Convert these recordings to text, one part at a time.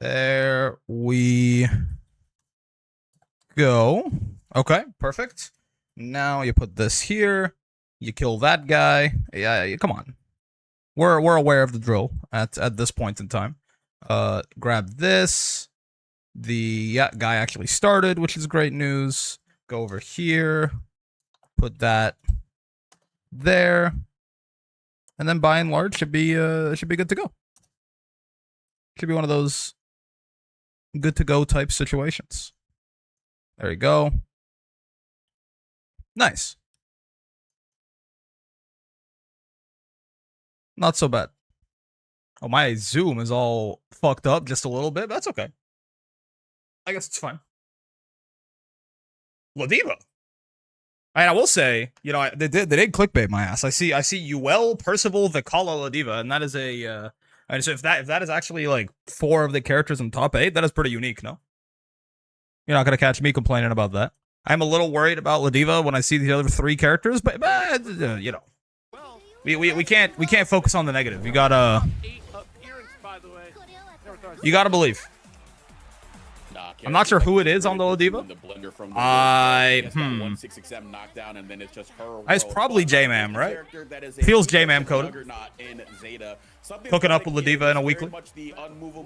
There we go. Okay, perfect. Now you put this here. You kill that guy. Yeah, come on. We're aware of the drill at this point in time. Grab this. The guy actually started, which is great news. Go over here. Put that there. And then by and large should be good to go. Should be one of those good to go type situations. There you go. Nice. Not so bad. Oh, my zoom is all fucked up just a little bit. But that's okay. I guess it's fine. Ladiva. And I will say, you know, they did clickbait my ass. I see Uel, Percival, Vicala, Ladiva, and that is a and so if that is actually like 4 of the characters in top 8, that is pretty unique, no? You're not gonna catch me complaining about that. I'm a little worried about Ladiva when I see the other 3 characters, but you know, we can't focus on the negative. You gotta believe. I'm not sure who it is on the Ladiva. It's probably J-Mam, right? Feels J-Mam coded. Hooking up with Ladiva in a weekly.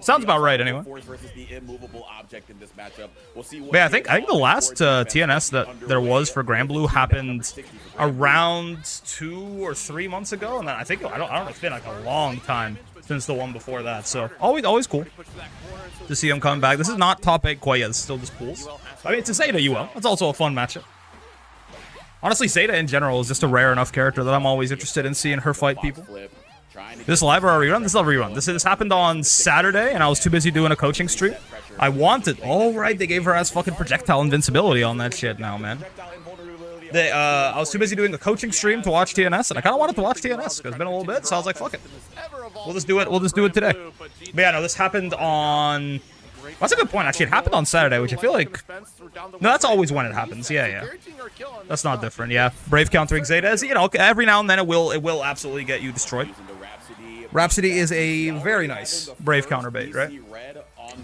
Sounds about right, anyway. But yeah, I think the last TNS that there was for Granblue happened around 2 or 3 months ago, and then I don't know, it's been like a long time since the one before that. So always cool to see him come back. This is not top 8 quite yet. It's still just pools. I mean, it's a Zeta UL. It's also a fun matchup. Honestly, Zeta in general is just a rare enough character that I'm always interested in seeing her fight people. This live or a rerun? This is a rerun. This happened on Saturday, and I was too busy doing a coaching stream. I wanted... Oh, right, they gave her ass fucking projectile invincibility on that shit now, man. I was too busy doing a coaching stream to watch TNS, and I kind of wanted to watch TNS, because it's been a little bit, so I was like, fuck it. We'll just do it today. But yeah, no, this happened on... That's a good point, actually. It happened on Saturday, which I feel like... No, that's always when it happens. Yeah. That's not different, yeah. Brave countering Zeta is, you know, every now and then it will absolutely get you destroyed. Rhapsody is a very nice Brave counterbait, right?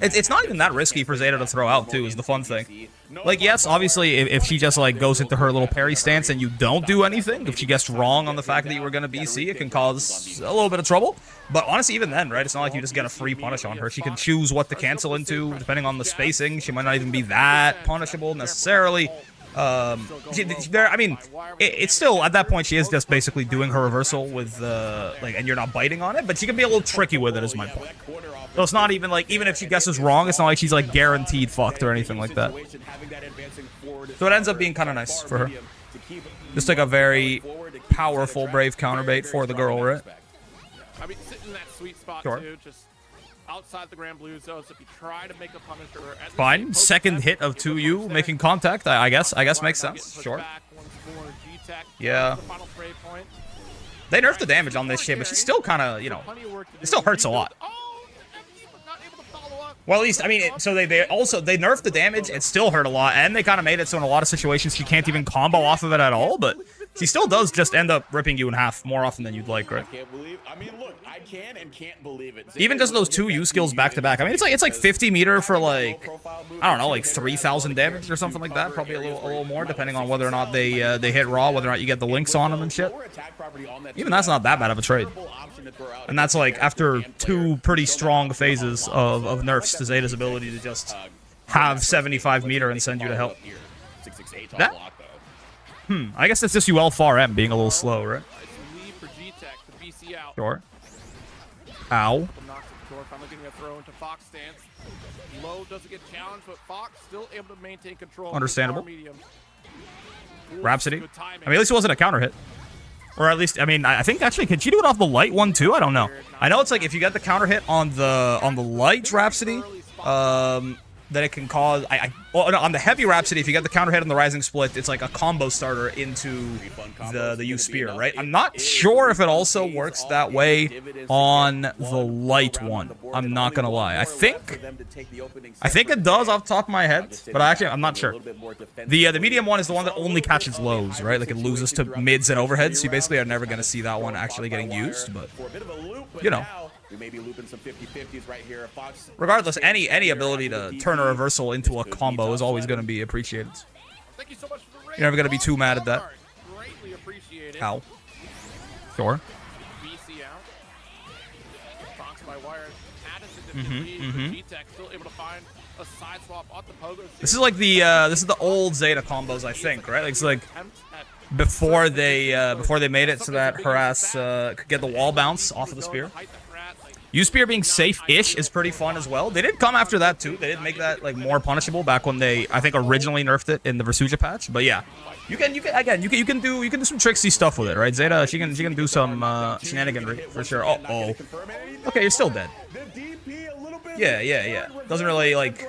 It's not even that risky for Zeta to throw out, too, is the fun thing. Like, yes, obviously, if she just, like, goes into her little parry stance and you don't do anything, if she gets wrong on the fact that you were going to BC, it can cause a little bit of trouble. But honestly, even then, right, it's not like you just get a free punish on her. She can choose what to cancel into, depending on the spacing. She might not even be that punishable, necessarily. I mean, it's still, at that point, she is just basically doing her reversal with, like, and you're not biting on it, but she can be a little tricky with it, is my point. So it's not even, like, even if she guesses wrong, it's not like she's, like, guaranteed fucked or anything like that. So it ends up being kind of nice for her. Just, like, a very powerful Brave counterbait for the girl, right? I mean, sit in that sweet spot, too, just outside the Granblue zone, so if you try to make a punisher... Fine. Second hit of 2U making contact, I guess makes sense. Sure. Yeah. They nerfed the damage on this shit, but she's still kind of, you know, it still hurts a lot. Well, at least, I mean, so they nerfed the damage, it still hurt a lot, and they kind of made it so in a lot of situations she can't even combo off of it at all, but she still does just end up ripping you in half more often than you'd like, right? I mean, look, I can and can't believe it. Even just those 2 U skills back to back. I mean, it's like 50 meter for like, I don't know, like 3,000 damage or something like that. Probably a little more, depending on whether or not they hit raw, whether or not you get the links on them and shit. Even that's not that bad of a trade. And that's like after 2 pretty strong phases of nerfs to Zeta's ability to just have 75 meter and send you to hell. That? I guess that's just UL far M being a little slow, right? Sure. Ow. Understandable. Rhapsody. I mean, at least it wasn't a counter hit. Or at least, I mean, I think actually, can she do it off the light one too? I don't know. I know it's like if you get the counter hit on the light Rhapsody, then it can cause. Oh, no, on the Heavy Rhapsody, if you get the counter hit on the Rising Split, it's like a combo starter into the U Spear, right? I'm not sure if it also works that way on the light one. I'm not gonna lie. I think it does off the top of my head, but I'm not sure. The medium one is the one that only catches lows, right? Like it loses to mids and overheads, so you basically are never gonna see that one actually getting used, but you know. We may be looping some 50-50s right here. Fox, regardless, any ability to turn a reversal into a combo is always going to be appreciated. Thank you so much for the You're never going to be too mad at that. Greatly appreciated. How? Sure. BC out. Fox by wire. Addison G-Tech still able to find a side swap on the pogo. This is like the old Zeta combos, I think, right? Like, it's like before they made it so that Harass could get the wall bounce off of the spear. U-Spear being safe-ish is pretty fun as well. They did come after that too. They did make that like more punishable back when they, I think, originally nerfed it in the Versuja patch. But yeah, you can do some tricksy stuff with it, right? Zeta, she can do some shenaniganry for sure. Oh, okay, you're still dead. Yeah. Doesn't really like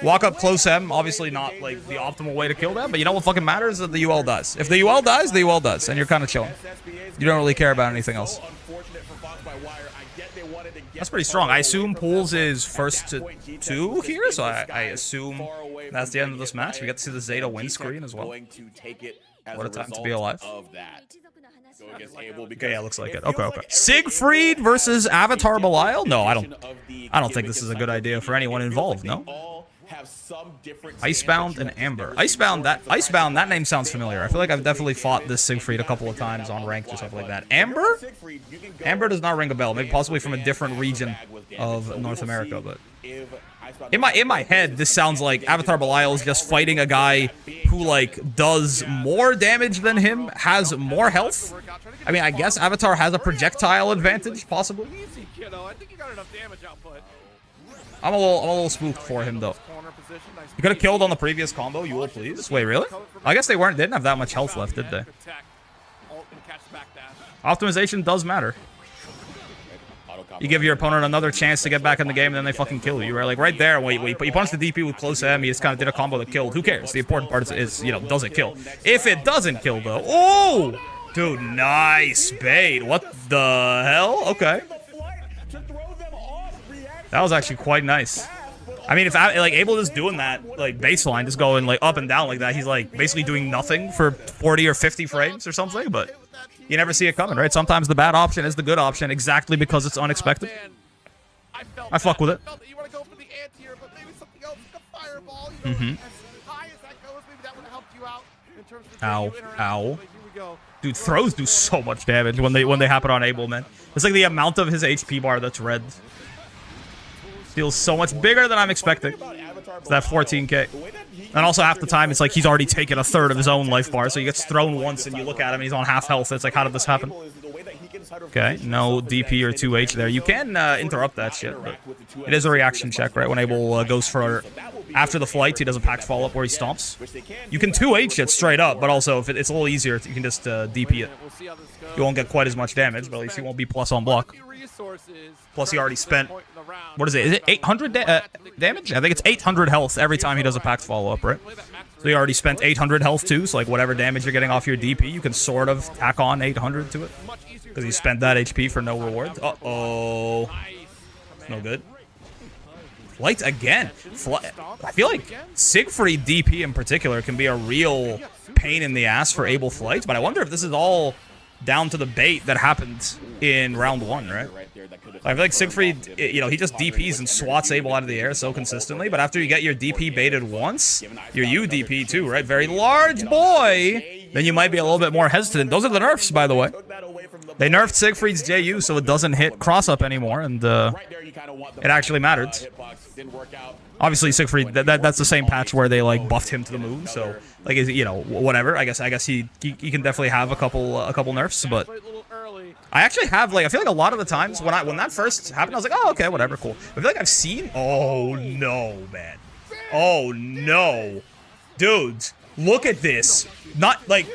walk up close M. Obviously not like the optimal way to kill that, but you know what fucking matters is that the UL dies. If the UL dies, the UL does, and you're kind of chilling. You don't really care about anything else. That's pretty strong. I assume Pools is first to 2 here, so I assume that's the end of this match. We get to see the Zeta win screen as well. What a time to be alive. Okay, yeah, looks like it. Okay. Siegfried versus Avatar Belial? No, I don't think this is a good idea for anyone involved, no? Icebound and Amber. Icebound, that name sounds familiar. I feel like I've definitely fought this Siegfried a couple of times on ranked or something like that. Amber? Amber does not ring a bell. Maybe possibly from a different region of North America, but in my head, this sounds like Avatar Belial is just fighting a guy who like does more damage than him, has more health. I mean, I guess Avatar has a projectile advantage, possibly. I'm a little spooked for him though. You could have killed on the previous combo, you will please. Wait, really? I guess they didn't have that much health left, did they? Optimization does matter. You give your opponent another chance to get back in the game, and then they fucking kill you, right? Like right there, when you punch the DP with close M, you just kind of did a combo that killed. Who cares? The important part is you know, does it kill? If it doesn't kill, though, oh, dude, nice bait. What the hell? Okay, that was actually quite nice. I mean, if like Abel is doing that like baseline, just going like up and down like that, he's like basically doing nothing for 40 or 50 frames or something, but you never see it coming, right? Sometimes the bad option is the good option exactly because it's unexpected. I fuck with it. Ow. Dude, throws do so much damage when they happen on Abel, man. It's like the amount of his HP bar that's red feels so much bigger than I'm expecting. It's that 14k. And also half the time, it's like he's already taken a third of his own life bar, so he gets thrown once and you look at him and he's on half health. It's like, how did this happen? Okay, no DP or 2H there. You can interrupt that shit, but it is a reaction check, right? When Abel goes for... After the flight, he does a packed follow-up where he stomps. You can 2H it straight up, but also if it's a little easier, you can just DP it. You won't get quite as much damage, but at least you won't be plus on block. Plus, he already spent... What is it? Is it 800 damage? I think it's 800 health every time he does a packed follow-up, right? So he already spent 800 health too, so like whatever damage you're getting off your DP, you can sort of tack on 800 to it. Because he spent that HP for no reward. Uh-oh. It's no good. Flight again. I feel like Siegfried DP in particular can be a real pain in the ass for Abel Flight, but I wonder if this is all down to the bait that happened in round 1, right? I feel like Siegfried, you know, he just DPs and swats Abel out of the air so consistently, but after you get your DP baited once, your U DP too, right? Very large boy, then you might be a little bit more hesitant. Those are the nerfs, by the way. They nerfed Siegfried's JU so it doesn't hit cross-up anymore, and it actually mattered. Obviously, Siegfried, that's the same patch where they, like, buffed him to the moon, so, like, you know, whatever. I guess he can definitely have a couple nerfs, but I actually have, like, I feel like a lot of the times when that first happened, I was like, oh, okay, whatever, cool. I feel like I've seen... Oh, no, man. Oh, no. Dudes, look at this. Not, like...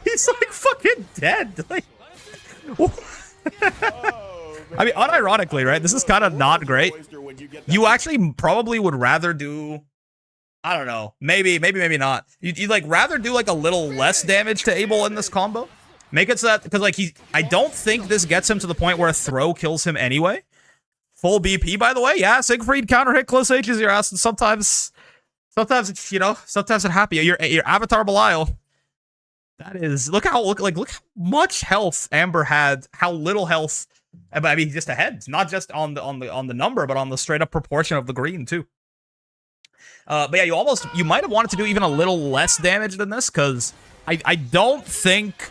He's, like, fucking dead. Like... I mean, unironically, right? This is kind of not great. you actually probably would rather do, I don't know, maybe not. You'd like rather do like a little less damage to Abel in this combo. Make it so that, because like I don't think this gets him to the point where a throw kills him anyway. Full BP, by the way. Yeah, Siegfried counter hit close H's your ass, and sometimes it's, you know, sometimes it happy. Your Avatar Belial. That is, look how much health Amber had, how little health. I mean, just ahead, not just on the number, but on the straight up proportion of the green too. But yeah, you might have wanted to do even a little less damage than this, because I don't think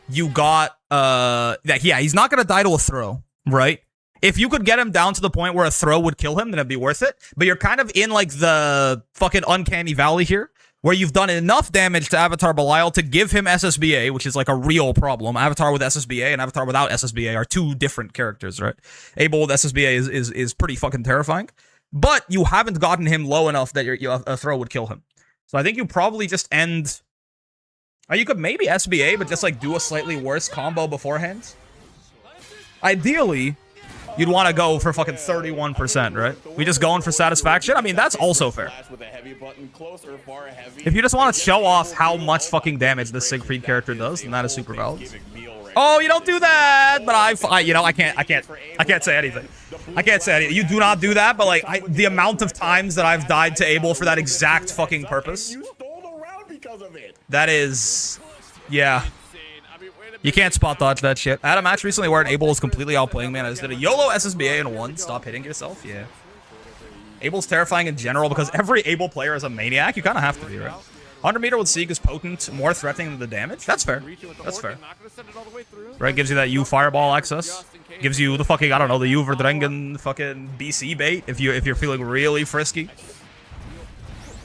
you got that. Yeah, he's not gonna die to a throw, right? If you could get him down to the point where a throw would kill him, then it'd be worth it. But you're kind of in like the fucking uncanny valley here, where you've done enough damage to Avatar Belial to give him SSBA, which is like a real problem. Avatar with SSBA and Avatar without SSBA are two different characters, right? Abel with SSBA is pretty fucking terrifying. But you haven't gotten him low enough that a throw would kill him. So I think you probably just end... you could maybe SBA, but just like do a slightly worse combo beforehand. Ideally, you'd want to go for fucking 31%, right? We just going for satisfaction? I mean, that's also fair. If you just want to show off how much fucking damage this Siegfried character does, then that is super valid. Oh, you don't do that! But I can't say anything. I can't say anything. You do not do that, but like, the amount of times that I've died to Abel for that exact fucking purpose. That is... Yeah. You can't spot dodge that shit. I had a match recently where an Abel was completely outplaying me, and I just did a YOLO SSBA in one. Stop hitting yourself. Yeah. Abel's terrifying in general because every Abel player is a maniac. You kind of have to be, right? 100 meter with Sieg is potent, more threatening than the damage. That's fair. That's fair. Right, gives you that U fireball access. Gives you the fucking, I don't know, the U Verdrengen fucking BC bait if you're feeling really frisky.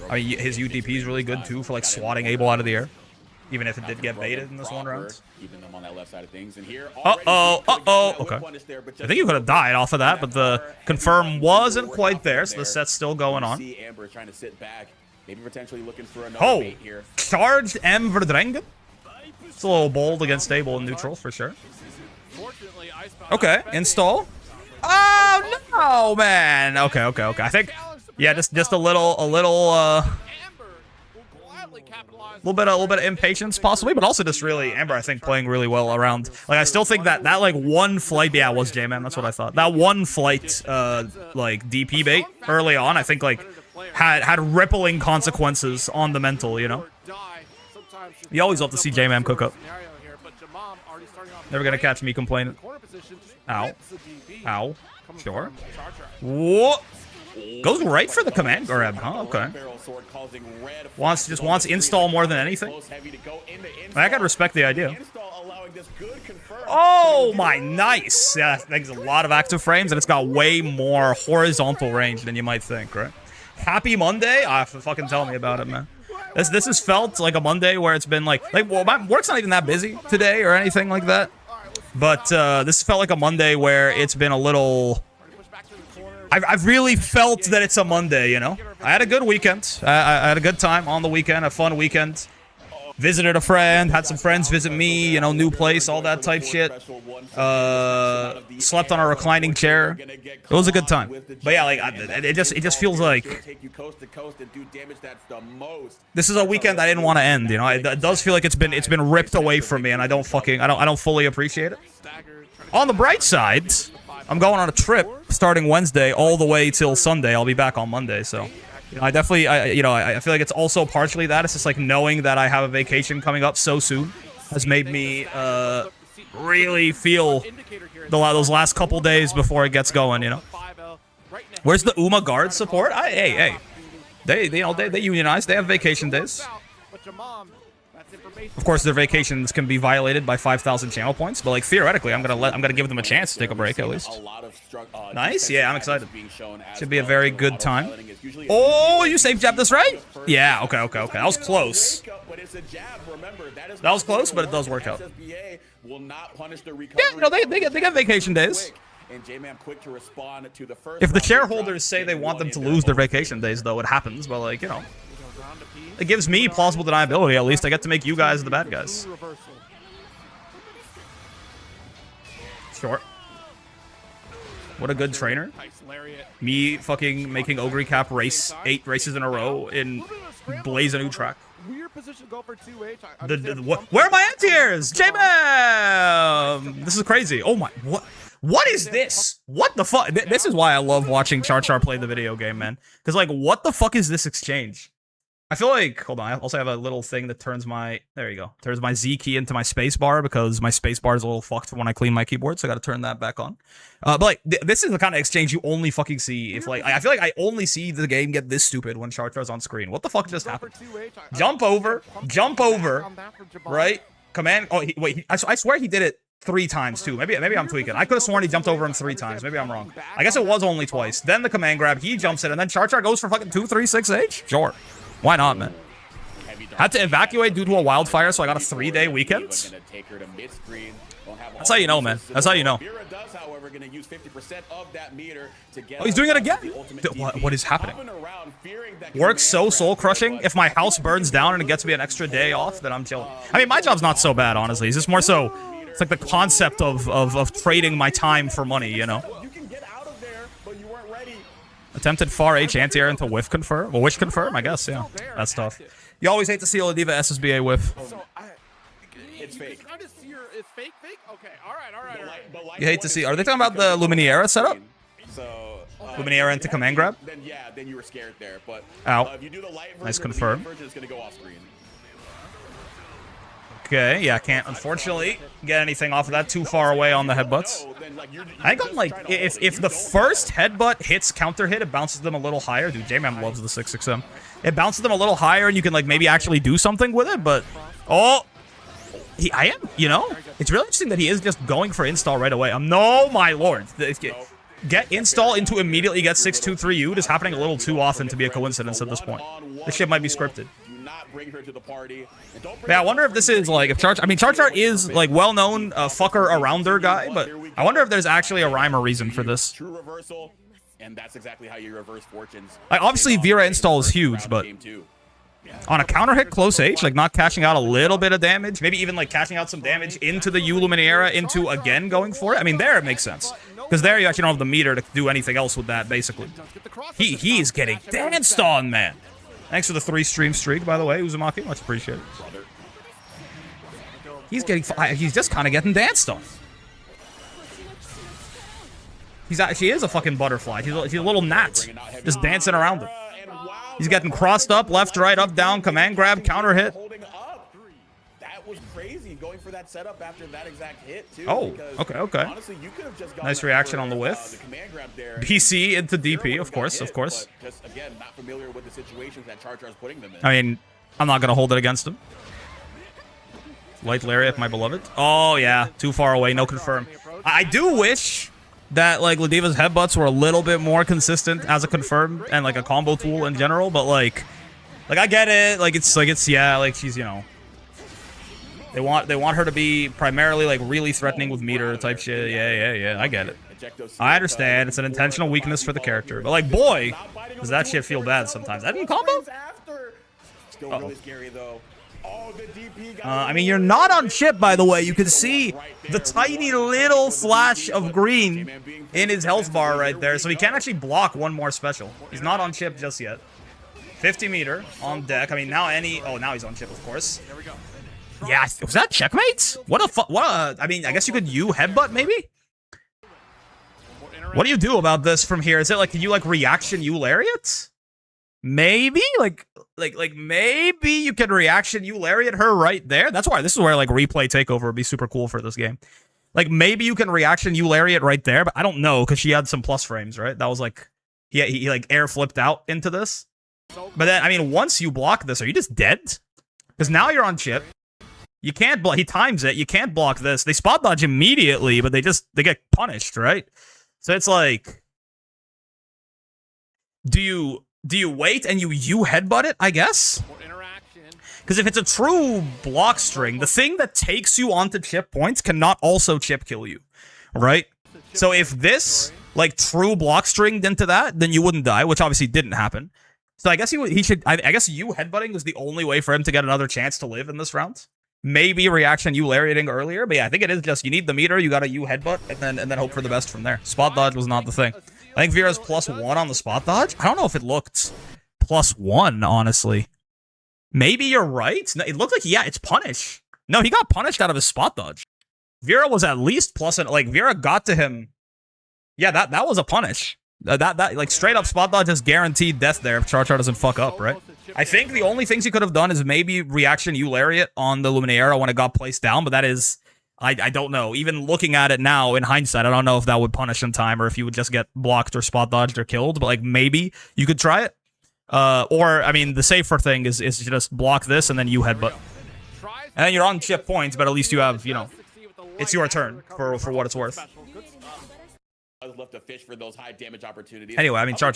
I mean, his UDP is really good too for like swatting Abel out of the air. Even if it did get baited in this one round. Uh-oh. Okay. I think you could have died off of that, but the confirm wasn't quite there, so the set's still going on. Oh! Charged M Verdrengen? It's a little bold against Abel in neutral, for sure. Okay, install. Oh, no, man! Okay. I think, yeah, just a little bit of impatience possibly, but also just really Amber, I think, playing really well around. Like, I still think that like one flight, yeah, it was J-Man, that's what I thought. That one flight like DP bait early on, I think like had rippling consequences on the mental, you know. You always love to see J-Man cook up. Never gonna catch me complaining. Ow. Sure. Whoa. Goes right for the command grab, huh? Okay. Just wants install more than anything. I gotta respect the idea. Oh my, nice. Yeah, that makes a lot of active frames, and it's got way more horizontal range than you might think, right? Happy Monday? Fucking tell me about it, man. This has felt like a Monday where it's been like well, my work's not even that busy today or anything like that. But this felt like a Monday where it's been a little... I've really felt that it's a Monday, you know? I had a good weekend. I had a good time on the weekend, a fun weekend. Visited a friend, had some friends visit me, you know, new place, all that type shit. Slept on a reclining chair. It was a good time. But yeah, like, it just feels like this is a weekend I didn't want to end, you know? It does feel like it's been ripped away from me, and I don't fully appreciate it. On the bright side, I'm going on a trip starting Wednesday all the way till Sunday. I'll be back on Monday, so you know, I definitely, I feel like it's also partially that. It's just like knowing that I have a vacation coming up so soon has made me really feel those last couple days before it gets going, you know. Where's the UMA guard support? Hey, they unionize. They have vacation days. Of course, their vacations can be violated by 5,000 channel points, but like theoretically, I'm gonna give them a chance to take a break at least. Nice, yeah, I'm excited. Should be a very good time. Oh, you safe jab this right? Yeah, okay. That was close. That was close, but it does work out. Yeah, you know, they get vacation days. If the shareholders say they want them to lose their vacation days, though, it happens. But like, you know. It gives me plausible deniability, at least. I get to make you guys the bad guys. Sure. What a good trainer. Nice lariat. Me fucking making Ogre Cap race 8 races in a row in blaze a new track. Weird position to go for 2H. Where are my anti-airs? J-Bam! This is crazy. Oh my, what is this? What the fuck? This is why I love watching Char play the video game, man. Because, like, what the fuck is this exchange? I feel like, hold on, I also have a little thing that turns my, there you go, turns my Z key into my space bar because my space bar is a little fucked when I clean my keyboard, so I gotta turn that back on. But, like, this is the kind of exchange you only fucking see if, like, I feel like I only see the game get this stupid when Chartra's on screen. What the fuck just happened? Jump over, right? Command, oh, wait, I swear he did it 3 times too. Maybe I'm tweaking. I could have sworn he jumped over him 3 times. Maybe I'm wrong. I guess it was only twice. Then the command grab, he jumps it, and then Char goes for fucking 2-3-6H? Sure. Why not, man? Had to evacuate due to a wildfire, so I got a 3-day weekend. That's how you know, man. That's how you know. Oh, he's doing it again? What is happening? Work's so soul-crushing. If my house burns down and it gets me an extra day off, then I'm chilling. I mean, my job's not so bad, honestly. It's just more so, it's like the concept of trading my time for money, you know? Attempted far H anti-air into whiff confirm. Well, which confirm? I guess, yeah. That's tough. You always hate to see a Ladiva SSBA whiff. It's fake. It's fake? Okay, alright. You hate to see... Are they talking about the Luminaria setup? Luminaria into command grab? Then you were scared there, but ow. If you do the light version, Nice confirm. It's gonna go off screen. Okay, yeah, can't unfortunately get anything off of that. Too far away on the headbutts. I think I'm like, if the first headbutt hits counter hit, it bounces them a little higher. Dude, J-Man loves the 6-6M. It bounces them a little higher, and you can like maybe actually do something with it. But I am, you know, it's really interesting that he is just going for install right away. No, my lord, get install into immediately get 6-2-3-U is happening a little too often to be a coincidence at this point. This shit might be scripted. Bring her to the party. Yeah, I wonder if this is like if Char. I mean, Char is like well-known fucker arounder guy, but I wonder if there's actually a rhyme or reason for this. True reversal, and that's exactly how you reverse fortunes. Like obviously, Vera install is huge, but on a counter hit close H, like not cashing out a little bit of damage, maybe even like cashing out some damage into the U Luminaria, into again going for it. I mean, there it makes sense because there you actually don't have the meter to do anything else with that. Basically, he's getting danced on, man. Thanks for the 3-stream streak, by the way, Uzumaki. Much appreciated. He's just kind of getting danced on. She is a fucking butterfly. She's a little gnat, just dancing around him. He's getting crossed up, left, right, up, down, command grab, counter hit. That was crazy going for that setup after that exact hit too. Oh, okay. Honestly, you could have just nice reaction on the whiff. BC into DP, of course. Just again, not familiar with the situations that Char's putting them in. I mean, I'm not gonna hold it against him. Light Lariat, my beloved. Oh yeah, too far away, no confirm. I do wish that like Ladiva's headbutts were a little bit more consistent as a confirm and like a combo tool in general, but like I get it. Like it's yeah, like she's, you know. They want her to be primarily like really threatening with meter type shit. Yeah. I get it. I understand. It's an intentional weakness for the character. But like, boy, does that shit feel bad sometimes. That didn't combo? I mean, you're not on chip, by the way. You can see the tiny little flash of green in his health bar right there. So he can't actually block one more special. He's not on chip just yet. 50 meter on deck. I mean, now now he's on chip, of course. There we go. Yeah, was that checkmate? I mean, I guess you could U headbutt, maybe? What do you do about this from here? Is it like, can you like reaction U lariat? Maybe? Like maybe you can reaction U lariat her right there? That's why, this is where like replay takeover would be super cool for this game. Like maybe you can reaction U lariat right there, but I don't know, because she had some plus frames, right? That was like, he like air flipped out into this. But then, I mean, once you block this, are you just dead? Because now you're on chip. You can't block. He times it. You can't block this. They spot dodge immediately, but they get punished, right? So it's like, do you wait and you headbutt it? I guess. Because if it's a true block string, the thing that takes you onto chip points cannot also chip kill you, right? So if this like true block stringed into that, then you wouldn't die, which obviously didn't happen. So I guess he should. I guess you headbutting is the only way for him to get another chance to live in this round. maybe reaction U lariating earlier, but yeah, I think it is just you need the meter, you got a U headbutt, and then hope for the best from there. Spot dodge was not the thing. I think Vera's +1 on the spot dodge. I don't know if it looked +1, honestly. Maybe you're right. No, it looked like, yeah, it's punish. No, he got punished out of his spot dodge. Vera was at least like Vera got to him. Yeah, that was a punish. That like straight up spot dodge is guaranteed death there if Char doesn't fuck up, right? I think the only things he could have done is maybe reaction U lariat on the Luminaria when it got placed down, but that is, I don't know. Even looking at it now in hindsight, I don't know if that would punish in time or if you would just get blocked or spot dodged or killed, but like maybe you could try it. Or, I mean, the safer thing is just block this and then you headbutt. And then you're on chip points, but at least you have, you know, it's your turn for what it's worth. Left to fish for those high damage opportunities. Anyway, I mean, Char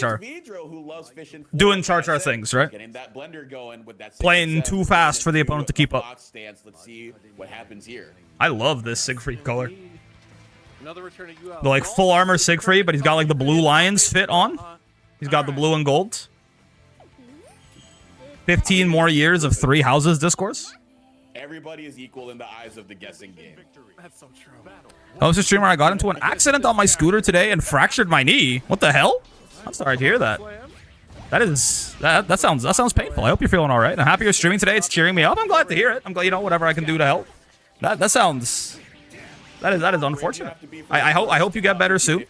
doing Char things, right? Getting that blender going with that playing too fast for the opponent to keep up. Let's see what happens here. I love this Siegfried color. Another return to UL. The like full armor Siegfried, but he's got like the blue lions fit on. He's got the blue and gold. 15 more years of 3 houses discourse. Everybody is equal in the eyes of the guessing game. That's so true. I was a streamer. I got into an accident on my scooter today and fractured my knee. What the hell? I'm sorry to hear that. That sounds painful. I hope you're feeling all right. I'm happy you're streaming today. It's cheering me up. I'm glad to hear it. I'm glad, you know, whatever I can do to help. That is unfortunate. I hope you get better soon.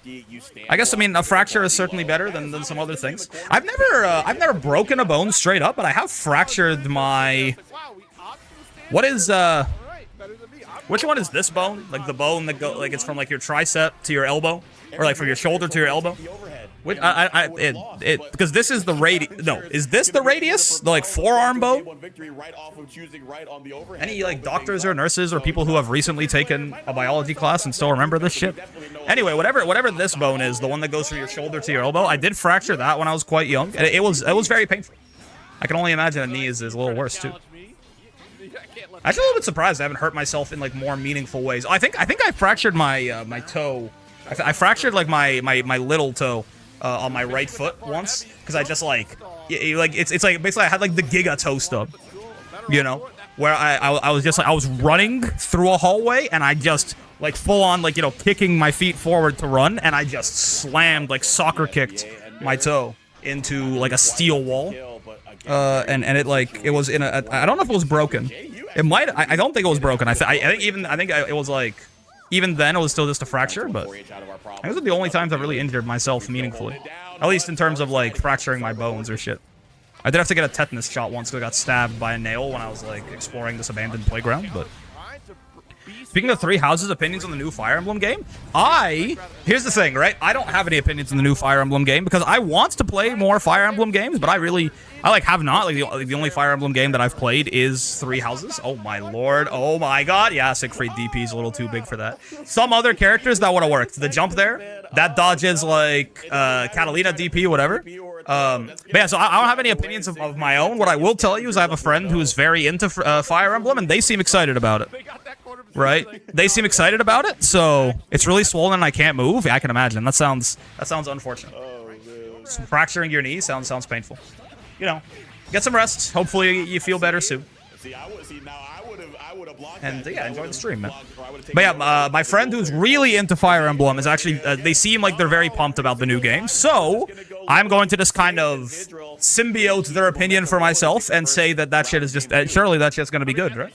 I guess, I mean, a fracture is certainly better than some other things. I've never broken a bone straight up, but I have fractured my. What is which one is this bone? Like the bone that go like it's from like your tricep to your elbow, or like from your shoulder to your elbow? Which because this is the radius. No, is this the radius? The like forearm bone? Any like doctors or nurses or people who have recently taken a biology class and still remember this shit? Anyway, whatever this bone is, the one that goes from your shoulder to your elbow, I did fracture that when I was quite young, and it was very painful. I can only imagine a knee is a little worse too. Actually, a little bit surprised I haven't hurt myself in like more meaningful ways. I think I fractured my my toe. I fractured like my little toe on my right foot once because I just like it's like basically I had like the giga toe stub, you know, where I was just like I was running through a hallway and I just like full on like, you know, kicking my feet forward to run and I just slammed like soccer kicked my toe into like a steel wall. And it like it was in a I don't know if it was broken. It might I don't think it was broken. I think it was like even then it was still just a fracture, but those are the only times I've really injured myself meaningfully. At least in terms of like fracturing my bones or shit. I did have to get a tetanus shot once because I got stabbed by a nail when I was like exploring this abandoned playground, but speaking of 3 houses, opinions on the new Fire Emblem game? Here's the thing, right? I don't have any opinions on the new Fire Emblem game because I want to play more Fire Emblem games, but I like have not. Like the only Fire Emblem game that I've played is 3 houses. Oh my lord. Oh my god. Yeah, Siegfried DP is a little too big for that. Some other characters that would have worked. The jump there, that dodges like Catalina DP, whatever. But yeah, so I don't have any opinions of my own. What I will tell you is I have a friend who's very into Fire Emblem, and they seem excited about it. Right? They seem excited about it, so it's really swollen and I can't move. Yeah, I can imagine. That sounds unfortunate. So fracturing your knee sounds painful. You know, get some rest. Hopefully you feel better soon. And yeah, enjoy the stream, man. But yeah, my friend who's really into Fire Emblem is actually, they seem like they're very pumped about the new game. So I'm going to just kind of symbiote their opinion for myself and say that shit is just, surely that shit's going to be good, right?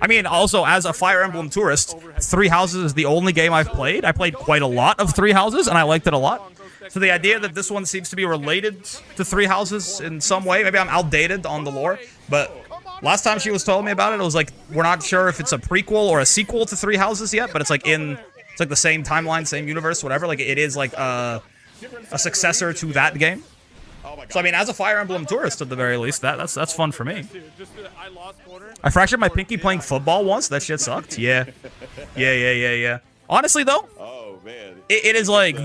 I mean, also, as a Fire Emblem tourist, 3 Houses is the only game I've played. I played quite a lot of 3 Houses, and I liked it a lot. So the idea that this one seems to be related to 3 Houses in some way, maybe I'm outdated on the lore, but last time she was telling me about it, it was like, we're not sure if it's a prequel or a sequel to 3 Houses yet, but it's like it's like the same timeline, same universe, whatever. Like, it is like a successor to that game. So, I mean, as a Fire Emblem tourist, at the very least, that's fun for me. I fractured my pinky playing football once. That shit sucked. Yeah. Honestly, though, it is like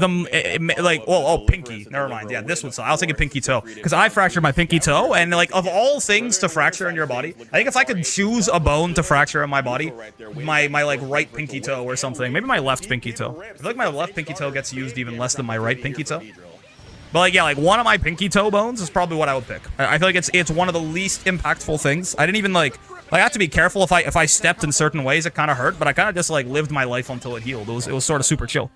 pinky. Never mind. Yeah, this one sucked. I was thinking pinky toe because I fractured my pinky toe, and like of all things to fracture in your body, I think if I could choose a bone to fracture in my body, my like right pinky toe or something. Maybe my left pinky toe. I feel like my left pinky toe gets used even less than my right pinky toe. But like, yeah, like one of my pinky toe bones is probably what I would pick. I feel like it's one of the least impactful things. I didn't even like Like, I have to be careful if I stepped in certain ways, it kind of hurt, but I kind of just like lived my life until it healed. It was sort of super chill.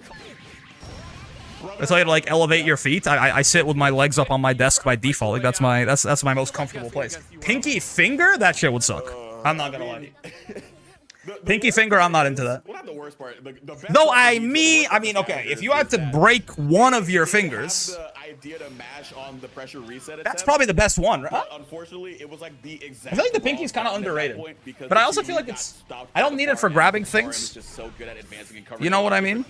That's how you like elevate your feet. I sit with my legs up on my desk by default. Like that's my most comfortable place. Pinky finger? That shit would suck. I'm not gonna lie to you. Pinky finger, I'm not into that. Well, not the worst part. No, I mean, okay, if you had to break one of your fingers, the idea to mash on the pressure reset that's attempt, probably the best one, right? but unfortunately, it was like the exact. I feel like the pinky's kind of underrated, but I also feel like I don't need it for grabbing things. You know what I mean?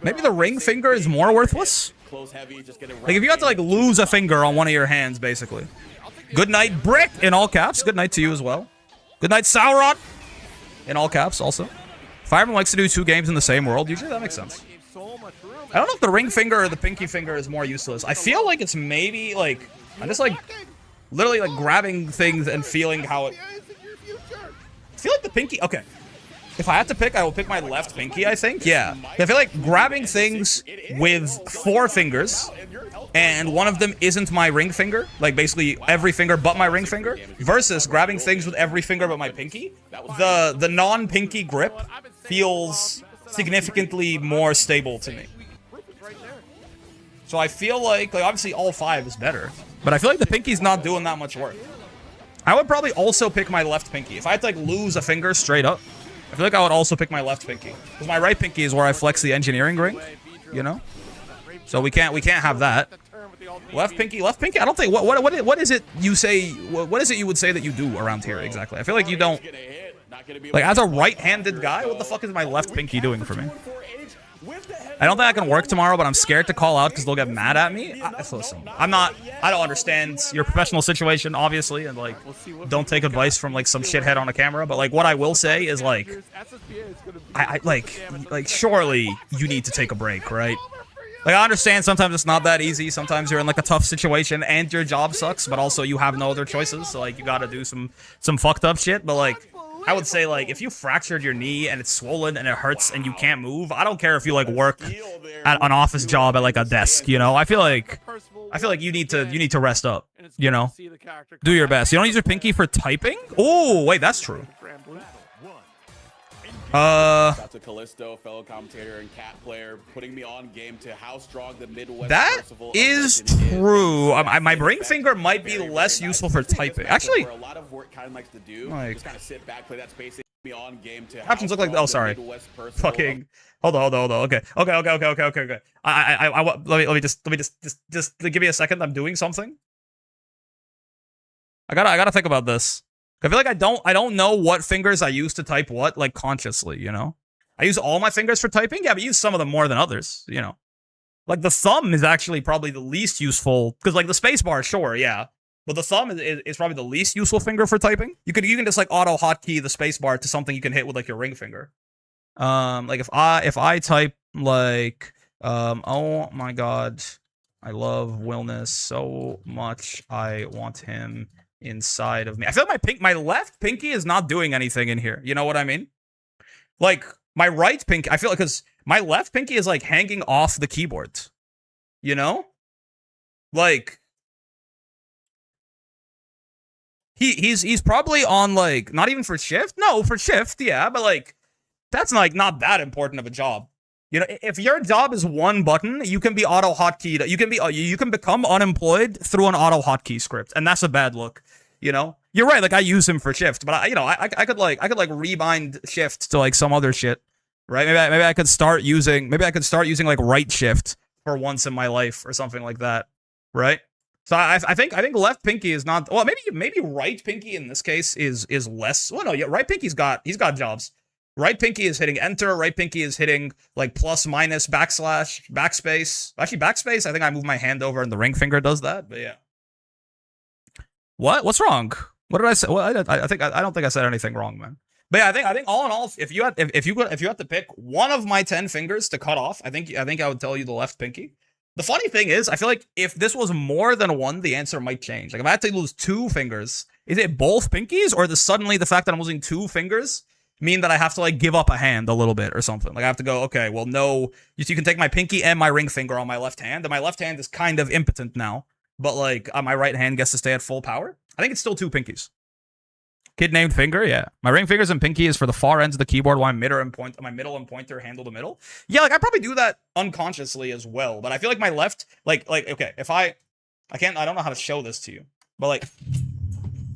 Maybe the ring finger is more worthless. Like if you have to like lose a finger on one of your hands, basically. Good night, Brick, in all caps. Good night to you as well. Good night, Sauron, in all caps also. Fireman likes to do 2 games in the same world. Usually that makes sense. I don't know if the ring finger or the pinky finger is more useless. I feel like it's maybe like I'm just like literally like grabbing things and feeling how it. I feel like the pinky. Okay, if I had to pick, I will pick my left pinky. I think. Yeah, I feel like grabbing things with 4 fingers, and one of them isn't my ring finger, like basically every finger but my ring finger, versus grabbing things with every finger but my pinky. The non-pinky grip feels significantly more stable to me. So I feel like obviously all 5 is better, but I feel like the pinky's not doing that much work. I would probably also pick my left pinky. If I had to like lose a finger straight up, I feel like I would also pick my left pinky. Because my right pinky is where I flex the engineering ring, you know? So we can't have that. Left pinky, I don't think what is it you say what is it you would say that you do around here exactly? I feel like you don't like as a right-handed guy, what the fuck is my left pinky doing for me? I don't think I can work tomorrow, but I'm scared to call out because they'll get mad at me. Listen, I don't understand your professional situation, obviously, and like, don't take advice from like some shithead on a camera. But like, what I will say is like, like surely you need to take a break, right? Like, I understand sometimes it's not that easy. Sometimes you're in like a tough situation and your job sucks, but also you have no other choices. So like, you gotta do some fucked up shit. But like, I would say, like, if you fractured your knee and it's swollen and it hurts and you can't move, I don't care if you, like, work at an office job at, like, a desk, you know? I feel like you need to rest up, you know? Do your best. You don't use your pinky for typing? Oh, wait, that's true. Shout to Callisto, fellow commentator and cat player, putting me on game to how strong the Midwest. That is true. My ring finger might be less useful for typing. Actually, a lot of work kind of likes to do. Like, just kind of sit back, play that space. Me on game to options look like. Oh, sorry. Fucking. Hold on. Okay. Let me just give me a second. I'm doing something. I gotta think about this. I feel like I don't know what fingers I use to type what, like, consciously, you know? I use all my fingers for typing? Yeah, but use some of them more than others, you know? Like, the thumb is actually probably the least useful, because, like, the spacebar, sure, yeah. But the thumb is probably the least useful finger for typing. You can just, like, auto hotkey the spacebar to something you can hit with, like, your ring finger. Like, if I type, like, oh my god, I love Wilness so much, I want him inside of me. I feel like my left pinky is not doing anything in here. You know what I mean? Like, my right pinky, I feel like, because my left pinky is, like, hanging off the keyboard. You know? Like, he's probably on, like, not even for shift? No, for shift, yeah, but, like, that's, like, not that important of a job. You know, if your job is one button, you can be auto hotkeyed. You can become unemployed through an auto hotkey script, and that's a bad look. You know, you're right. Like, I use him for shift, but I could rebind shift to like some other shit, right? Maybe I could start using like right shift for once in my life or something like that, right? So I think left pinky is not. Well, maybe right pinky in this case is less. Well, no, yeah, right pinky's got jobs. Right pinky is hitting enter. Right pinky is hitting like plus, minus, backslash, backspace. Actually, backspace, I think I move my hand over and the ring finger does that. But yeah. What's wrong? What did I say? Well, I don't think I said anything wrong, man. But yeah, I think all in all, if you had to pick one of my 10 fingers to cut off, I think I would tell you the left pinky. The funny thing is, I feel like if this was more than one, the answer might change. Like, if I had to lose 2 fingers, is it both pinkies, or does suddenly the fact that I'm losing 2 fingers mean that I have to, like, give up a hand a little bit or something? Like, I have to go, okay, well, no, you can take my pinky and my ring finger on my left hand, and my left hand is kind of impotent now, but, like, my right hand gets to stay at full power. I think it's still 2 pinkies. Kid named Finger, yeah. My ring fingers and pinky is for the far ends of the keyboard while my middle and pointer handle the middle. Yeah, like I probably do that unconsciously as well, but I feel like my left, like okay, if I don't know how to show this to you, but like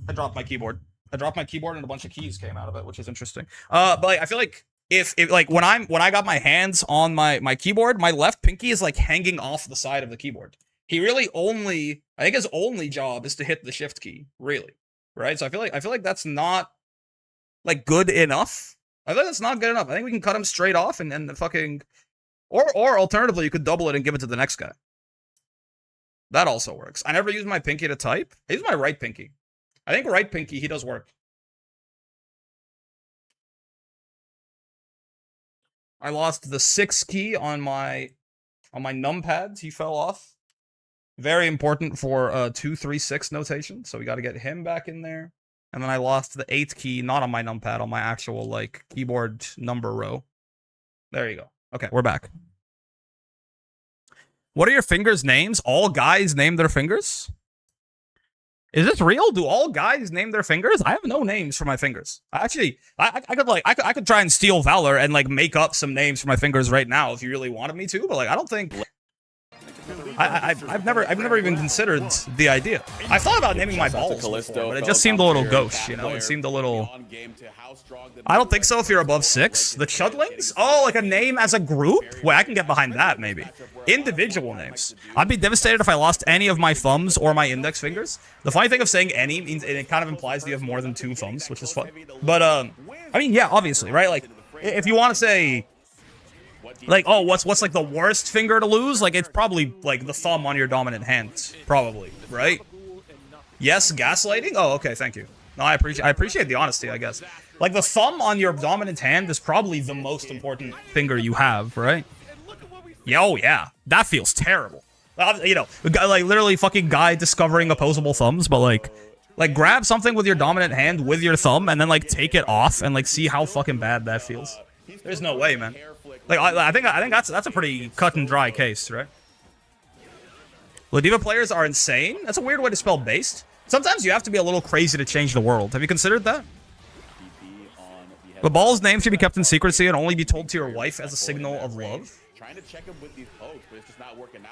I dropped my keyboard. And a bunch of keys came out of it, which is interesting. But like I feel like if like when I got my hands on my keyboard, my left pinky is like hanging off the side of the keyboard. He really I think his only job is to hit the shift key, really. Right? So I feel like that's not like good enough. I think that's not good enough. I think we can cut him straight off and then fucking or alternatively you could double it and give it to the next guy. That also works. I never use my pinky to type. I use my right pinky. I think right pinky he does work. I lost the 6 key on my numpads. He fell off. Very important for 2-3-6 notation. So we got to get him back in there. And then I lost the 8th key, not on my numpad, on my actual like keyboard number row. There you go. Okay, we're back. What are your fingers' names? All guys name their fingers? Is this real? Do all guys name their fingers? I have no names for my fingers. I could try and steal Valor and like make up some names for my fingers right now if you really wanted me to, but like I don't think I've never even considered the idea. I thought about naming my balls before, but it just seemed a little gauche, you know? It seemed a little... I don't think so if you're above 6. The Chudlings? Oh, like a name as a group? Wait, I can get behind that, maybe. Individual names. I'd be devastated if I lost any of my thumbs or my index fingers. The funny thing of saying any means it kind of implies that you have more than 2 thumbs, which is fun. But, I mean, yeah, obviously, right? Like, if you want to say... Like, oh, what's like the worst finger to lose? Like, it's probably like the thumb on your dominant hand, probably, right? Yes, gaslighting? Oh, okay, thank you. No, I appreciate the honesty, I guess. Like, the thumb on your dominant hand is probably the most important finger you have, right? Yeah, oh yeah, that feels terrible. You know, like literally fucking guy discovering opposable thumbs, but like grab something with your dominant hand with your thumb and then like take it off and like see how fucking bad that feels. There's no way, man. Like, I think that's a pretty cut and dry case, right? Ladiva players are insane. That's a weird way to spell based. Sometimes you have to be a little crazy to change the world. Have you considered that? The ball's name should be kept in secrecy and only be told to your wife as a signal of love.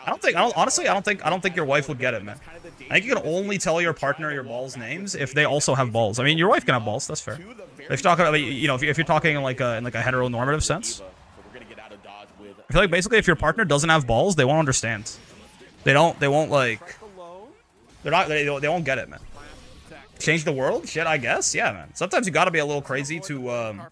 Honestly, I don't think your wife would get it, man. I think you can only tell your partner your ball's names if they also have balls. I mean, your wife can have balls. That's fair. If you're talking about, you know, if you're talking in like a heteronormative sense. I feel like basically if your partner doesn't have balls, they won't understand. They won't like, they won't get it, man. Change the world? Shit, I guess. Yeah, man. Sometimes you gotta be a little crazy to,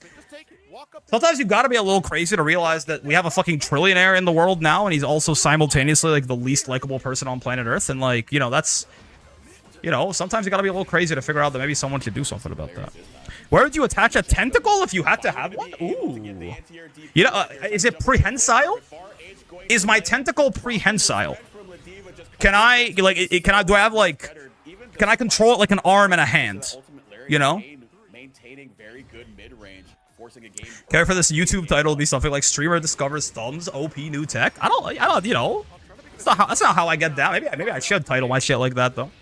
sometimes you gotta be a little crazy to realize that we have a fucking trillionaire in the world now, and he's also simultaneously like the least likable person on planet Earth, and like, you know, that's, you know, sometimes you gotta be a little crazy to figure out that maybe someone should do something about that. Where would you attach a tentacle if you had to have one? Ooh. You know, is it prehensile? Is my tentacle prehensile? Can I, like, do I have, like, can I control it like an arm and a hand? You know? Care for this YouTube title to be something like Streamer Discovers Thumbs, OP New Tech? I don't, you know. That's not how I get down. Maybe I should title my shit like that, though.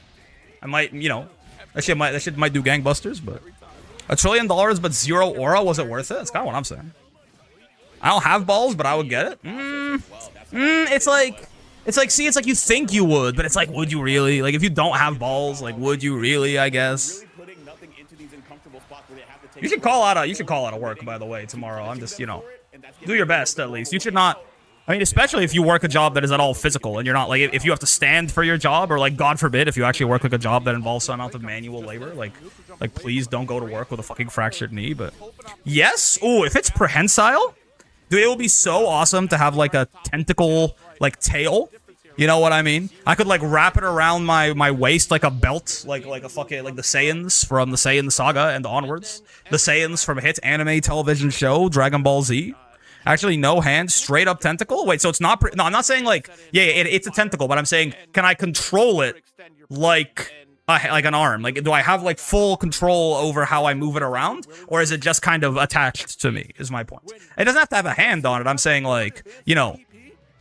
I might, you know, that shit might do gangbusters, but... $1 trillion but 0 aura, was it worth it? That's kind of what I'm saying. I don't have balls, but I would get it. It's like, see, it's like you think you would, but it's like, would you really? Like, if you don't have balls, like, would you really, I guess? You should call out of work, by the way, tomorrow. I'm just, you know, do your best, at least. You should not... I mean, especially if you work a job that is at all physical, and you're not, like, if you have to stand for your job, or, like, God forbid, if you actually work, like, a job that involves some amount of manual labor, like, please don't go to work with a fucking fractured knee, but... Yes? Ooh, if it's prehensile, dude, it would be so awesome to have, like, a tentacle, like, tail. You know what I mean? I could, like, wrap it around my waist like a belt, like a fucking, like, the Saiyans from the Saiyan saga and onwards. The Saiyans from a hit anime television show, Dragon Ball Z. Actually, no hand, straight up tentacle? Wait, so it's not... No, I'm not saying, like... Yeah, it's a tentacle, but I'm saying, can I control it like an arm? Like, do I have, like, full control over how I move it around? Or is it just kind of attached to me, is my point. It doesn't have to have a hand on it. I'm saying, like, you know...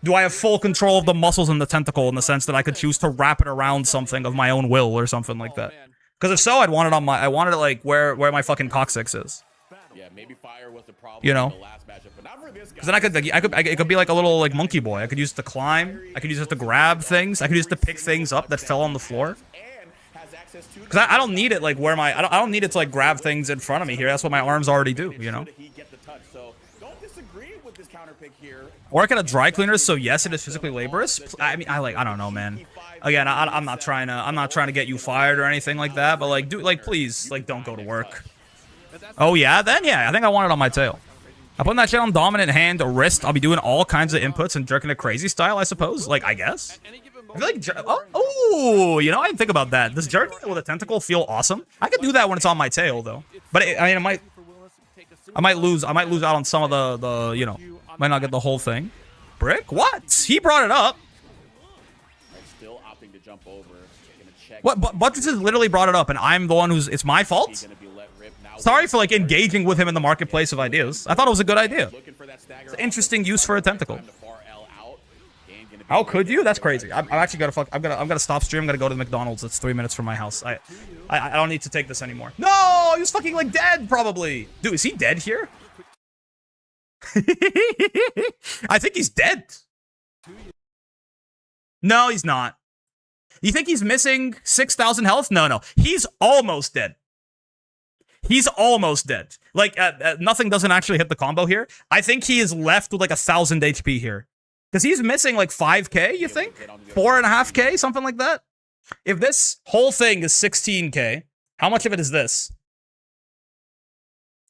Do I have full control of the muscles in the tentacle in the sense that I could choose to wrap it around something of my own will or something like that? Because if so, I wanted it like where my fucking coccyx is. Yeah, maybe fire was the problem You know? in the last matchup, but not for this guy. Because then it could be like a little like monkey boy. I could use it to climb. I could use it to grab things. I could use it to pick things up that fell on the floor. Because I don't need it like where my I don't need it to like grab things in front of me here. That's what my arms already do. You know. Or I could have dry cleaners, so yes, it is physically laborious. I mean, I don't know, man. Again, I'm not trying to get you fired or anything like that, but like, please, like, don't go to work. Oh yeah, then yeah, I think I want it on my tail. I'm putting that shit on dominant hand or wrist. I'll be doing all kinds of inputs and jerking it crazy style, I suppose. Like, I guess. I feel like, oh, you know, I didn't think about that. Does jerking it with a tentacle feel awesome? I could do that when it's on my tail, though. But I mean, I might lose out on some of the you know, might not get the whole thing. Brick? What? He brought it up. Still opting to jump over. What? But this has literally brought it up, and I'm the one who's. It's my fault. Sorry for like engaging with him in the marketplace of ideas. I thought it was a good idea. It's an interesting use for a tentacle. How could you? That's crazy. I'm actually I'm gonna stop stream. I'm gonna go to the McDonald's. It's 3 minutes from my house. I don't need to take this anymore. No, he was fucking like dead probably. Dude, is he dead here? I think he's dead. No, he's not. You think he's missing 6,000 health? No. He's almost dead. He's almost dead. Like, nothing doesn't actually hit the combo here. I think he is left with like 1,000 HP here. Because he's missing like 5k, you think? 4.5k, something like that? If this whole thing is 16k, how much of it is this?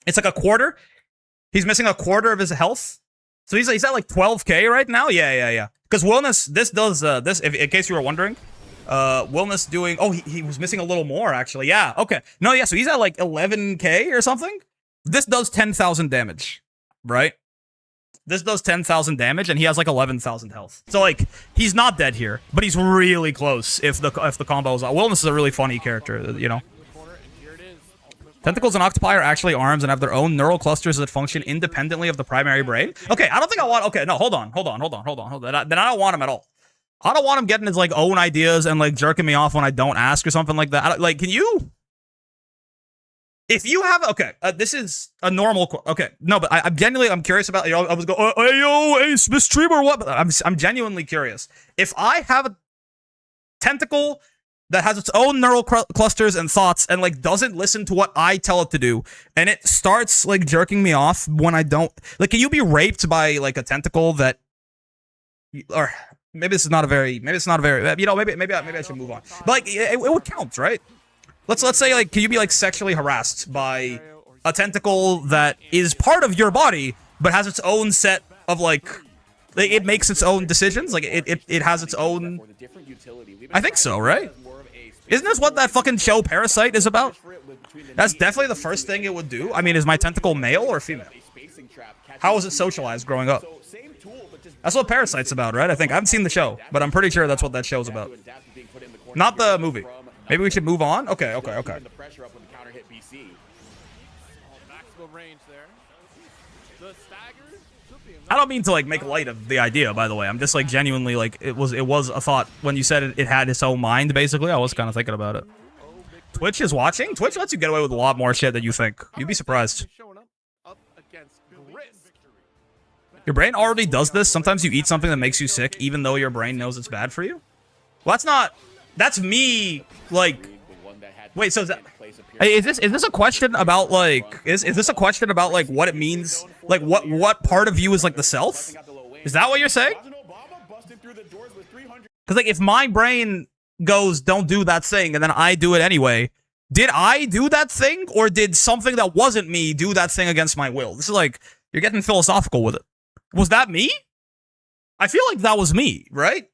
It's like a quarter? He's missing a quarter of his health? So he's at like 12k right now? Yeah. Because Willness, this does, this, in case you were wondering, Willness doing, oh, he was missing a little more, actually. Yeah, okay. No, yeah, so he's at like 11k or something? This does 10,000 damage, right? This does 10,000 damage, and he has like 11,000 health. So like, he's not dead here, but he's really close if the combo is on. Willness is a really funny character, you know? Tentacles and octopi are actually arms and have their own neural clusters that function independently of the primary brain. Okay, I don't think I want... Okay, no, hold on. Then I don't want him at all. I don't want him getting his, like, own ideas and, like, jerking me off when I don't ask or something like that. Like, can you... If you have... Okay, this is a normal... Okay, no, but I'm curious about... You know, I was going, hey, yo, hey, Smith Stream or what? But I'm genuinely curious. If I have a tentacle that has its own neural clusters and thoughts and, like, doesn't listen to what I tell it to do, and it starts, like, jerking me off when I don't... Like, can you be raped by, like, a tentacle that... Or... Maybe this is not a very... Maybe it's not a very... You know, maybe I should move on. But, like, it would count, right? Let's say, like, can you be, like, sexually harassed by a tentacle that is part of your body, but has its own set of, like... It makes its own decisions? Like, it has its own... I think so, right? Isn't this what that fucking show Parasite is about? That's definitely the first thing it would do. I mean, is my tentacle male or female? How was it socialized growing up? That's what Parasite's about, right? I think. I haven't seen the show, but I'm pretty sure that's what that show's about. Not the movie. Maybe we should move on? Okay. I don't mean to, like, make light of the idea, by the way. I'm just, like, genuinely, like, it was a thought. When you said it had its own mind, basically, I was kind of thinking about it. Twitch is watching? Twitch lets you get away with a lot more shit than you think. You'd be surprised. Your brain already does this. Sometimes you eat something that makes you sick, even though your brain knows it's bad for you. Well, that's not... That's me, like... Wait, so is that... Is this a question about, like... Is this a question about, like, what it means? Like, what part of you is, like, the self? Is that what you're saying? Because, like, if my brain goes, don't do that thing, and then I do it anyway, did I do that thing? Or did something that wasn't me do that thing against my will? This is, like... You're getting philosophical with it. Was that me? I feel like that was me, right?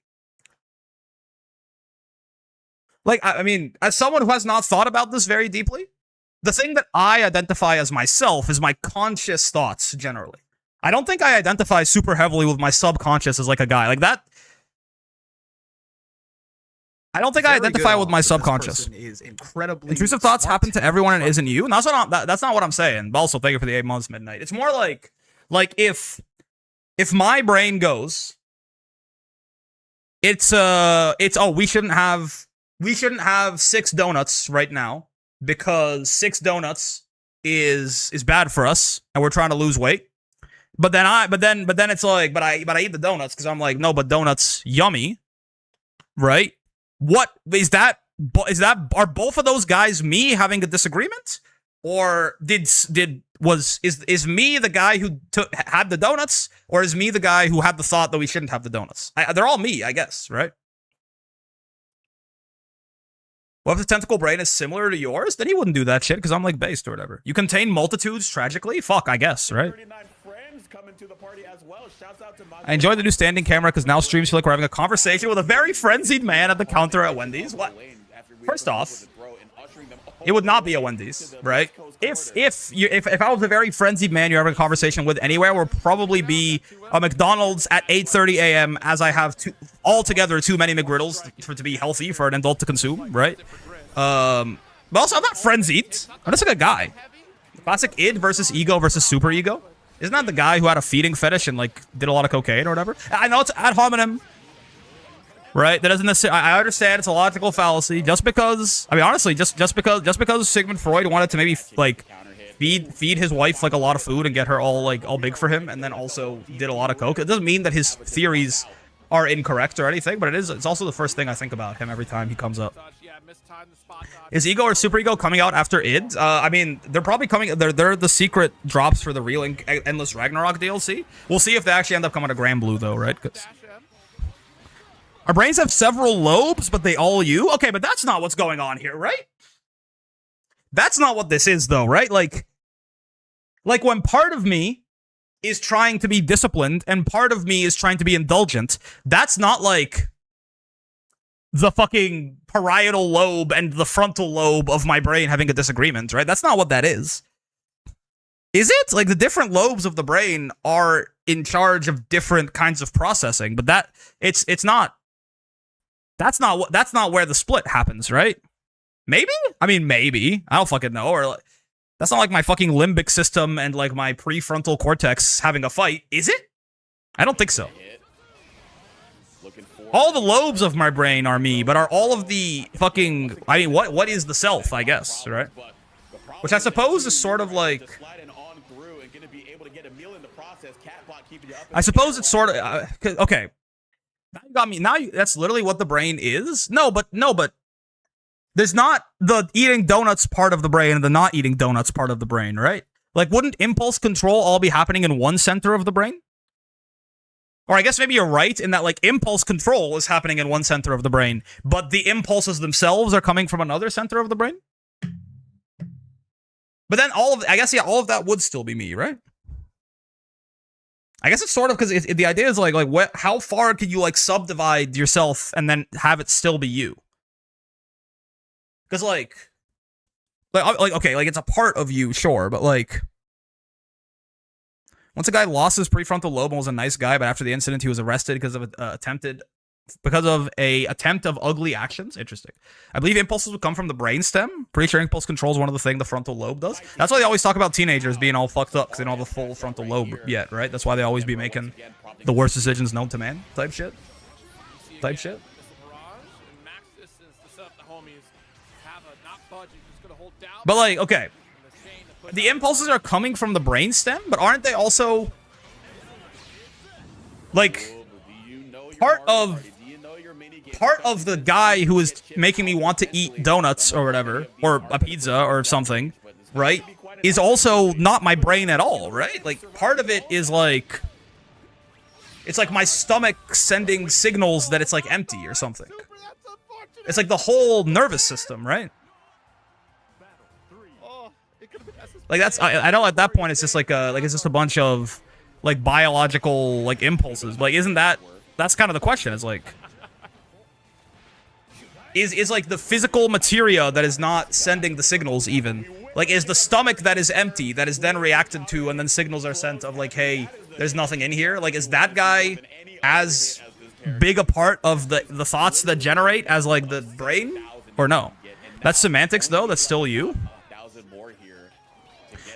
Like, I mean, as someone who has not thought about this very deeply, the thing that I identify as myself is my conscious thoughts, generally. I don't think I identify super heavily with my subconscious as, like, a guy. Like, that... I don't think I identify with my subconscious. Is incredibly intrusive thoughts happen to everyone and isn't you. And that's not what I'm saying. But also, thank you for the 8 months, Midnight. It's more like if my brain goes, oh, we shouldn't have 6 donuts right now because 6 donuts is bad for us, and we're trying to lose weight. But then it's like, but I eat the donuts because I'm like, no, but donuts yummy, right? What is that? Are both of those guys me having a disagreement, or is me the guy who had the donuts, or is me the guy who had the thought that we shouldn't have the donuts? They're all me, I guess, right? What if the tentacle brain is similar to yours? Then he wouldn't do that shit because I'm like based or whatever. You contain multitudes tragically? Fuck, I guess, right? I enjoy the new standing camera because now streams feel like we're having a conversation with a very frenzied man at the counter at Wendy's. What? First off, it would not be a Wendy's, right? If I was a very frenzied man you're having a conversation with anywhere, would probably be a McDonald's at 8:30 a.m. as I have altogether too many McGriddles to be healthy for an adult to consume, right? But also, I'm not frenzied. I'm just like a guy. Classic id versus ego versus super ego. Isn't that the guy who had a feeding fetish and like did a lot of cocaine or whatever? I know it's ad hominem, right? That doesn't necessarily. I understand it's a logical fallacy. Just because, I mean, honestly, just because Sigmund Freud wanted to maybe like feed his wife like a lot of food and get her all big for him, and then also did a lot of coke. It doesn't mean that his theories are incorrect or anything, but it's also the first thing I think about him every time he comes up. Is ego or super ego coming out after id? I mean, they're probably coming. They're the secret drops for the real Endless Ragnarok DLC. We'll see if they actually end up coming to Granblue though, right? Because our brains have several lobes, but they all you. Okay, but that's not what's going on here, right? That's not what this is though, right? Like when part of me is trying to be disciplined and part of me is trying to be indulgent, that's not like the fucking parietal lobe and the frontal lobe of my brain having a disagreement, right? That's not what that is. Is it? Like, the different lobes of the brain are in charge of different kinds of processing, but it's not. That's not where the split happens, right? Maybe? I mean, maybe. I don't fucking know. Or that's not like my fucking limbic system and like my prefrontal cortex having a fight, is it? I don't think so. All the lobes of my brain are me, but are all of the fucking... I mean, what is the self, I guess, right? Which I suppose is sort of like... I suppose it's sort of... okay. Now you got me. That's literally what the brain is? No, but... There's not the eating donuts part of the brain and the not eating donuts part of the brain, right? Like, wouldn't impulse control all be happening in one center of the brain? Or I guess maybe you're right in that, like, impulse control is happening in one center of the brain, but the impulses themselves are coming from another center of the brain? But then all of all of that would still be me, right? I guess it's sort of because the idea is like how far can you like subdivide yourself and then have it still be you? Because like okay, like it's a part of you, sure, but like once a guy lost his prefrontal lobe and was a nice guy, but after the incident he was arrested because of a attempt of ugly actions. Interesting. I believe impulses would come from the brainstem. Pretty sure impulse control is one of the things the frontal lobe does. That's why they always talk about teenagers being all fucked up because they don't have a full frontal lobe yet, right? That's why they always be making the worst decisions known to man type shit. But like, okay, the impulses are coming from the brainstem, but aren't they also like part of the guy who is making me want to eat donuts or whatever, or a pizza or something, right, is also not my brain at all, right? Like, part of it is like, it's like my stomach sending signals that it's like empty or something. It's like the whole nervous system, right? Like, that's, I know at that point it's just like it's just a bunch of like biological like impulses, but like, isn't that's kind of the question. It's like, is like the physical materia that is not sending the signals even, like, is the stomach that is empty that is then reacted to and then signals are sent of like, hey, there's nothing in here? Like, is that guy as big a part of the thoughts that generate as like the brain, or no? That's semantics though. That's still you.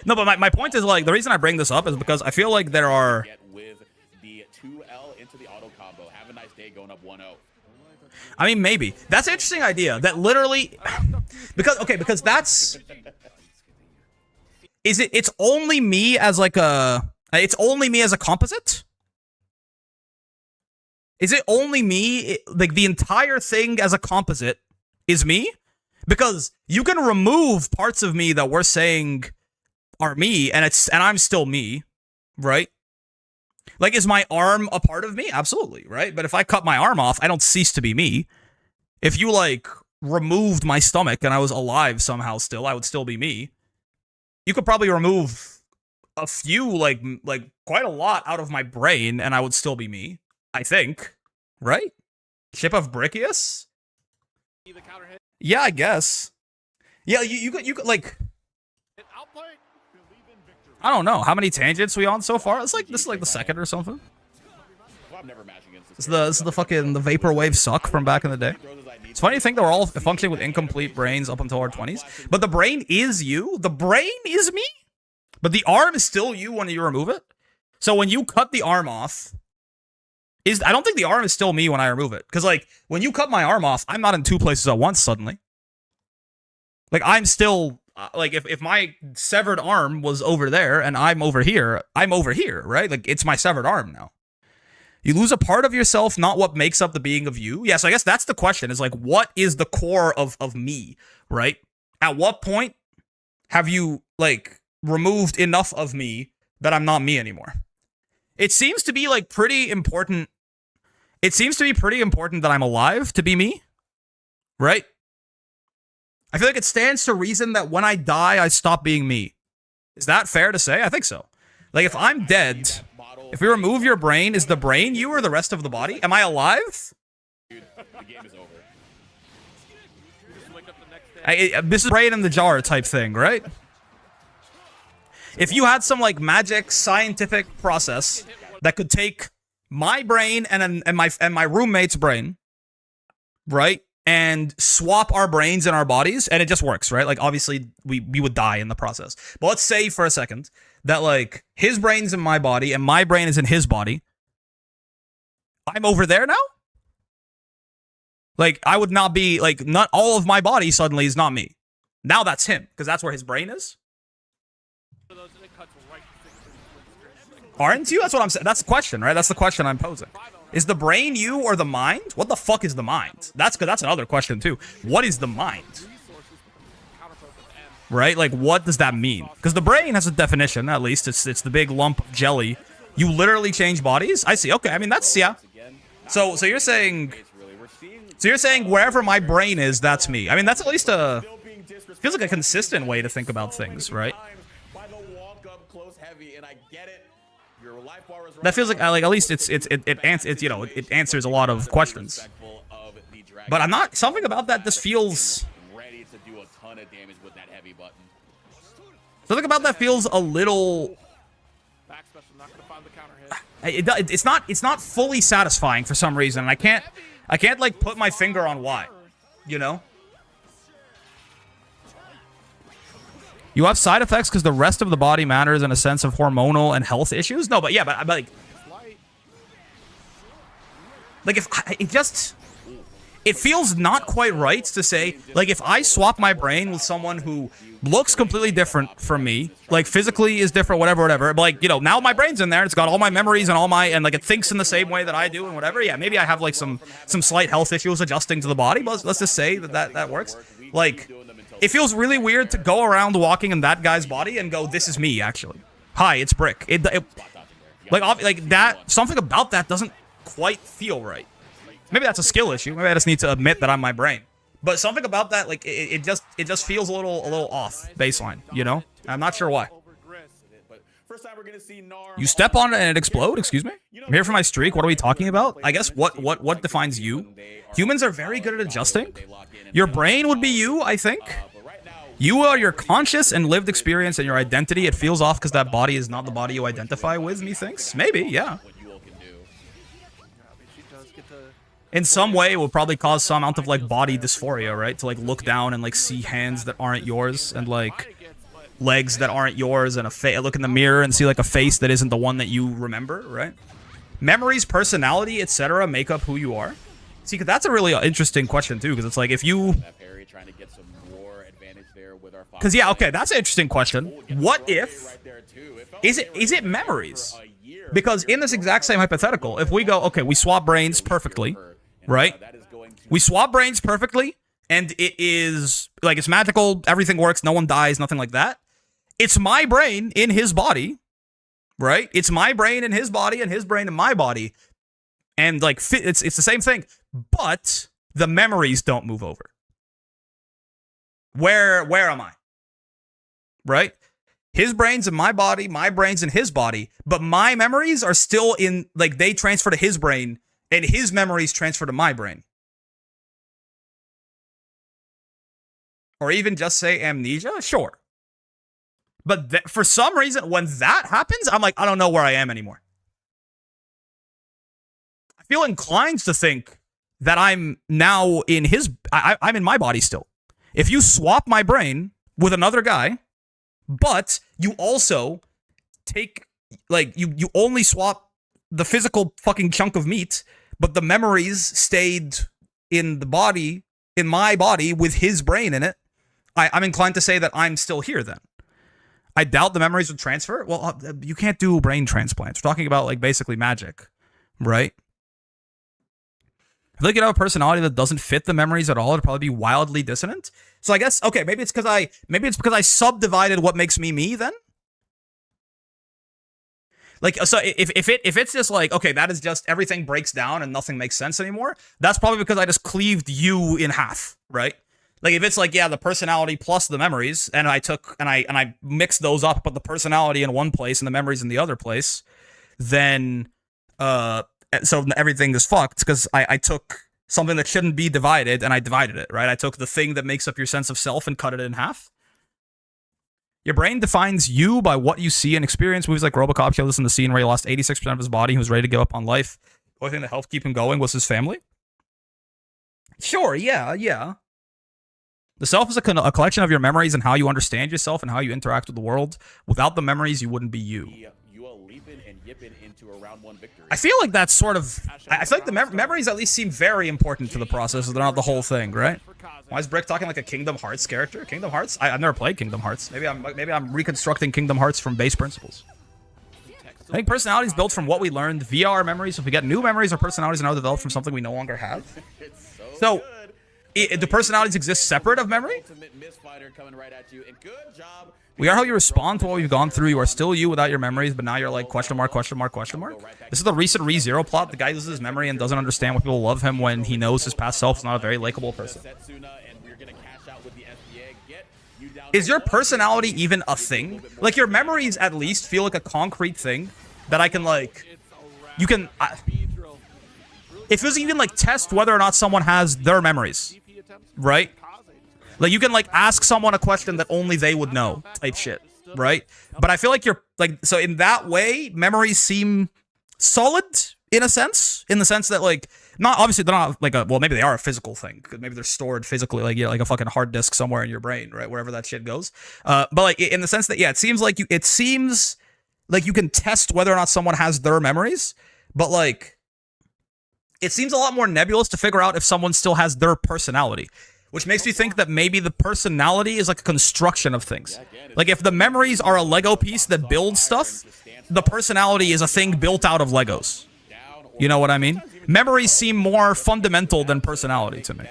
No, but my point is, like, the reason I bring this up is because I feel like there are... I mean, maybe. That's an interesting idea. That literally... Because that's... Is it... It's only me as like a... It's only me as a composite? Is it only me? Like, the entire thing as a composite is me? Because you can remove parts of me that we're saying are me, and I'm still me, right? Like, is my arm a part of me? Absolutely, right? But if I cut my arm off, I don't cease to be me. If you, like, removed my stomach and I was alive somehow still, I would still be me. You could probably remove a few, like quite a lot out of my brain, and I would still be me. I think. Right? Chip of Brickius? Yeah, I guess. Yeah, you could, like... I don't know. How many tangents we on so far? It's like, this is like the second or something. This is the fucking, the Vaporwave suck from back in the day. It's funny to think that we're all functioning with incomplete brains up until our 20s. But the brain is you? The brain is me? But the arm is still you when you remove it? So when you cut the arm off... I don't think the arm is still me when I remove it. Because, like, when you cut my arm off, I'm not in two places at once suddenly. Like, I'm still... like, if my severed arm was over there and I'm over here, right? Like, it's my severed arm now. You lose a part of yourself, not what makes up the being of you. Yeah, so I guess that's the question, is, like, what is the core of me, right? At what point have you, like, removed enough of me that I'm not me anymore? It seems to be, like, pretty important. It seems to be pretty important that I'm alive to be me, right? I feel like it stands to reason that when I die, I stop being me. Is that fair to say? I think so. Like, if I'm dead, if we remove your brain, is the brain you or the rest of the body? Am I alive? Dude, the game is over. This is brain in the jar type thing, right? If you had some, like, magic scientific process that could take my brain and my roommate's brain, right, and swap our brains and our bodies, and it just works, right? Like, obviously, we would die in the process. But let's say for a second that, like, his brain's in my body and my brain is in his body. I'm over there now? Like, I would not be, like, not all of my body suddenly is not me. Now that's him, because that's where his brain is. Aren't you? That's what I'm saying. That's the question, right? That's the question I'm posing. Is the brain you or the mind? What the fuck is the mind? That's another question too. What is the mind? Right? Like, what does that mean? Because the brain has a definition, at least. It's the big lump of jelly. You literally change bodies? I see. Okay, I mean, that's, yeah. So you're saying... So you're saying wherever my brain is, that's me. I mean, that's at least a... Feels like a consistent way to think about things, right? That feels like at least it answers a lot of questions. But I'm not, something about that just feels, something about that feels a little, it's not fully satisfying for some reason. And I can't like put my finger on why, you know? You have side effects because the rest of the body matters in a sense of hormonal and health issues? No, but yeah, but like if it feels not quite right to say, like, if I swap my brain with someone who looks completely different from me, like physically is different, whatever, but like, you know, now my brain's in there, it's got all my memories and and like it thinks in the same way that I do and whatever. Yeah, maybe I have like some slight health issues adjusting to the body, but let's just say that works. Like, it feels really weird to go around walking in that guy's body and go, this is me, actually. Hi, it's Brick. Like that, something about that doesn't quite feel right. Maybe that's a skill issue. Maybe I just need to admit that I'm my brain. But something about that, like, it just feels a little off baseline, you know? I'm not sure why. You step on it and it explode? Excuse me? I'm here for my streak. What are we talking about? I guess what defines you? Humans are very good at adjusting. Your brain would be you, I think. You are your conscious and lived experience and your identity. It feels off because that body is not the body you identify with, methinks. Maybe, yeah. In some way, it will probably cause some amount of, like, body dysphoria, right? To, like, look down and, like, see hands that aren't yours and, like, legs that aren't yours and look in the mirror and see, like, a face that isn't the one that you remember, right? Memories, personality, etc. make up who you are. See, 'cause that's a really interesting question too, because it's like if you, That parry trying to get some more advantage there with our because yeah, okay, that's an interesting question. What if right there too. is it memories? Because in this exact same hypothetical, if we go, okay, we swap brains perfectly, right? We swap brains perfectly, and it is like it's magical, everything works, no one dies, nothing like that. It's my brain in his body, right? It's my brain in his body and his brain in my body. And like it's the same thing, but the memories don't move over. Where am I? Right? His brain's in my body, my brain's in his body, but my memories are still in, like, they transfer to his brain, and his memories transfer to my brain. Or even just say amnesia? Sure. But for some reason, when that happens, I'm like, I don't know where I am anymore. I feel inclined to think that I'm now in his... I'm in my body still. If you swap my brain with another guy, but you also take... Like, you only swap the physical fucking chunk of meat, but the memories stayed in the body, in my body, with his brain in it, I'm inclined to say that I'm still here then. I doubt the memories would transfer. Well, you can't do brain transplants. We're talking about, like, basically magic, right? I feel like you have a personality that doesn't fit the memories at all. It'd probably be wildly dissonant. So I guess, okay, maybe it's because I subdivided what makes me me then. Like, so if it's just like, okay, that is just everything breaks down and nothing makes sense anymore, that's probably because I just cleaved you in half, right? Like, if it's like, yeah, the personality plus the memories, and I mixed those up, put the personality in one place and the memories in the other place, then so everything is fucked because I took something that shouldn't be divided and I divided it, right? I took the thing that makes up your sense of self and cut it in half. Your brain defines you by what you see and experience. Movies like RoboCop showed this in the scene where he lost 86% of his body. He was ready to give up on life. The only thing that helped keep him going was his family. Sure, yeah. The self is a collection of your memories and how you understand yourself and how you interact with the world. Without the memories, you wouldn't be you. I feel like that's sort of... I feel like the memories at least seem very important to the process. They're not the whole thing, right? Why is Brick talking like a Kingdom Hearts character? Kingdom Hearts? I've never played Kingdom Hearts. Maybe I'm reconstructing Kingdom Hearts from base principles. I think personality is built from what we learned via our memories. If we get new memories, our personalities are now developed from something we no longer have. So... do personalities exist separate of memory? We are how you respond to what we've gone through. You are still you without your memories, but now you're like question mark, question mark, question mark. This is the recent ReZero plot. The guy loses his memory and doesn't understand why people love him when he knows his past self is not a very likable person. Is your personality even a thing? Like, your memories at least feel like a concrete thing that I can, like... You can... it feels even like test whether or not someone has their memories, right? Like, you can, like, ask someone a question that only they would know type shit, right? But I feel like you're, like, so in that way, memories seem solid in a sense, in the sense that, like, not, obviously they're not like a, well, maybe they are a physical thing, because maybe they're stored physically, like, yeah, like a fucking hard disk somewhere in your brain, right? Wherever that shit goes. But, like, in the sense that, yeah, it seems like you can test whether or not someone has their memories, but, like, it seems a lot more nebulous to figure out if someone still has their personality, which makes me think that maybe the personality is like a construction of things. Like, if the memories are a Lego piece that builds stuff, the personality is a thing built out of Legos. You know what I mean? Memories seem more fundamental than personality to me.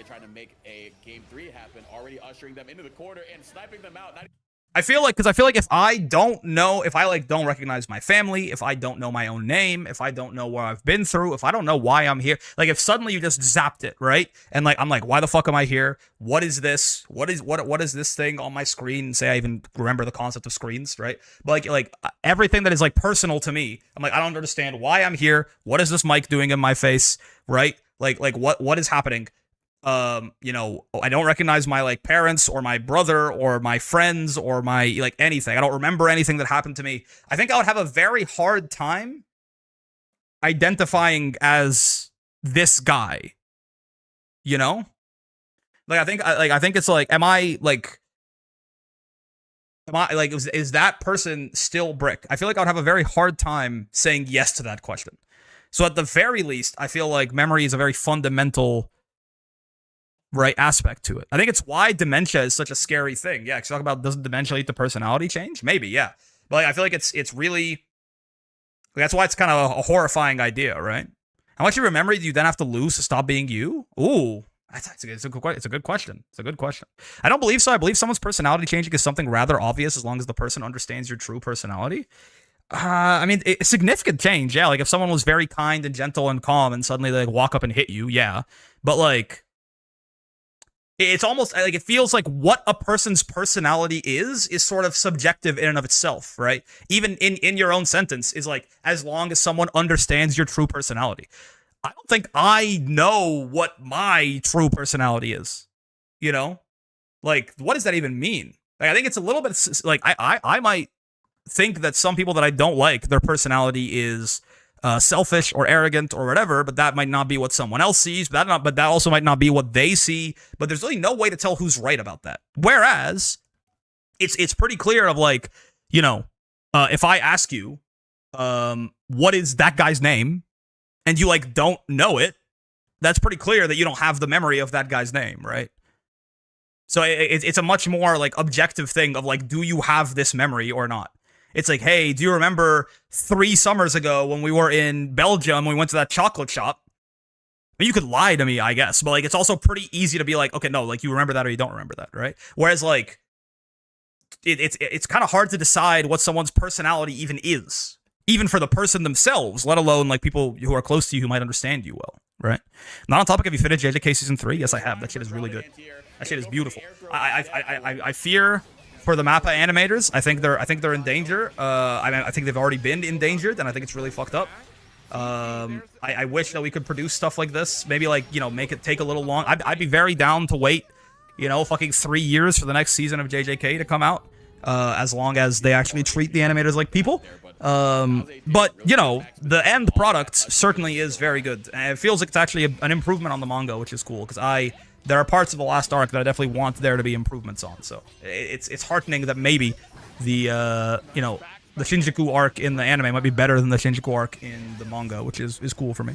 Trying to make a game 3 happen, already ushering them into the corner and sniping them out. I feel like if I don't know, if I, like, don't recognize my family, if I don't know my own name, if I don't know what I've been through, if I don't know why I'm here, like, if suddenly you just zapped it, right? And, like, I'm like, why the fuck am I here? What is this? What is this thing on my screen? Say I even remember the concept of screens, right? But, like everything that is, like, personal to me, I'm like, I don't understand why I'm here. What is this mic doing in my face, right? Like what is happening? You know, I don't recognize my, like, parents or my brother or my friends or my, like, anything. I don't remember anything that happened to me. I think I would have a very hard time identifying as this guy, you know? Like, I think it's like, is that person still Brick? I feel like I would have a very hard time saying yes to that question. So at the very least, I feel like memory is a very fundamental, right, aspect to it. I think it's why dementia is such a scary thing. Yeah, 'cause you talk about, doesn't dementia lead to personality change? Maybe, yeah. But like, I feel like it's really, that's why it's kind of a horrifying idea, right? How much of your memory do you then have to lose to stop being you? Ooh, it's a good question. It's a good question. I don't believe so. I believe someone's personality changing is something rather obvious as long as the person understands your true personality. I mean, a significant change, yeah. Like if someone was very kind and gentle and calm and suddenly they like walk up and hit you, yeah. But like, it's almost like it feels like what a person's personality is sort of subjective in and of itself, right? Even in your own sentence is like, as long as someone understands your true personality. I don't think I know what my true personality is, you know? Like, what does that even mean? Like, I think it's a little bit like, I might think that some people that I don't like, their personality is selfish or arrogant or whatever, but that might not be what someone else sees. But that also might not be what they see. But there's really no way to tell who's right about that. Whereas, it's pretty clear of like, you know, if I ask you, what is that guy's name, and you like don't know it, that's pretty clear that you don't have the memory of that guy's name, right? So it's a much more like objective thing of like, do you have this memory or not? It's like, hey, do you remember 3 summers ago when we were in Belgium, we went to that chocolate shop? I mean, you could lie to me, I guess, but like, it's also pretty easy to be like, okay, no, like you remember that or you don't remember that, right? Whereas like, it's kind of hard to decide what someone's personality even is, even for the person themselves, let alone like people who are close to you who might understand you well, right? Not on topic, have you finished JJK Season 3? Yes, I have. That shit is really good. That shit is beautiful. I fear for the Mappa animators. I think they're in danger. I think they've already been endangered, and I think it's really fucked up. I wish that we could produce stuff like this. Maybe like, you know, make it take a little long. I'd be very down to wait, you know, fucking 3 years for the next season of JJK to come out, as long as they actually treat the animators like people. But you know, the end product certainly is very good, and it feels like it's actually an improvement on the manga, which is cool, because there are parts of the last arc that I definitely want there to be improvements on. So it's heartening that maybe the you know, the Shinjuku arc in the anime might be better than the Shinjuku arc in the manga, which is cool for me.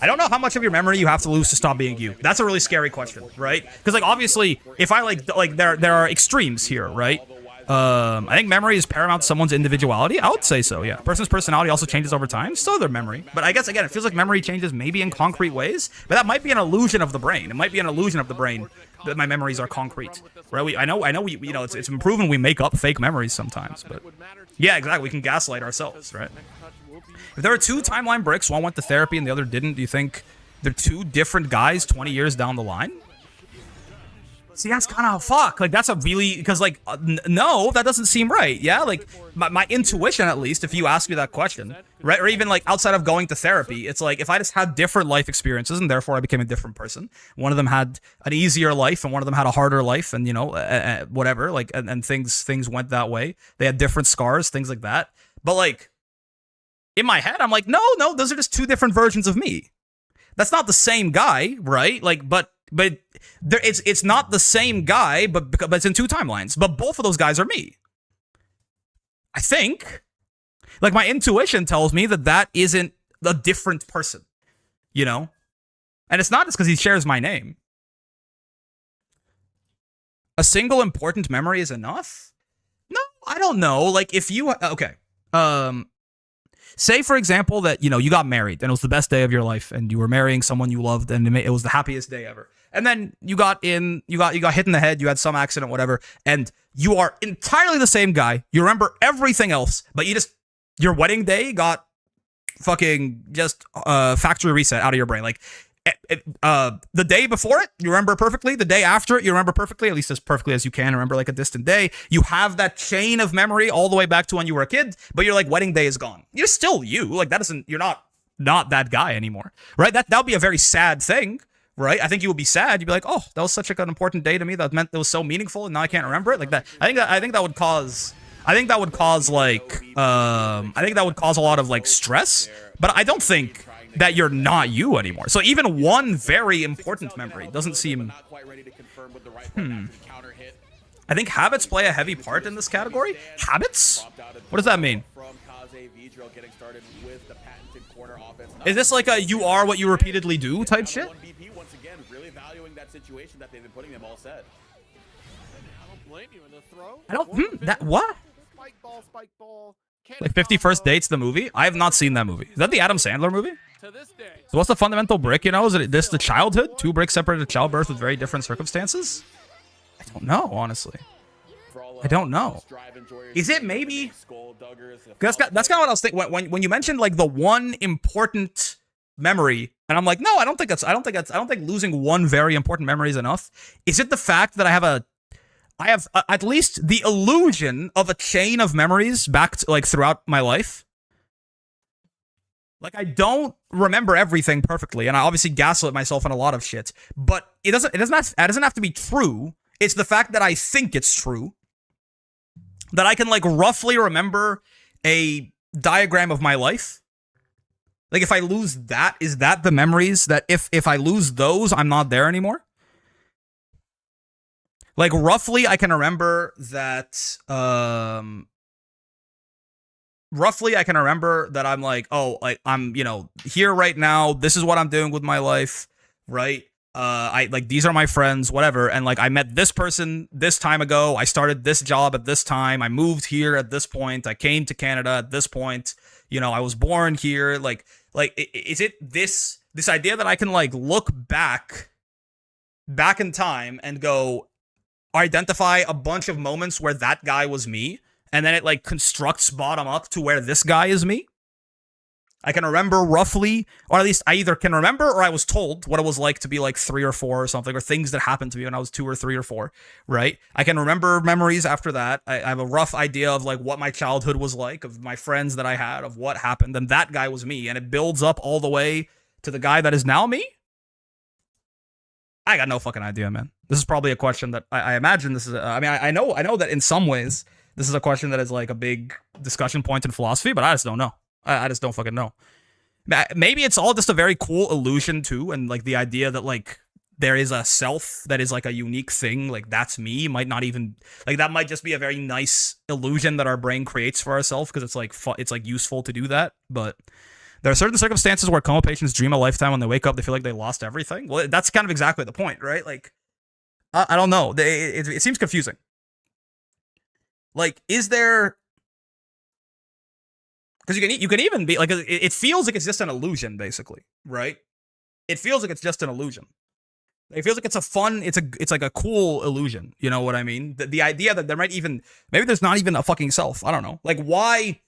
I don't know how much of your memory you have to lose to stop being you. That's a really scary question, right? Because like obviously, if I like there are extremes here, right? I think memory is paramount to someone's individuality. I would say so, yeah. A person's personality also changes over time, so their memory. But I guess, again, it feels like memory changes maybe in concrete ways, but that might be an illusion of the brain. It might be an illusion of the brain that my memories are concrete, right? I know we you know, it's proven we make up fake memories sometimes, but yeah, exactly. We can gaslight ourselves, right? If there are 2 timeline bricks, one went to therapy and the other didn't, do you think they're 2 different guys 20 years down the line? See, that's kind of fuck. Like, that's a really, because like, no, that doesn't seem right. Yeah, like my intuition, at least, if you ask me that question, right? Or even like outside of going to therapy, it's like if I just had different life experiences and therefore I became a different person. One of them had an easier life and one of them had a harder life, and you know, whatever. Like, and things went that way. They had different scars, things like that. But like, in my head, I'm like, no, those are just 2 different versions of me. That's not the same guy, right? Like, but it's not the same guy, but it's in 2 timelines. But both of those guys are me. I think. Like, my intuition tells me that isn't a different person, you know? And it's not just because he shares my name. A single important memory is enough? No, I don't know. Like, if you... Okay. Say, for example, that, you know, you got married and it was the best day of your life and you were marrying someone you loved and it was the happiest day ever. And then you got hit in the head, you had some accident, whatever, and you are entirely the same guy. You remember everything else, but your wedding day got fucking just factory reset out of your brain. Like, the day before it, you remember perfectly. The day after it, you remember perfectly, at least as perfectly as you can remember like a distant day. You have that chain of memory all the way back to when you were a kid, but you're like, wedding day is gone. You're still you. Like, you're not that guy anymore, right? That would be a very sad thing, right? I think you would be sad. You'd be like, oh, that was such an important day to me. That was so meaningful, and now I can't remember it. Like that. I think that would cause like, I think that would cause a lot of like stress. But I don't think that you're not you anymore. So even one very important memory doesn't seem... I think habits play a heavy part in this category. Habits? What does that mean? a V-drill getting started with the patented corner offense. Is this like a "you are what you repeatedly do" type shit? 1 BP once again, really valuing that situation that they've been putting them all set. I don't blame you in the throw. I don't. That what? Spike ball, spike ball. Like 50 First Dates, the movie? I have not seen that movie. Is that the Adam Sandler movie? To this day. So what's the fundamental brick, you know? Is it this the childhood? 2 bricks separated at childbirth with very different circumstances? I don't know, honestly. I don't know. Is it maybe? That's kind of what I was thinking when you mentioned like the one important memory, and I'm like, no, I don't think losing one very important memory is enough. Is it the fact that I have at least the illusion of a chain of memories back to, like, throughout my life? Like, I don't remember everything perfectly, and I obviously gaslit myself on a lot of shit. But it doesn't have to be true. It's the fact that I think it's true. That I can, like, roughly remember a diagram of my life. Like, if I lose that, is that the memories that if I lose those, I'm not there anymore? Like, roughly, I can remember that, roughly, I can remember that I'm like, oh, like, I'm, you know, here right now, this is what I'm doing with my life, right? These are my friends, whatever, and, like, I met this person this time ago, I started this job at this time, I moved here at this point, I came to Canada at this point, you know, I was born here, like, is it this idea that I can, like, look back in time and go, identify a bunch of moments where that guy was me, and then it, like, constructs bottom up to where this guy is me? I can remember roughly, or at least I either can remember or I was told what it was like to be like 3 or 4 or something, or things that happened to me when I was 2 or 3 or 4, right? I can remember memories after that. I have a rough idea of like what my childhood was like, of my friends that I had, of what happened, and that guy was me, and it builds up all the way to the guy that is now me? I got no fucking idea, man. This is probably a question that I imagine this is, I know that in some ways this is a question that is like a big discussion point in philosophy, but I just don't know. I just don't fucking know. Maybe it's all just a very cool illusion too, and like the idea that like there is a self that is like a unique thing, like that's me, might not even, like that might just be a very nice illusion that our brain creates for ourselves because it's like it's like useful to do that. But there are certain circumstances where coma patients dream a lifetime. When they wake up, they feel like they lost everything. Well, that's kind of exactly the point, right? Like, I don't know. It seems confusing. Like, is there? Because you can even be like, it feels like it's just an illusion, basically, right? It feels like it's just an illusion. It feels like it's a fun, it's like a cool illusion. You know what I mean? The idea that there might even, maybe there's not even a fucking self. I don't know. Like, why,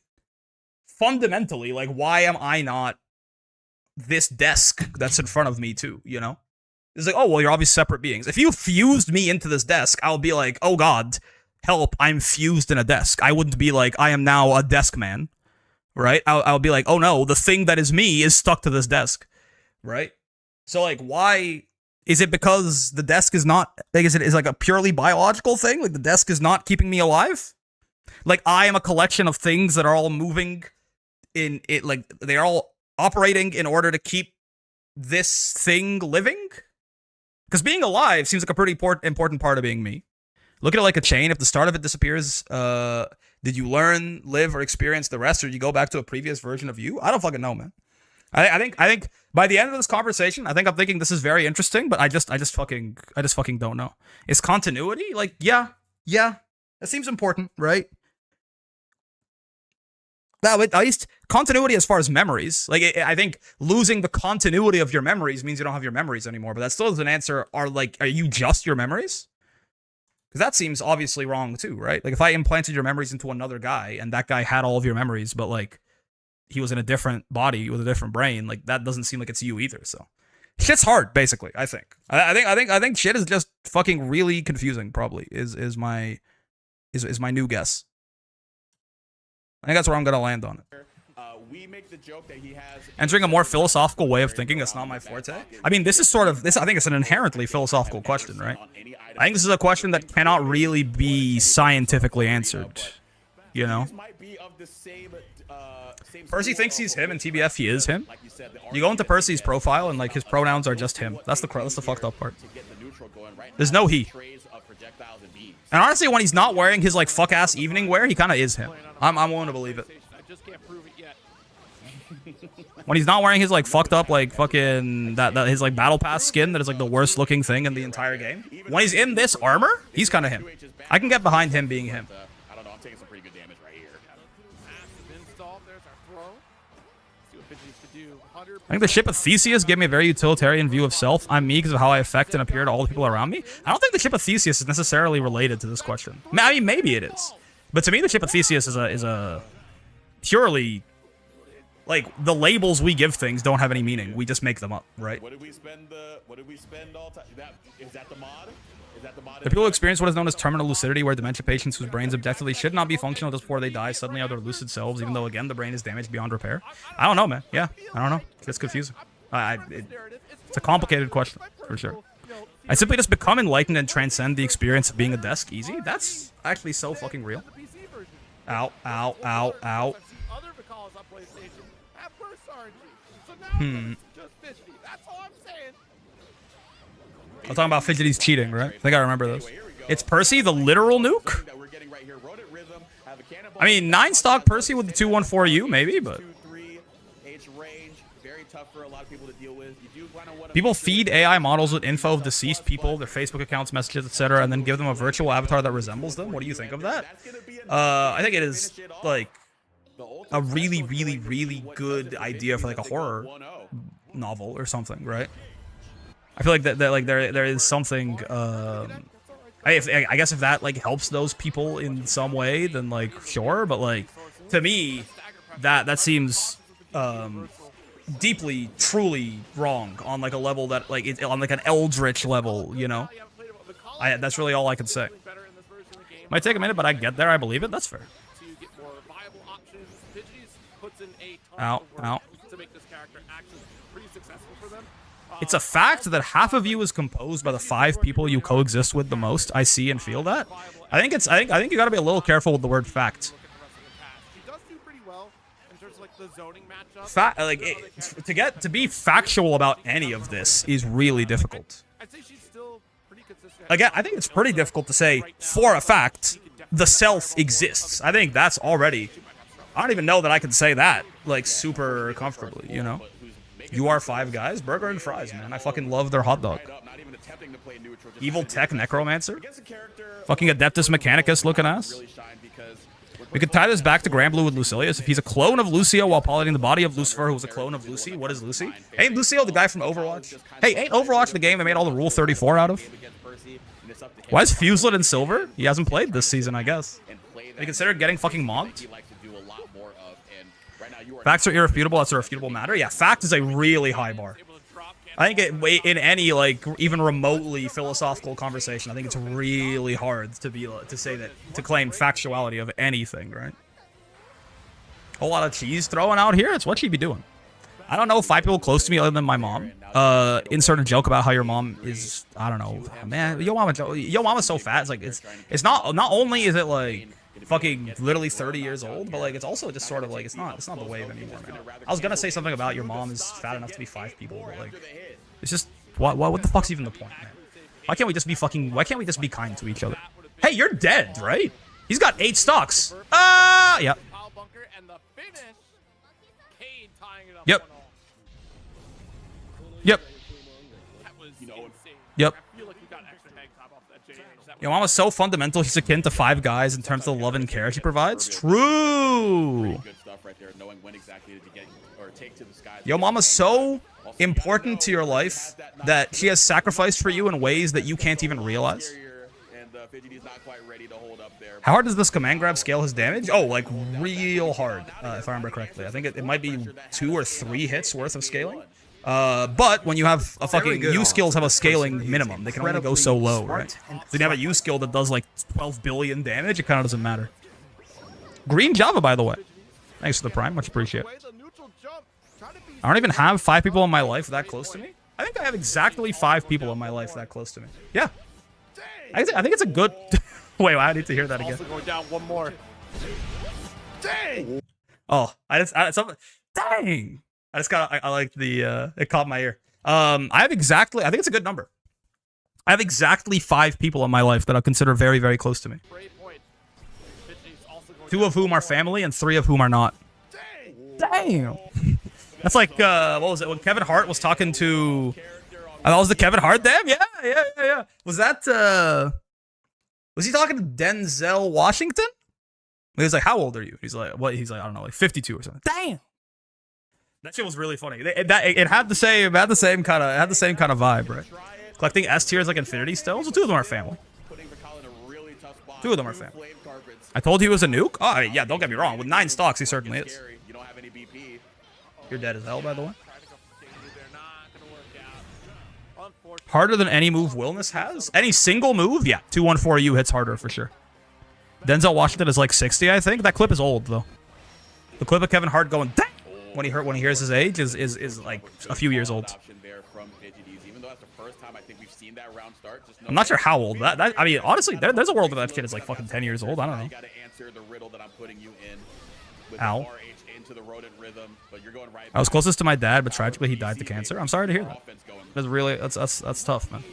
fundamentally, like, why am I not this desk that's in front of me too? You know? It's like, oh, well, you're obviously separate beings. If you fused me into this desk, I'll be like, oh God, help, I'm fused in a desk. I wouldn't be like, I am now a desk man. Right? I'll be like, oh no, the thing that is me is stuck to this desk. Right? So, like, why? Is it because the desk is not, like, is it like a purely biological thing? Like, the desk is not keeping me alive? Like, I am a collection of things that are all moving in it, like, they're all operating in order to keep this thing living? Because being alive seems like a pretty important part of being me. Look at it like a chain. If the start of it disappears, did you learn, live, or experience the rest, or did you go back to a previous version of you? I don't fucking know, man. I think by the end of this conversation, I'm thinking this is very interesting, but I just fucking don't know. Is continuity? Like, yeah, that seems important, right? Now, at least continuity as far as memories. Like, I think losing the continuity of your memories means you don't have your memories anymore, but that still doesn't answer, are you just your memories? Because that seems obviously wrong too, right? Like, if I implanted your memories into another guy and that guy had all of your memories, but like he was in a different body with a different brain, like that doesn't seem like it's you either. So shit's hard, basically. I think shit is just fucking really confusing. Probably is my new guess. I think that's where I'm gonna land on it. We make the joke that he has entering a more philosophical way of thinking. That's not my forte. I mean, this is sort of this. I think it's an inherently philosophical question, right? I think this is a question that cannot really be scientifically answered. You know, Percy thinks he's him, and TBF he is him. You go into Percy's profile, and like his pronouns are just him. That's the fucked up part. There's no he. And honestly, when he's not wearing his like fuck ass evening wear, he kind of is him. I'm willing to believe it. I just can't prove When he's not wearing his like fucked up like fucking his like battle pass skin that is like the worst looking thing in the entire game. When he's in this armor, he's kind of him. I can get behind him being him. I don't know. I'm taking some pretty good damage right here. Massive install. There's our throw. See what Fidgeties could do. I think the ship of Theseus gave me a very utilitarian view of self. I'm me because of how I affect and appear to all the people around me. I don't think the ship of Theseus is necessarily related to this question. I mean, maybe it is. But to me, the ship of Theseus is a purely... Like, the labels we give things don't have any meaning. We just make them up, right? What did we spend all time? Is that the mod? Is that the mod? The people who experience what is known as terminal lucidity, where dementia patients whose brains objectively should not be functional just before they die suddenly are their lucid selves, even though, again, the brain is damaged beyond repair. I don't know, man. Yeah, I don't know. It's confusing. It's a complicated question, for sure. I simply just become enlightened and transcend the experience of being a desk easy? That's actually so fucking real. Ow, ow, ow, ow. I'm talking about Fidgety's cheating, right? I think I remember this. It's Percy, the literal nuke? I mean, 9-stock Percy with the 214U, maybe, but... People feed AI models with info of deceased people, their Facebook accounts, messages, etc., and then give them a virtual avatar that resembles them. What do you think of that? I think it is, like... a really, really, really good idea for like a horror novel or something, right? I feel like that like there is something. I guess if that like helps those people in some way, then like sure. But like to me, that seems deeply, truly wrong on like a level that like it's on like an eldritch level, you know. That's really all I can say. Might take a minute, but I get there. I believe it. That's fair. Ow, ow. It's a fact that half of you is composed by the 5 people you coexist with the most. I see and feel that. I think you got to be a little careful with the word fact. To be factual about any of this is really difficult. Again, I think it's pretty difficult to say for a fact the self exists. I think that's already. I don't even know that I can say that, like, super comfortably, you know? You are 5 guys? Burger and fries, man. I fucking love their hot dog. Evil Tech Necromancer? Fucking Adeptus Mechanicus looking ass? We could tie this back to Granblue with Lucilius. If he's a clone of Lucio while piloting the body of Lucifer, who was a clone of Lucy, what is Lucy? Ain't Lucio the guy from Overwatch? Hey, ain't Overwatch the game they made all the Rule 34 out of? Why is Fuselet in silver? He hasn't played this season, I guess. They consider getting fucking mocked? Facts are irrefutable. That's a refutable matter. Yeah, fact is a really high bar. I think in any like even remotely philosophical conversation, I think it's really hard to claim factuality of anything, right? A whole lot of cheese throwing out here. It's what she'd be doing. I don't know 5 people close to me other than my mom. Insert a joke about how your mom is. I don't know, man. Yo mama's so fat. It's like it's not only is it like. Fucking literally 30 years old, but like it's also just sort of like it's not the wave anymore, man. I was gonna say something about your mom is fat enough to be 5 people, but like it's just what the fuck's even the point, man? Why can't we just be kind to each other? Hey, you're dead, right? He's got 8 stocks. Yep. Yep. Yep. Yep. Your mom is so fundamental, she's akin to 5 guys in terms of the love and care she provides. True. Your mom is so important to your life that she has sacrificed for you in ways that you can't even realize. How hard does this command grab scale his damage? Oh, like real hard, if I remember correctly. I think it might be 2 or 3 hits worth of scaling. But when you have a fucking U skills have a scaling minimum, they can only go so low, right? So you have a U skill that does like 12 billion damage, it kind of doesn't matter. Green Java, by the way. Thanks for the prime, much appreciated. I don't even have 5 people in my life that close to me. I think I have exactly 5 people in my life that close to me. Yeah. I think it's a good... Wait, I need to hear that again. Also going down one more. Dang! Oh, dang! I like the, it caught my ear. I think it's a good number. I have exactly 5 people in my life that I consider very, very close to me. 2 of whom are family and 3 of whom are not. Damn! That's like, what was it? When Kevin Hart was talking to... Oh, that was the Kevin Hart damn? Yeah. Was that, was he talking to Denzel Washington? He was like, how old are you? He's like, what? He's like, I don't know, like 52 or something. Damn! That shit was really funny. It had the same kind of vibe, right? Collecting S tiers like Infinity Stones. Well, two of them are family. Two of them are family. I told he was a nuke. Oh, I mean, yeah, don't get me wrong. With 9 stocks, he certainly is. You're dead as hell, by the way. Harder than any move Wilness has? Any single move? Yeah, 214U hits harder for sure. Denzel Washington is like 60, I think. That clip is old, though. The clip of Kevin Hart going, dang! When he hears his age is like a few years old. I'm not sure how old I mean, honestly, there's a world where that kid is like fucking 10 years old. I don't know. Ow. I was closest to my dad, but tragically he died to cancer. I'm sorry to hear that. That's really that's tough, man.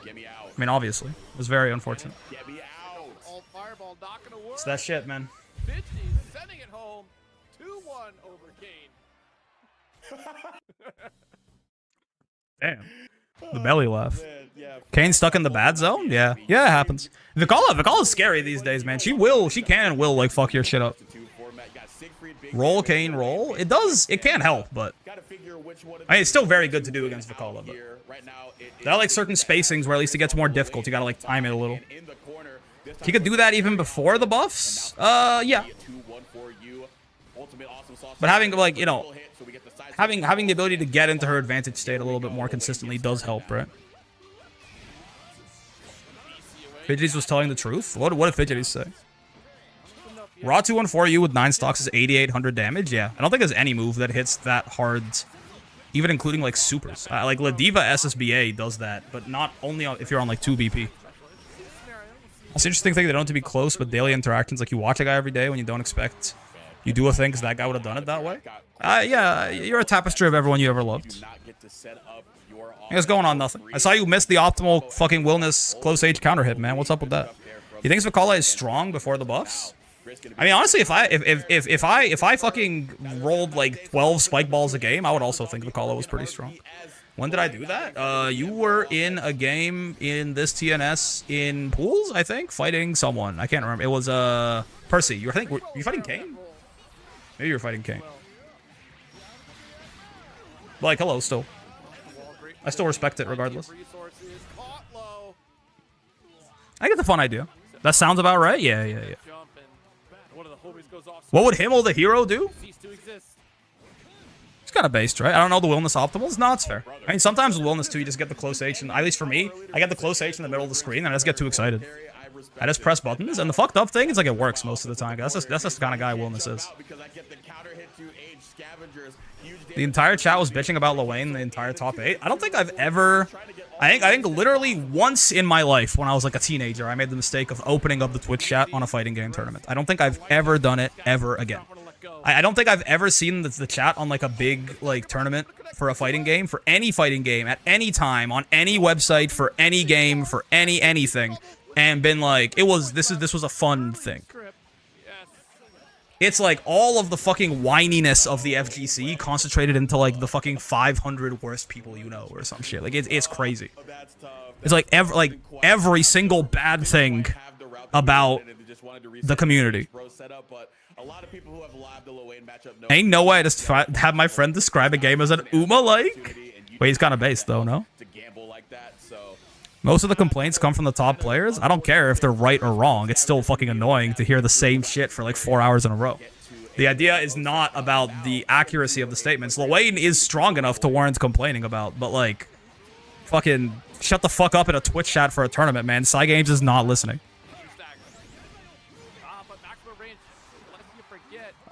I mean, obviously, it was very unfortunate. It's that shit, man. Sending it home. 2-1 over Kane. Damn. The belly laugh. Kane stuck in the bad zone? Yeah. Yeah, it happens. Vicala's scary these days, man. She can like fuck your shit up. Roll, Kane, roll. It can help, but I mean, it's still very good to do against Vicala, but there are like certain spacings where at least it gets more difficult. You gotta like time it a little. He could do that even before the buffs? Yeah. But having like, you know, having the ability to get into her advantage state a little bit more consistently does help, right? Fidgeties was telling the truth? What did Fidgeties say? Raw 214U with 9 stocks is 8,800 damage? Yeah. I don't think there's any move that hits that hard, even including like supers. Like Ladiva SSBA does that, but not only if you're on like 2 BP. It's an interesting thing. They don't have to be close, but daily interactions, like you watch a guy every day when you don't expect you do a thing because that guy would have done it that way. Yeah, you're a tapestry of everyone you ever loved. What's going on? Nothing. I saw you miss the optimal fucking Wilness close age counter hit, man. What's up with that? You think Vicala is strong before the buffs? I mean, honestly, if I fucking rolled like 12 spike balls a game, I would also think Vicala was pretty strong. When did I do that? You were in a game in this TNS in pools, I think, fighting someone. I can't remember. It was Percy. Were you fighting Kane? Maybe you were fighting Kane. Like, hello, still. I still respect it regardless. I get the fun idea. That sounds about right. Yeah. What would Himmel the hero do? It's kind of based, right? I don't know the Wilness optimals. No, it's fair. I mean, sometimes with Wilness too, you just get the close H, and at least for me, I get the close H in the middle of the screen, and I just get too excited. I just press buttons, and the fucked up thing is like it works most of the time. That's just the kind of guy Wilness is. The entire chat was bitching about Lewayne the entire top 8. I don't think I've ever... I think literally once in my life when I was like a teenager, I made the mistake of opening up the Twitch chat on a fighting game tournament. I don't think I've ever done it ever again. I don't think I've ever seen the chat on like a big like tournament for a fighting game, for any fighting game, at any time, on any website, for any game, for anything, and been like, this was a fun thing. It's like all of the fucking whininess of the FGC concentrated into like the fucking 500 worst people you know or some shit. Like it's crazy. It's like every single bad thing about the community. Ain't no way I just have my friend describe a game as an Uma-like. Wait, he's kind of based though, no? Most of the complaints come from the top players. I don't care if they're right or wrong. It's still fucking annoying to hear the same shit for like 4 hours in a row. The idea is not about the accuracy of the statements. Lewayne is strong enough to warrant complaining about, but like, fucking shut the fuck up in a Twitch chat for a tournament, man. Cygames is not listening.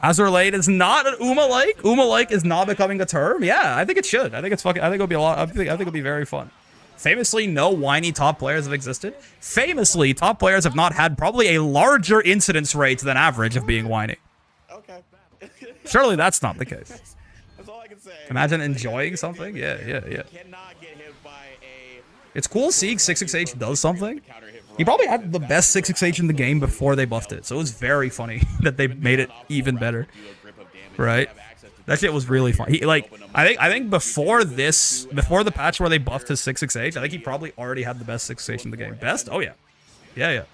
Azur Lane is not an Uma-like. Uma-like is not becoming a term. Yeah, I think it should. I think it'll be a lot. I think it'll be very fun. Famously, no whiny top players have existed. Famously, top players have not had probably a larger incidence rate than average of being whiny. Okay. Surely that's not the case. That's all I can say. Imagine enjoying something. Yeah. It's cool seeing 66H does something. He probably had the best 66H in the game before they buffed it, so it was very funny that they made it even better. Right? That shit was really fun. He like I think before the patch where they buffed his 668, I think he probably already had the best 668 in the game. Best? Oh yeah. Yeah.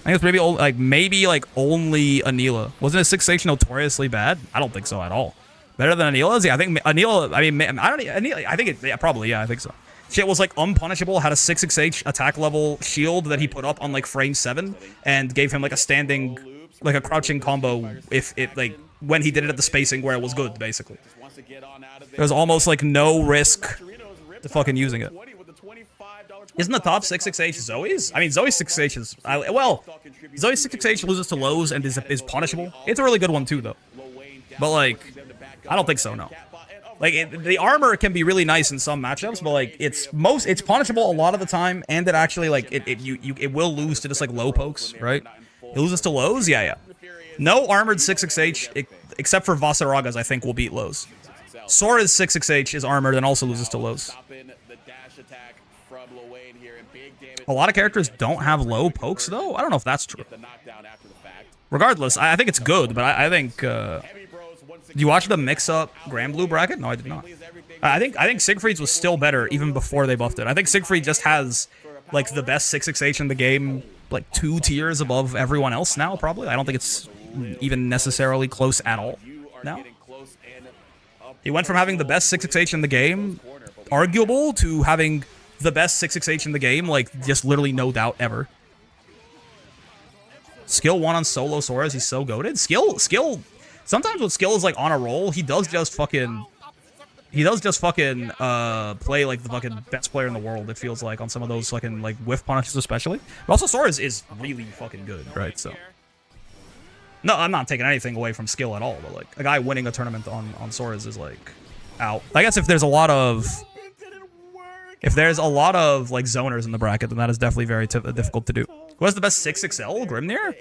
I think it's maybe only Anila. Wasn't his 668 notoriously bad? I don't think so at all. Better than Anila's? Yeah, I think Anila, I think so. Shit was like unpunishable, had a 668 attack level shield that he put up on like frame 7 and gave him like a standing, like a crouching combo if it like when he did it at the spacing where it was good, basically. There was almost like no risk to fucking using it. Isn't the top 668 Zoe's? I mean, Zoe's 668 is... Zoe's 668 loses to lows and is punishable. It's a really good one too, though. But, like, I don't think so, no. Like, the armor can be really nice in some matchups, but, like, it's punishable a lot of the time, and it actually, like, it will lose to just, like, low pokes, right? It loses to lows? Yeah. No armored 668, except for Vasaraga's, I think, will beat lows. Sora's 668 is armored and also loses to lows. A lot of characters don't have low pokes, though. I don't know if that's true. Regardless, I think it's good, but I think... you watch the mix-up Granblue bracket? No, I did not. I think Siegfried's was still better even before they buffed it. I think Siegfried just has, like, the best 668 in the game, like, 2 tiers above everyone else now, probably. I don't think it's even necessarily close at all now. He went from having the best 668 in the game, arguable, to having the best 668 in the game, like, just literally no doubt ever. Skill 1 on solo Soras, he's so goated. Skill, sometimes when Skill is, like, on a roll, he does just fucking play, like, the fucking best player in the world, it feels like, on some of those fucking, like, whiff punishes especially. But also, Soras is really fucking good, right, so... No, I'm not taking anything away from Skill at all, but, like, a guy winning a tournament on Soras is, like, out. I guess if there's a lot of, like, zoners in the bracket, then that is definitely very difficult to do. Who has the best 6XL? Grimnir?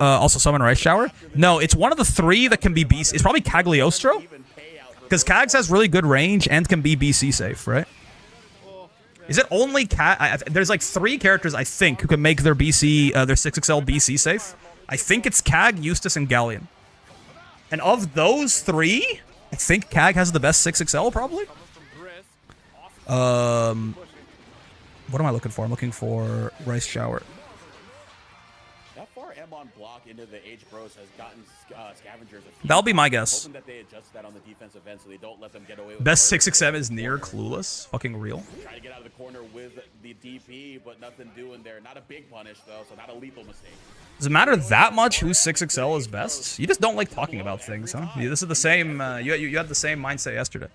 Also summon Rice Shower? No, it's one of the 3 that can be BC. It's probably Cagliostro? Because Cags has really good range and can be BC safe, right? Is it only there's like 3 characters, I think, who can make their BC, their 6XL BC safe. I think it's Cag, Eustace, and Galleon. And of those 3, I think Cag has the best 6XL, probably? What am I looking for? I'm looking for Rice Shower. That far M on block into the H Bros has gotten scavengers. That'll be my guess. Hoping that they adjust that on the defensive end so they don't let them get away with best 6XM is near clueless. Fucking real. Trying to get out of the corner with the DP, but nothing doing there. Not a big punish though, so not a lethal mistake. Does it matter that much whose 6XL is best? You just don't like talking about things, huh? This is the same. You had the same mindset yesterday.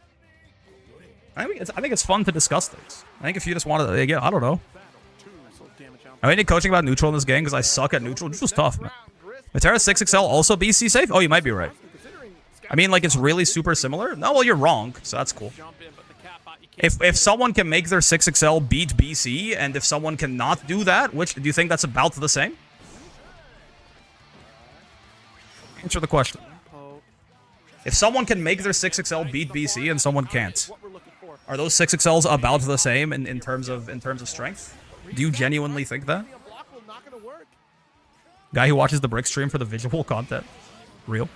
I think it's fun to discuss things. I think if you just want to, again, I don't know. I need coaching about neutral in this game because I suck at neutral. Neutral's tough, man. Matera 6XL also BC safe? Oh, you might be right. I mean, like, it's really super similar? No, well, you're wrong, so that's cool. If someone can make their 6XL beat BC, and if someone cannot do that, which, do you think that's about the same? Answer the question. If someone can make their 6XL beat BC and someone can't, are those 6XLs about the same in terms of strength? Do you genuinely think that? Guy who watches the Brick stream for the visual content. Real.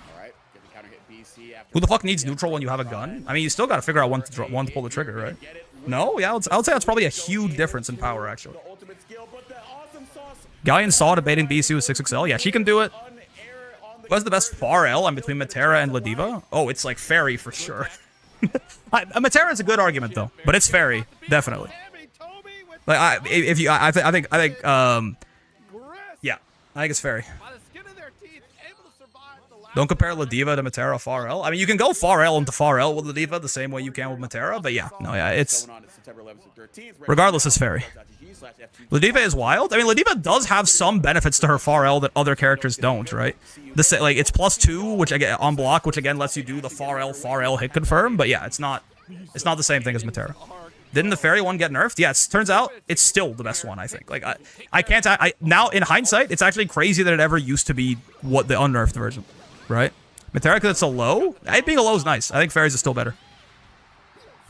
Who the fuck needs neutral when you have a gun? I mean, you still gotta figure out when to pull the trigger, right? No? Yeah, I would say that's probably a huge difference in power, actually. Galleon saw debating BC with 6XL. Yeah, she can do it. Who has the best far L? I'm between Matera and Ladiva. Oh, it's like Fairy for sure. Matera is a good argument though, but it's Fairy, definitely. Like I think yeah, I think it's Fairy. Don't compare Ladiva to Matera far L. I mean, you can go far L into far L with Ladiva the same way you can with Matera, but yeah, no, yeah, it's regardless, it's Fairy. Ladiva is wild. I mean, Ladiva does have some benefits to her far L that other characters don't, right? Like it's +2, which again on block, which again lets you do the far L hit confirm. But yeah, it's not the same thing as Matera. Didn't the Fairy one get nerfed? Yeah, turns out it's still the best one, I think. Like I now in hindsight, it's actually crazy that it ever used to be what the unnerfed version, right? Matera, because it's a low. Being a low is nice. I think Fairy's is still better.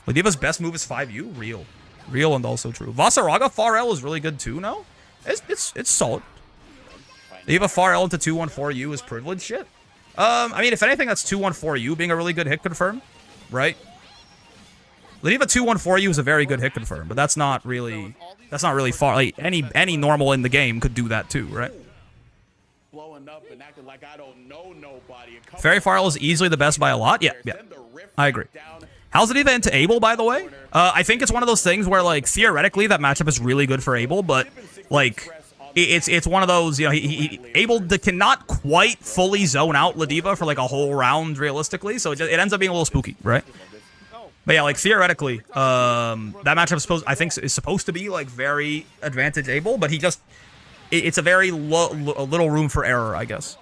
Ladiva's best move is 5U. Real and also true. Vasaraga far L is really good too. No, it's solid. Ladiva far L into 214U is privileged shit. I mean, if anything, that's 214U being a really good hit confirm, right? Ladiva 214U is a very good hit confirm, but that's not really far. Like any normal in the game could do that too, right? Blowing up and acting like I don't know nobody. Fairy Farrell is easily the best by a lot. Yeah. I agree. How's Ladiva into Abel, by the way? I think it's one of those things where, like, theoretically that matchup is really good for Abel, but, like, it's one of those, you know, Abel cannot quite fully zone out Ladiva for, like, a whole round, realistically, so it ends up being a little spooky, right? But yeah, like, theoretically, that matchup I think is supposed to be, like, very advantage Abel, but he just, it's a very little room for error, I guess.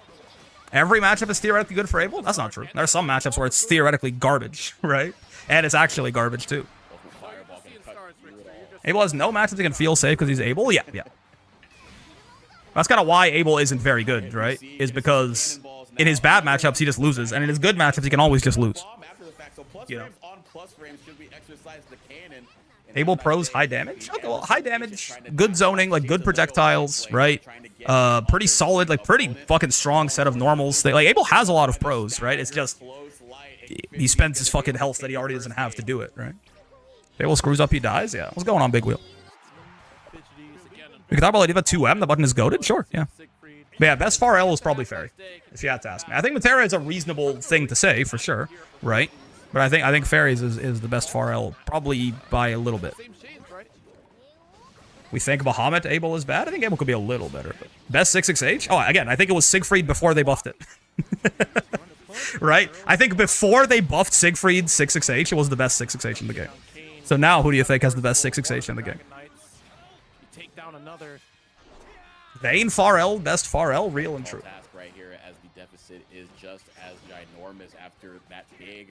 Every matchup is theoretically good for Abel? That's not true. There are some matchups where it's theoretically garbage, right? And it's actually garbage, too. Abel has no matchups he can feel safe because he's Abel? Yeah. That's kind of why Abel isn't very good, right? Is because in his bad matchups, he just loses. And in his good matchups, he can always just lose. You know? Abel pros high damage? Okay, well, high damage, good zoning, like good projectiles, right? Pretty solid, like pretty fucking strong set of normals. Like Abel has a lot of pros, right? It's just he spends his fucking health that he already doesn't have to do it, right? Abel screws up, he dies. Yeah, what's going on, Big Wheel? We can talk about Ladiva 2M. The button is goated, sure, yeah. But yeah, best far L is probably Fairy, if you had to ask me. I think Matera is a reasonable thing to say for sure, right? But I think Fairies is the best far L, probably by a little bit. We think Bahamut Abel is bad. I think Abel could be a little better. But best 6xh? Oh, again, I think it was Siegfried before they buffed it. Right? I think before they buffed Siegfried 6xh, it was the best 6xh in the game. So now, who do you think has the best 6xh in the game? Vayne far L, best far L, real and true.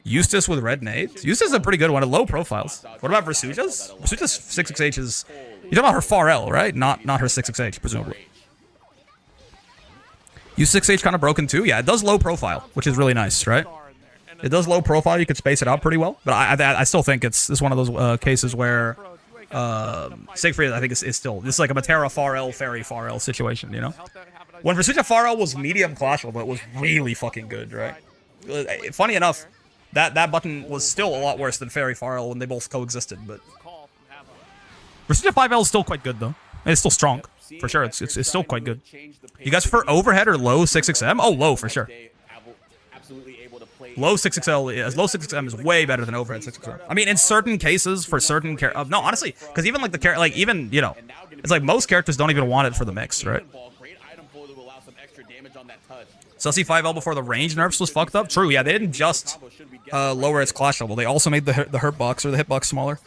Eustace with red nades. Eustace is a pretty good one at low profiles. What about Versuja's? Versuja's 6xh is... You're talking about her far L, right? Not her 6xh, presumably. You 6H kind of broken too? Yeah, it does low profile, which is really nice, right? It does low profile. You could space it out pretty well. But I still think it's one of those cases where Siegfried, I think, is still... This is like a Matera far L, Fairy far L situation, you know? When Versuja far L was medium clashable, but it was really fucking good, right? Funny enough, that button was still a lot worse than Fairy far L when they both coexisted, but... Versuja 5L is still quite good, though. It's still strong. For sure, it's still quite good. You guys prefer overhead or low 6xm? Oh, low for sure. Low 6xm is way better than overhead 6xm. I mean, in certain cases, for certain no, honestly, because even like the even you know, it's like most characters don't even want it for the mix, right? Sussy 5L before the range nerfs was fucked up. True, yeah, they didn't just lower its clash level. They also made the hurt box or the hitbox smaller.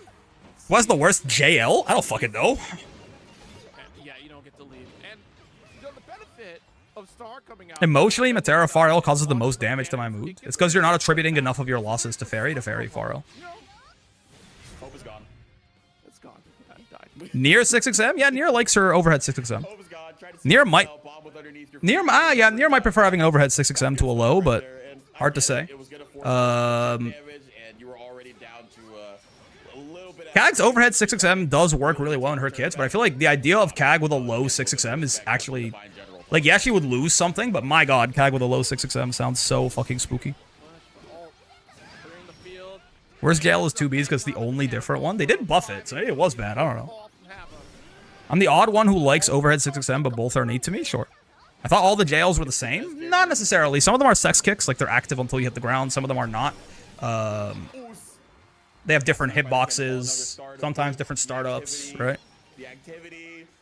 Who has the worst JL? I don't fucking know. Emotionally, Matera far L causes the most damage to my mood. It's because you're not attributing enough of your losses to Fairy far L. Hope is gone. It's gone. Died. Near 6xm? Yeah, Near likes her overhead 6xm. Near might prefer having an overhead 6xm to a low, but hard to say. Kag's overhead 6xm does work really well in her kits, but I feel like the idea of Kag with a low 6xm is actually... Like, yeah, she would lose something, but my god, Kag with a low 6xm sounds so fucking spooky. Where's JL's 2Bs because it's the only different one? They did buff it, so maybe it was bad. I don't know. I'm the odd one who likes overhead 6xm, but both are neat to me? Sure. I thought all the JLs were the same? Not necessarily. Some of them are sex kicks, like they're active until you hit the ground. Some of them are not. They have different hitboxes, sometimes different startups, right?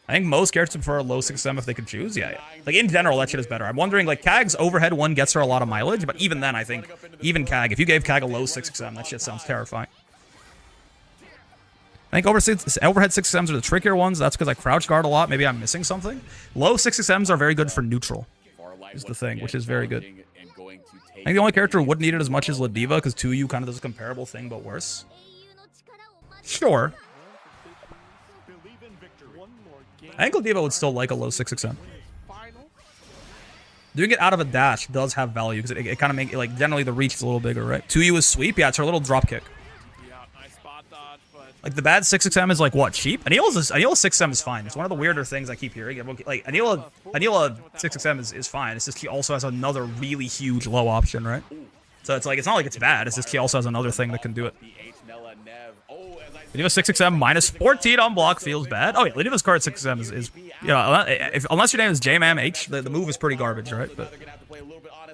I think most characters prefer a low 6xm if they could choose. Yeah. Like, in general, that shit is better. I'm wondering, like, Kag's overhead one gets her a lot of mileage, but even then, I think, even Kag, if you gave Kag a low 6xm, that shit sounds terrifying. I think overhead 6xms are the trickier ones. That's because I crouch guard a lot. Maybe I'm missing something. Low 6xms are very good for neutral, is the thing, which is very good. I think the only character who wouldn't need it as much is Ladiva, because 2U kind of does a comparable thing, but worse. Sure. I think Ladiva would still like a low 6xm. Doing it out of a dash does have value, because it kind of makes, like, generally the reach is a little bigger, right? 2U is sweep. Yeah, it's her little drop kick. Like the bad 6XM is like what, cheap? Anila's 6XM is fine. It's one of the weirder things I keep hearing. Like Anila 6XM is fine. It's just she also has another really huge low option, right? So it's like it's not like it's bad. It's just she also has another thing that can do it. Leniva 6XM minus 14 on block feels bad. Oh yeah, Leniva's card 6XM is unless your name is JMamH, the move is pretty garbage, right? But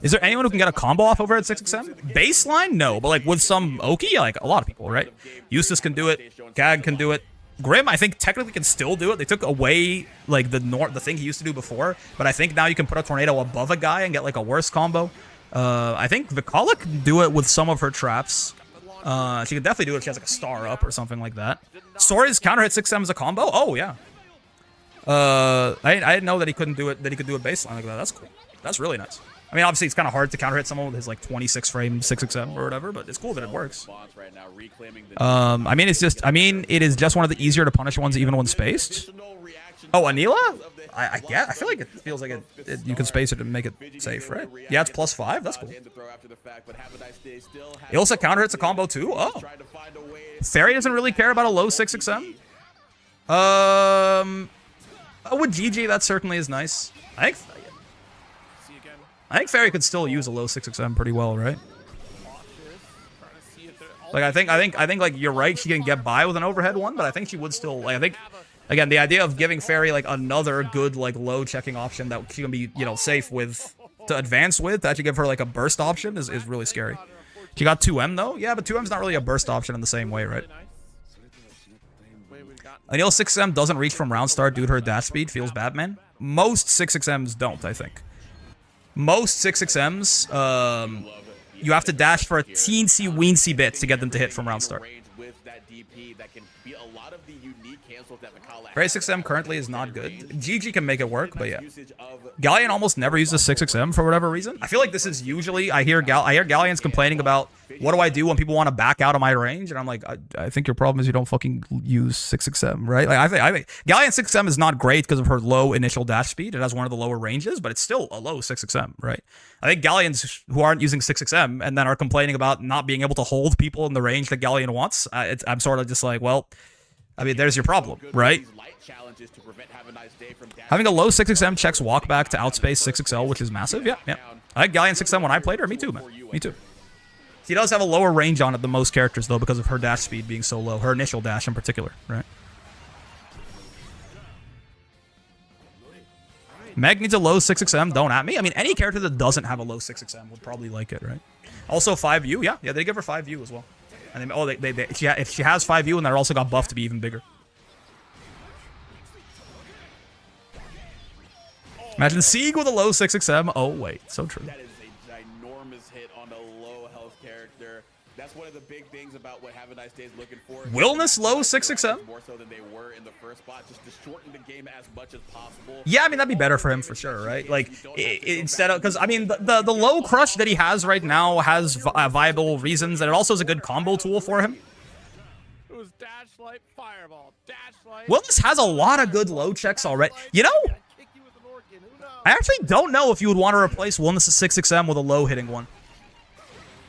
is there anyone who can get a combo off over at 6XM? Baseline? No, but like with some Oki, like a lot of people, right? Eustace can do it. Gag can do it. Grim, I think technically can still do it. They took away like the thing he used to do before, but I think now you can put a tornado above a guy and get like a worse combo. I think Vikala can do it with some of her traps. She can definitely do it if she has like a star up or something like that. Sori's counter hit 6M as a combo? Oh yeah. I didn't know that he couldn't do it, that he could do a baseline like that. That's cool. That's really nice. I mean, obviously, it's kind of hard to counter hit someone with his like 26 frame 6XM or whatever, but it's cool that it works. I mean, it is just one of the easier to punish ones, even when spaced. Oh, Anila? I feel like it feels like you can space it and make it safe, right? Yeah, it's +5. That's cool. Ilsa counter hits a combo too. Oh, Fairy doesn't really care about a low 6XM. With GG, that certainly is nice. I think Fairy could still use a low 6XM pretty well, right? Like I think like you're right, she can get by with an overhead one, but I think she would still like I think again the idea of giving Fairy like another good like low checking option that she can be, you know, safe with to advance with, to actually give her like a burst option is really scary. She got 2M though? Yeah, but 2M's not really a burst option in the same way, right? Anil 6XM doesn't reach from round start due to her dash speed, feels bad, man. Most 6XMs don't, I think. Most 6XMs, you have to dash for a teensy-weensy bit to get them to hit from round start. Fairy 6XM currently is not good. GG can make it work, but yeah. Galleon almost never uses 6XM for whatever reason. I feel like this is usually, I hear Galleons complaining about, what do I do when people want to back out of my range? And I'm like, I think your problem is you don't fucking use 6XM, right? Like I think Galleon 6XM is not great because of her low initial dash speed. It has one of the lower ranges, but it's still a low 6XM, right? I think Galleons who aren't using 6XM and then are complaining about not being able to hold people in the range that Galleon wants, I'm sort of just like, well, I mean, there's your problem, right? Having a low 6XM checks walk back to outspace 6XL, which is massive. Yeah. I had Galleon 6XM when I played her. Me too, man. Me too. She does have a lower range on it than most characters, though, because of her dash speed being so low. Her initial dash in particular, right? Meg needs a low 6XM. Don't at me. I mean, any character that doesn't have a low 6XM would probably like it, right? Also 5U. Yeah, they give her 5U as well. And then, if she has 5U, and they're also got buffed to be even bigger. Imagine Sieg with a low 6XM. Oh, wait. So true. That is a ginormous hit on a low health character. That's one of the big things about what Have a Nice Day is looking for. Willness low 6XM? More so than they were in the first spot, just to shorten the game as much as possible. Yeah, I mean, that'd be better for him for sure, right? Like, instead of, because, I mean, the low crush that he has right now has viable reasons, and it also is a good combo tool for him. It was dash light, fireball, dash light. Willness has a lot of good low checks already. You know, I actually don't know if you would want to replace Willness' 6XM with a low hitting one.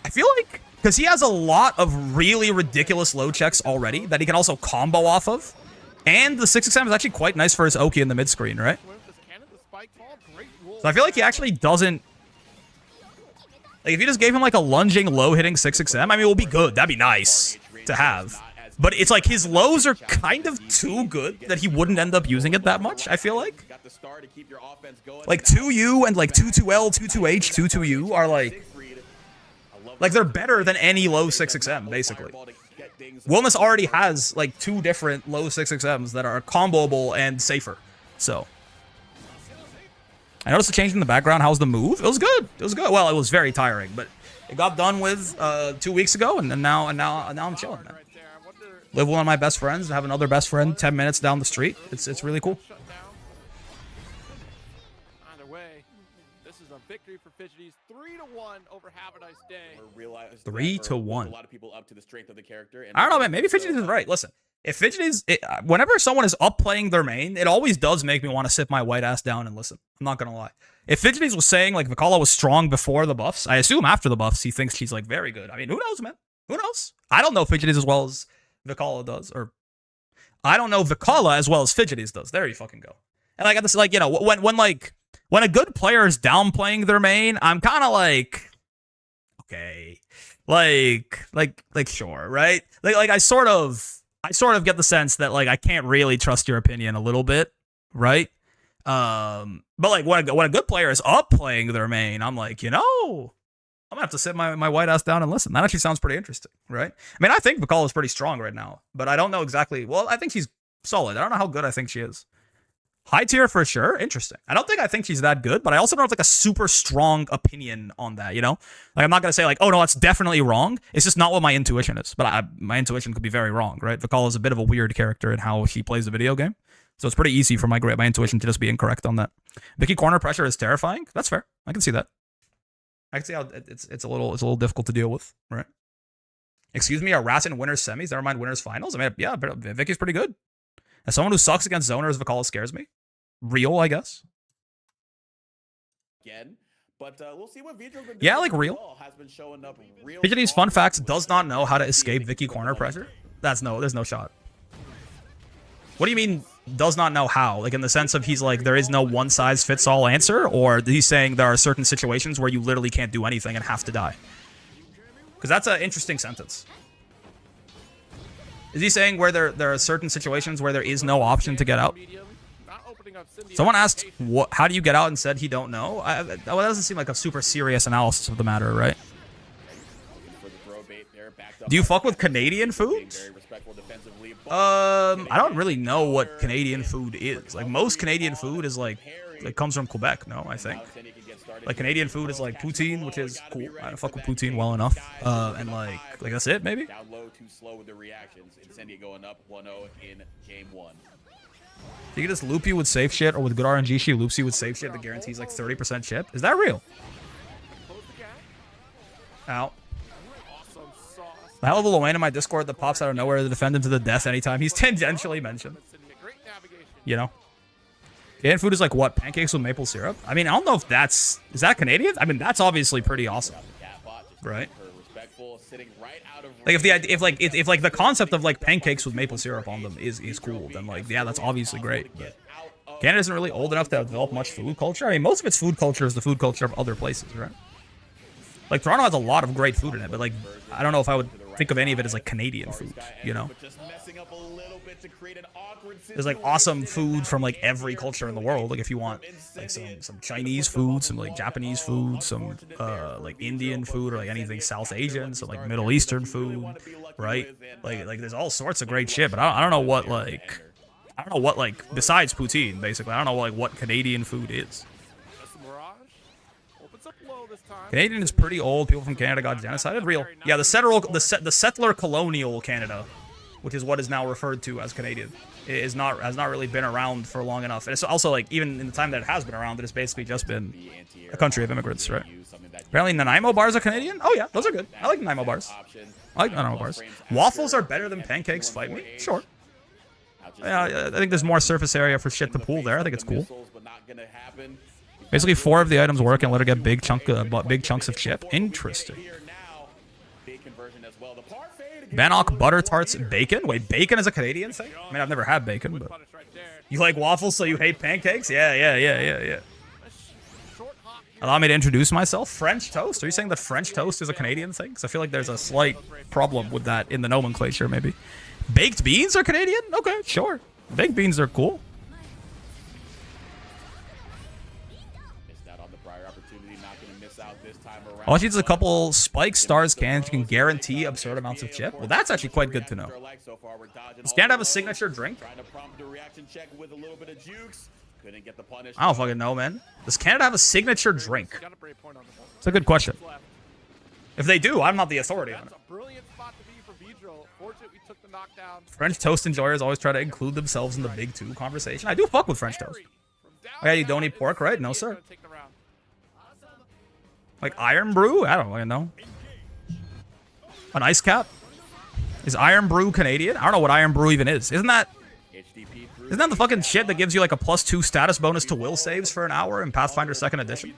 I feel like, because he has a lot of really ridiculous low checks already that he can also combo off of. And the 6XM is actually quite nice for his Oki in the mid-screen, right? So I feel like he actually doesn't... Like, if you just gave him, like, a lunging, low-hitting 6XM, I mean, it would be good. That'd be nice to have. But it's like his lows are kind of too good that he wouldn't end up using it that much, I feel like. Like 2U and like 22L, 22H, 22U are like they're better than any low 6XM, basically. Willness already has like 2 different low 6XMs that are comboable and safer. So I noticed the change in the background. How's the move? It was good. It was good. Well, it was very tiring, but it got done with 2 weeks ago, and now I'm chilling, man. Live with one of my best friends, have another best friend 10 minutes down the street. It's really cool. Either way, this is a victory for Fidgety's 3-1 over Have a Nice Day. 3-1. A lot of people up to the strength of the character. And I don't know, man. Maybe Fidgety's is right. Listen, if Fidgety's, whenever someone is up playing their main, it always does make me want to sit my white ass down and listen. I'm not gonna lie. If Fidgety's was saying like Vikala was strong before the buffs, I assume after the buffs he thinks she's like very good. I mean, who knows, man? Who knows? I don't know Fidgety's as well as Vicala does, or I don't know Vicala as well as Fidgeties does. There you fucking go. And I got this, like, you know, when a good player is downplaying their main, I'm kind of like, okay, like sure, right? Like I sort of get the sense that, like, I can't really trust your opinion a little bit, right? But like when a good player is up playing their main, I'm like, you know, I'm gonna have to sit my white ass down and listen. That actually sounds pretty interesting, right? I mean, I think Vicala is pretty strong right now, but I don't know exactly. Well, I think she's solid. I don't know how good I think she is. High tier for sure. Interesting. I think she's that good, but I also don't have like a super strong opinion on that, you know? Like, I'm not going to say like, oh no, that's definitely wrong. It's just not what my intuition is, but my intuition could be very wrong, right? Vicala is a bit of a weird character in how she plays the video game. So it's pretty easy for my intuition to just be incorrect on that. Vicky corner pressure is terrifying. That's fair. I can see that. I can see how it's a little difficult to deal with, right? Excuse me, are Rats in winners semis? Never mind winners finals. I mean, yeah, but Vicky's pretty good. As someone who sucks against zoners, Vicala scares me. Real, I guess. Again, but we'll see what Vidro can do. Yeah, like real. Has been showing up real. Fidgety's fun facts does not know how to escape Vicky corner pressure. There's no shot. What do you mean does not know how? Like in the sense of he's like there is no one size fits all answer, or he's saying there are certain situations where you literally can't do anything and have to die? Because that's an interesting sentence. Is he saying where there are certain situations where there is no option to get out? Someone asked, how do you get out, and said he don't know. Well, that doesn't seem like a super serious analysis of the matter, right? Do you fuck with Canadian foods? I don't really know what Canadian food is. Like, most Canadian food is like, it comes from Quebec, no, I think. Like, Canadian food is like poutine, which is cool. I fuck with poutine well enough. And like that's it, maybe? Down low, too slow with the reactions. Incendia going up 1-0 in game 1. You can just loop you with safe shit, or with good RNG, she loops you with safe shit that guarantees like 30% chip. Is that real? Ow. I have a little Wayne in my Discord that pops out of nowhere to defend him to the death anytime he's tangentially mentioned. You know? Canadian food is like what? Pancakes with maple syrup? I mean, I don't know if that's... Is that Canadian? I mean, that's obviously pretty awesome. Right? Like, if the concept of like pancakes with maple syrup on them is cool, then like, yeah, that's obviously great. But Canada isn't really old enough to develop much food culture. I mean, most of its food culture is the food culture of other places, right? Like, Toronto has a lot of great food in it, but like, I don't know if I would think of any of it as like Canadian food, you know? There's like awesome food from like every culture in the world. Like, if you want like some Chinese food, some like Japanese food, some like Indian food, or like anything South Asian, some like Middle Eastern food, right? Like there's all sorts of great shit, but I don't know what like besides poutine, basically. I don't know like what Canadian food is. Canadian is pretty old. People from Canada got genocided. Real. Yeah, the settler colonial Canada, which is what is now referred to as Canadian, has not really been around for long enough. And it's also like, even in the time that it has been around, it has basically just been a country of immigrants, right? Apparently Nanaimo bars are Canadian. Oh yeah, those are good. I like Nanaimo bars. I like Nanaimo bars. Waffles are better than pancakes. Fight me. Sure. Yeah, I think there's more surface area for shit to pull there. I think it's cool. Basically, 4 of the items work and let her get big chunks of chip. Interesting. Bannock butter tarts bacon. Wait, bacon is a Canadian thing? I mean, I've never had bacon, but you like waffles, so you hate pancakes? Yeah. Allow me to introduce myself. French toast. Are you saying that French toast is a Canadian thing? Because I feel like there's a slight problem with that in the nomenclature, maybe. Baked beans are Canadian? Okay, sure. Baked beans are cool. All she needs is a couple spike stars cans. You can guarantee absurd amounts of chip. Well, that's actually quite good to know. Does Canada have a signature drink? I don't fucking know, man. Does Canada have a signature drink? It's a good question. If they do, I'm not the authority on it. French toast enjoyers always try to include themselves in the big 2 conversation. I do fuck with French toast. Okay, you don't eat pork, right? No, sir. Like Iron Brew? I don't really know. An ice cap? Is Iron Brew Canadian? I don't know what Iron Brew even is. Isn't that the fucking shit that gives you like a +2 status bonus to will saves for an hour in Pathfinder 2nd Edition?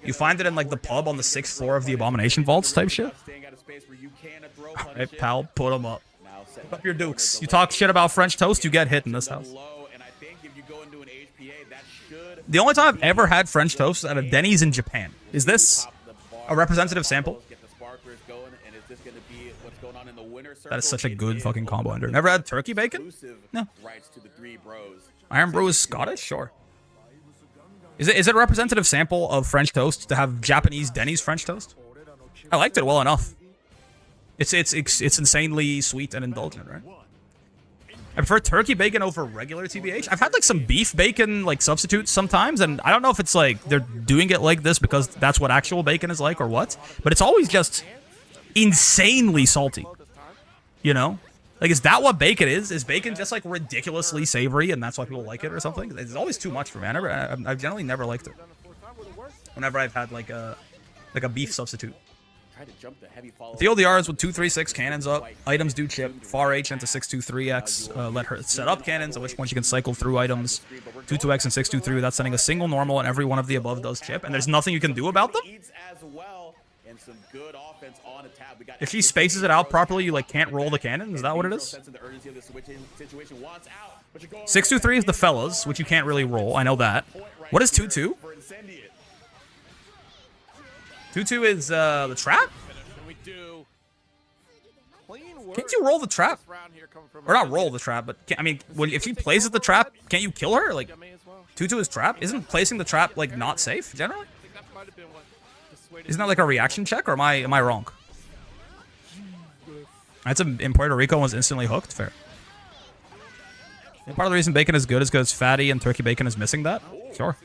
You find it in like the pub on the 6th floor of the Abomination Vaults type shit? Alright, pal, put them up. set Up your dukes. You talk shit about French toast, you get hit in this house. low, and I think if you go into an HPA, that should The only time I've ever had French toast is at a Denny's in Japan. Is this a representative sample? get the sparklers going, and is this going to be what's going on in the winner circle? That is such a good fucking combo ender. Never had turkey bacon? No. Rights to the three bros. Iron Brew is Scottish? Sure. Is it a representative sample of French toast to have Japanese Denny's French toast? I liked it well enough. It's insanely sweet and indulgent, right? I prefer turkey bacon over regular TBH. I've had like some beef bacon like substitutes sometimes, and I don't know if it's like they're doing it like this because that's what actual bacon is like or what, but it's always just insanely salty. You know? Like, is that what bacon is? Is bacon just like ridiculously savory and that's why people like it or something? It's always too much for me. I've generally never liked it. Whenever I've had like a beef substitute. TLDRs with 236 cannons up. Items do chip. Far H into 623X. Let her set up cannons, at which point you can cycle through items. 22X and 623. That's sending a single normal, and every one of the above does chip. And there's nothing you can do about them? If she spaces it out properly, you like can't roll the cannon? Is that what it is? 623 is the fellas, which you can't really roll. I know that. What is 22? 22 is the trap? Can't you roll the trap? Or not roll the trap, but I mean, if she places the trap, can't you kill her? Like, 22 is trap? Isn't placing the trap like not safe generally? Isn't that like a reaction check, or am I wrong? That's in Puerto Rico was instantly hooked. Fair. And part of the reason bacon is good is because fatty and turkey bacon is missing that. Sure.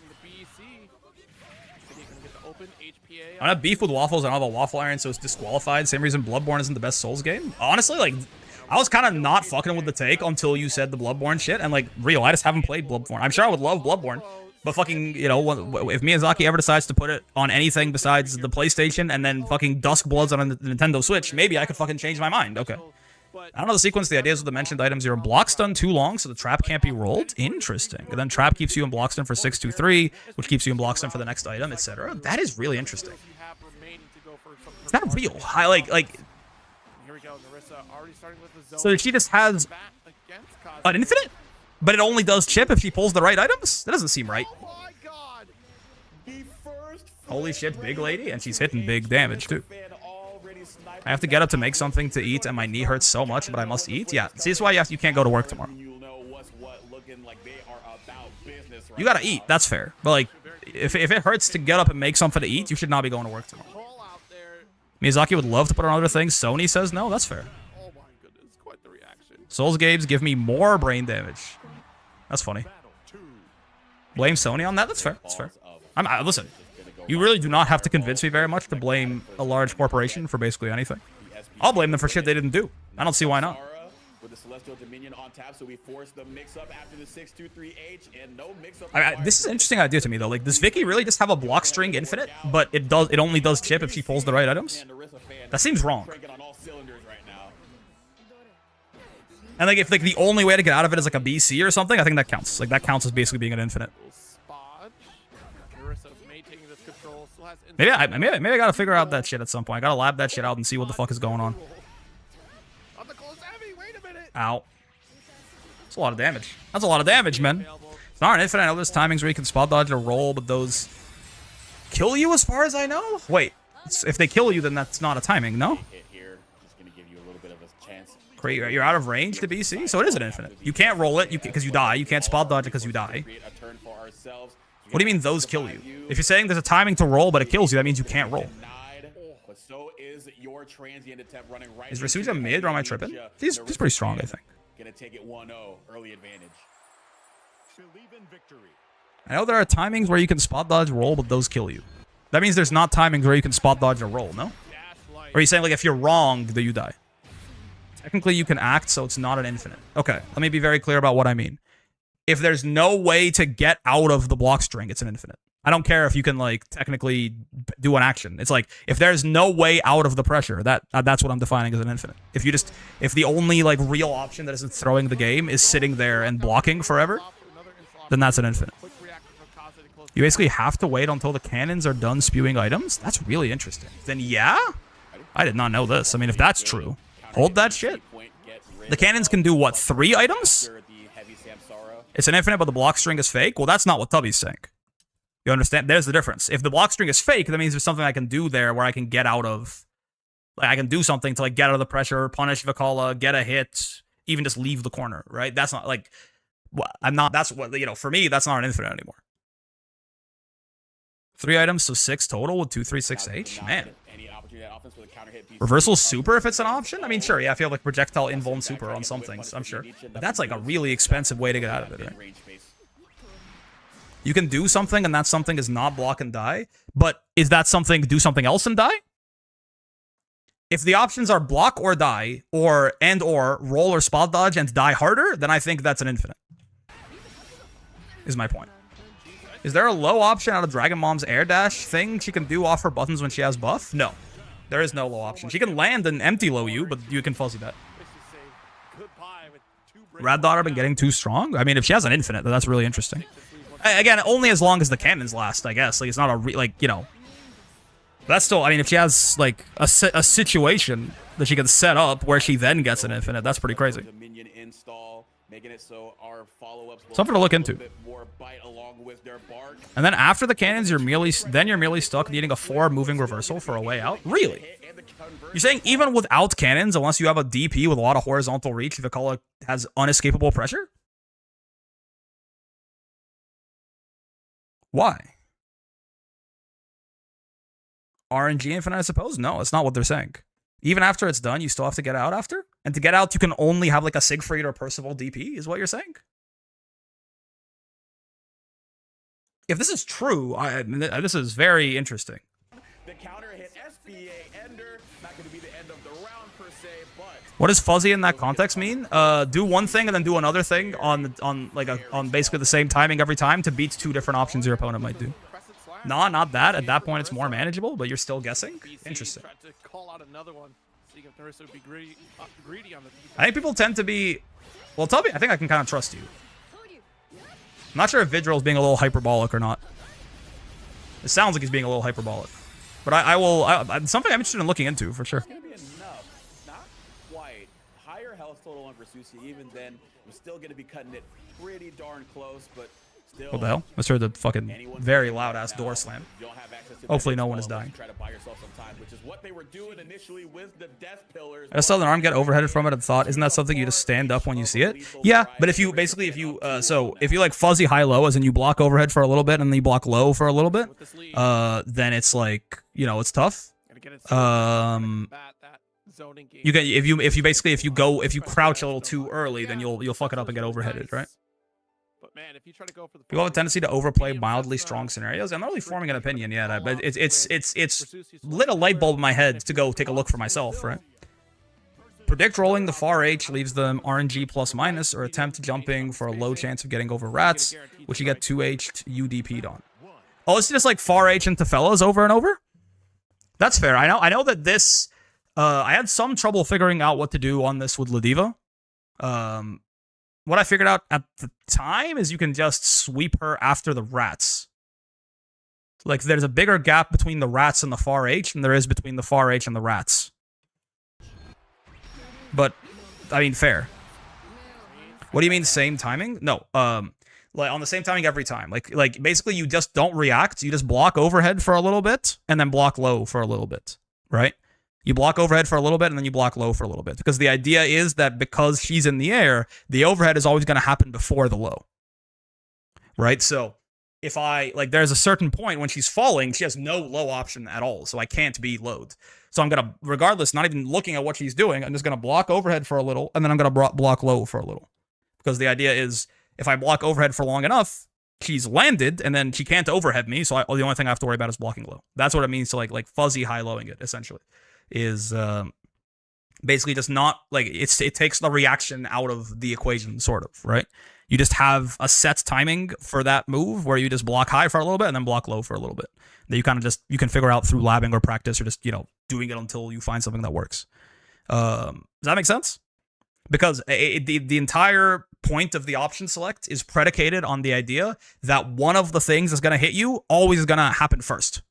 I don't have beef with waffles. I don't have a waffle iron, so it's disqualified. Same reason Bloodborne isn't the best Souls game. Honestly, like, I was kind of not fucking with the take until you said the Bloodborne shit, and like, real, I just haven't played Bloodborne. I'm sure I would love Bloodborne, but fucking, you know, if Miyazaki ever decides to put it on anything besides the PlayStation and then fucking Dusk Bloods on a Nintendo Switch, maybe I could fucking change my mind. Okay. I don't know the sequence. The idea is with the mentioned items, you're in block stun too long, so the trap can't be rolled. Interesting. And then trap keeps you in block stun for 623, which keeps you in block stun for the next item, etc. That is really interesting. Is that real? I like. So she just has an infinite, but it only does chip if she pulls the right items. That doesn't seem right. Holy shit, big lady, and she's hitting big damage too. I have to get up to make something to eat, and my knee hurts so much, but I must eat. Yeah, see, that's why you can't go to work tomorrow. You gotta eat. That's fair. But like, if it hurts to get up and make something to eat, you should not be going to work tomorrow. Miyazaki would love to put on other things. Sony says no. That's fair. Oh my goodness, quite the reaction. Souls games give me more brain damage. That's funny. Blame Sony on that? That's fair. That's fair. Listen, you really do not have to convince me very much to blame a large corporation for basically anything. I'll blame them for shit they didn't do. I don't see why not. With the Celestial Dominion on tap, so we force the mix-up after the 623H, and no mix-up. This is an interesting idea to me, though. Like, does Vicky really just have a block string infinite, but it only does chip if she pulls the right items? That seems wrong. And like, if like the only way to get out of it is like a BC or something, I think that counts. Like, that counts as basically being an infinite. Maybe I gotta figure out that shit at some point. I gotta lab that shit out and see what the fuck is going on. Ow. That's a lot of damage. That's a lot of damage, man. It's not an infinite. I know there's timings where you can spot dodge or roll, but those kill you as far as I know? Wait, if they kill you, then that's not a timing, no? Great, you're out of range to BC, so it is an infinite. You can't roll it because you die. You can't spot dodge it because you die. What do you mean those kill you? If you're saying there's a timing to roll, but it kills you, that means you can't roll. Is Rasuja mid, or am I tripping? He's pretty strong, I think. I know there are timings where you can spot dodge roll, but those kill you. That means there's not timings where you can spot dodge or roll, no? Or are you saying, like, if you're wrong, then you die? Technically, you can act, so it's not an infinite. Okay, let me be very clear about what I mean. If there's no way to get out of the block string, it's an infinite. I don't care if you can, like, technically do an action. It's like, if there's no way out of the pressure, that's what I'm defining as an infinite. If the only, like, real option that isn't throwing the game is sitting there and blocking forever, then that's an infinite. You basically have to wait until the cannons are done spewing items? That's really interesting. Then yeah? I did not know this. I mean, if that's true, hold that shit. rid The cannons can do, what, 3 items? after the heavy Samsara. It's an infinite, but the block string is fake? Well, that's not what Tubby's saying. You understand? There's the difference. If the block string is fake, that means there's something I can do there where I can get out of... Like, I can do something to, like, get out of the pressure, punish Vikala, get a hit, even just leave the corner, right? That's not, like... I'm not... That's what, you know, for me, that's not an infinite anymore. 3 items, so 6 total with 2, 3, 6 H? Man. Reversal super if it's an option? I mean, sure, yeah, I feel like projectile invuln super on some things, I'm sure. But that's like a really expensive way to get out of it, right? You can do something and that something is not block and die, but is that something do something else and die? If the options are block or die, or roll or spot dodge and die harder, then I think that's an infinite. Is my point. Is there a low option out of Dragon Mom's air dash thing she can do off her buttons when she has buff? No. There is no low option. She can land and empty low you, but you can fuzzy that. Rad Daughter been getting too strong? I mean, if she has an infinite, then that's really interesting. Again, only as long as the cannons last, I guess. Like, it's not a, like, you know. That's still, I mean, if she has, like, a situation that she can set up where she then gets an infinite, that's pretty crazy. Something to look into. And then after the cannons, you're merely stuck needing a 4 moving reversal for a way out? Really? You're saying even without cannons, unless you have a DP with a lot of horizontal reach, Vikala has unescapable pressure? Why? RNG infinite, I suppose? No, it's not what they're saying. Even after it's done, you still have to get out after? And to get out, you can only have like a Siegfried or Percival DP, is what you're saying? If this is true, this is very interesting. The counter hit SBA Ender, not going to be the end of the round per se, but what does fuzzy in that context mean? Do one thing and then do another thing on basically the same timing every time to beat 2 different options your opponent might do. Nah, not that. At that point, it's more manageable, but you're still guessing? Interesting. I think people tend to be... Well, Tubby, I think I can kind of trust you. I'm not sure if Vidril's being a little hyperbolic or not. It sounds like he's being a little hyperbolic. But something I'm interested in looking into, for sure. it's going to be enough. Not quite. Higher health total on Versusi, even then, we're still going to be cutting it pretty darn close, but still... What the hell? I heard the fucking very loud-ass door slam. Hopefully no one is dying. Try to buy yourself some time, which is what they were doing initially with the death pillars. I just saw an arm get overheaded from it and thought, isn't that something you just stand up when you see it? Yeah, but if you basically, if you like fuzzy high-low, as in you block overhead for a little bit and then you block low for a little bit, then it's like, you know, it's tough. You can if you crouch a little too early, then you'll fuck it up and get overheaded, right? But man, if you try to go for the people have a tendency to overplay mildly strong scenarios. I'm not really forming an opinion yet, but it's lit a light bulb in my head to go take a look for myself, right? Predict rolling the far H leaves them RNG plus minus, or attempt jumping for a low chance of getting over rats, which you get 2H UDP'd on. Oh, it's just like far H into fellas over and over? That's fair. I know that this I had some trouble figuring out what to do on this with Ladiva. What I figured out at the time is you can just sweep her after the rats. Like, there's a bigger gap between the rats and the far H than there is between the far H and the rats. But, I mean, fair. What do you mean same timing? No, like on the same timing every time. Like basically you just don't react. You just block overhead for a little bit and then block low for a little bit, right? You block overhead for a little bit, and then you block low for a little bit. Because the idea is that because she's in the air, the overhead is always going to happen before the low. Right? So, if there's a certain point when she's falling, she has no low option at all. So I can't be load. So I'm going to, regardless, not even looking at what she's doing, I'm just going to block overhead for a little, and then I'm going to block low for a little. Because the idea is, if I block overhead for long enough, she's landed, and then she can't overhead me, so the only thing I have to worry about is blocking low. That's what it means to like fuzzy high-lowing it, essentially. Is basically just not like it takes the reaction out of the equation, sort of, right? You just have a set timing for that move where you just block high for a little bit and then block low for a little bit. That you kind of you can figure out through labbing or practice or just, you know, doing it until you find something that works. Does that make sense? Because the entire point of the option select is predicated on the idea that one of the things that's going to hit you always is going to happen first.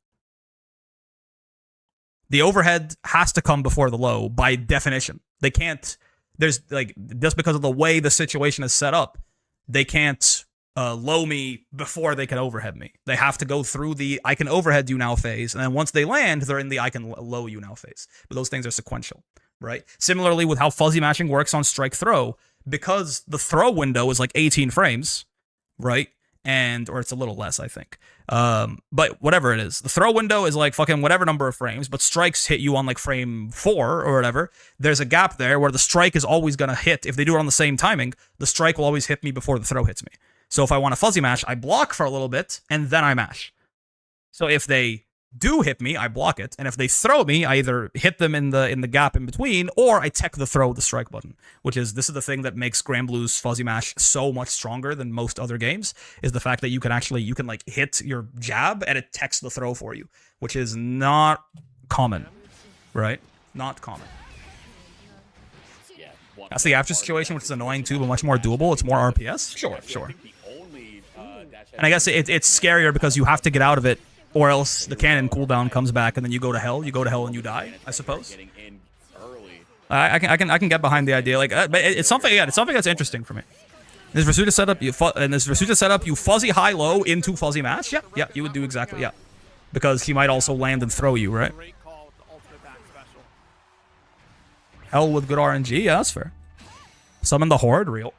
The overhead has to come before the low by definition. They can't there's like just because of the way the situation is set up, they can't low me before they can overhead me. They have to go through the I can overhead you now phase, and then once they land, they're in the I can low you now phase. But those things are sequential, right? Similarly with how fuzzy matching works on strike throw, because the throw window is like 18 frames, right? Or it's a little less, I think. But whatever it is, the throw window is like fucking whatever number of frames, but strikes hit you on like frame 4 or whatever. There's a gap there where the strike is always gonna hit. If they do it on the same timing, the strike will always hit me before the throw hits me. So if I want a fuzzy mash, I block for a little bit and then I mash. So if they do hit me, I block it, and if they throw me, I either hit them in the gap in between, or I tech the throw with the strike button. This is the thing that makes Granblue's fuzzy mash so much stronger than most other games, is the fact that you can like hit your jab and it techs the throw for you, which is not common, right? Not common. That's the after situation, which is annoying too, but much more doable. It's more RPS. Sure. And I guess it's scarier because you have to get out of it, or else the cannon cooldown comes back and then you go to hell. You go to hell and you die, I suppose. I can get behind the idea, like, but it's something. Yeah, it's something that's interesting for me. In this Rasuta setup, you fuzzy high low into fuzzy match. Yeah, you would do exactly because he might also land and throw you, right? Hell with good RNG, yeah, that's fair. Summon the Horde, real.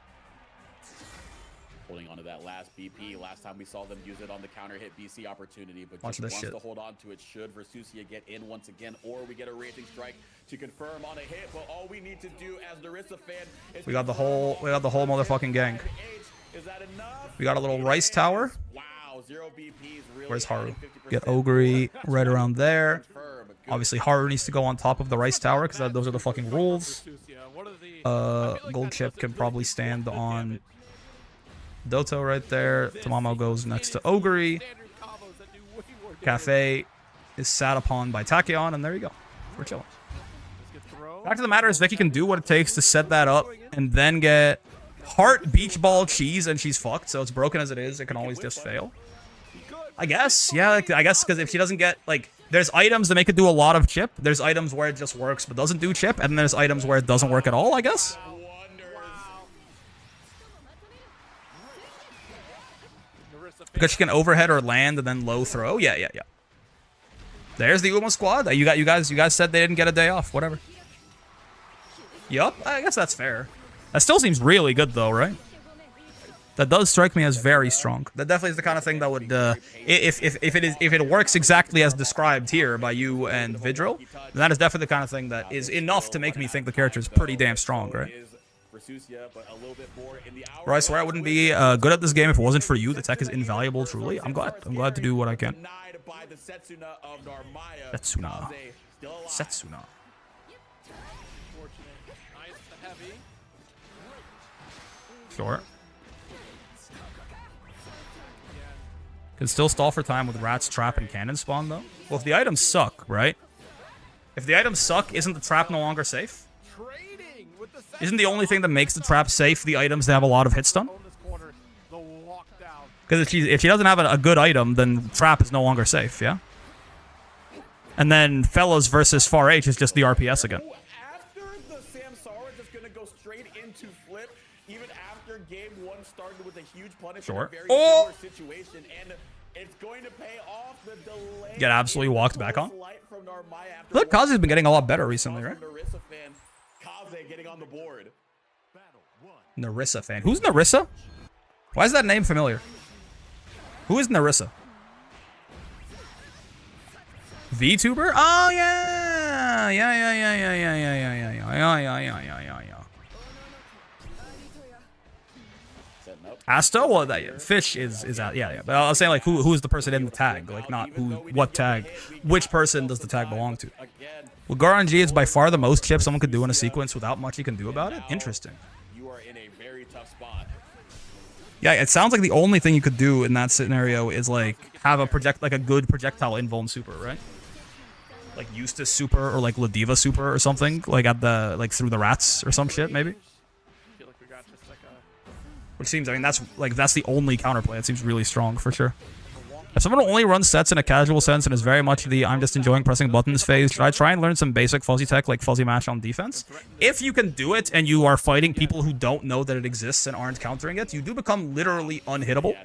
Holding on to that last BP. Last time we saw them use it on the counter hit BC opportunity, but Watch just this wants shit. to hold on to it. Should Versusia get in once again, or we get a raging strike to confirm on a hit. But all we need to do as Narissa fan is We got the whole motherfucking gang. Is that enough? We got a little rice tower. Wow, 0 BPs. Really Where's Haru? 50%. Get Ogre right around there. Confirm. Good. Obviously, Haru needs to go on top of the rice tower because those are the fucking rules. Gold chip can probably stand on Doto right there. Tamamo goes next to Ogre. Cafe is sat upon by Tachyon, and there you go. We're chilling. Fact of the matter is, Vicky can do what it takes to set that up and then get Heart, Beach Ball, Cheese, and she's fucked. So it's broken as it is. It can always just fail. I guess. Yeah, like, I guess because if she doesn't get, like, there's items that make it do a lot of chip. There's items where it just works but doesn't do chip. And then there's items where it doesn't work at all, I guess. Because she can overhead or land and then low throw. Yeah. There's the Uma squad. You guys said they didn't get a day off. Whatever. Yup, I guess that's fair. That still seems really good though, right? That does strike me as very strong. That definitely is the kind of thing that would, if it works exactly as described here by you and Vidril, then that is definitely the kind of thing that is enough to make me think the character is pretty damn strong, right? Bro, I swear I wouldn't be good at this game if it wasn't for you. The tech is invaluable, truly. I'm glad to do what I can. Setsuna. Sure. Can still stall for time with Rat's Trap and Cannon Spawn, though. Well, if the items suck, right? If the items suck, isn't the trap no longer safe? Isn't the only thing that makes the trap safe the items that have a lot of hit stun? Because if she doesn't have a good item, then trap is no longer safe, yeah? And then Fellas versus Far H is just the RPS again. After the Samsara just gonna go straight into flip, even after game 1 started with a huge punish in a very similar situation, and it's going to pay off. The delay. Get absolutely walked back on. Look, Kaze's been getting a lot better recently, right? Kaze getting on the board. Narissa fan. Who's Narissa? Why is that name familiar? Who is Narissa? VTuber? Oh yeah. Yeah. Asto? Well, that Fish is out. Yeah. But I was saying, like, who is the person in the tag? Like, not what tag. Which person does the tag belong to? Well, GaRNG is by far the most chip someone could do in a sequence without much he can do about it. Interesting. You are in a very tough spot. Yeah, it sounds like the only thing you could do in that scenario is like have a good projectile invuln super, right? Like Eustace super or like Ladiva super or something, like at the through the rats or some shit maybe. Which seems, I mean, that's the only counterplay. It seems really strong for sure. If someone only runs sets in a casual sense and is very much the I'm just enjoying pressing buttons phase, should I try and learn some basic fuzzy tech like fuzzy match on defense? If you can do it and you are fighting people who don't know that it exists and aren't countering it, you do become literally unhittable.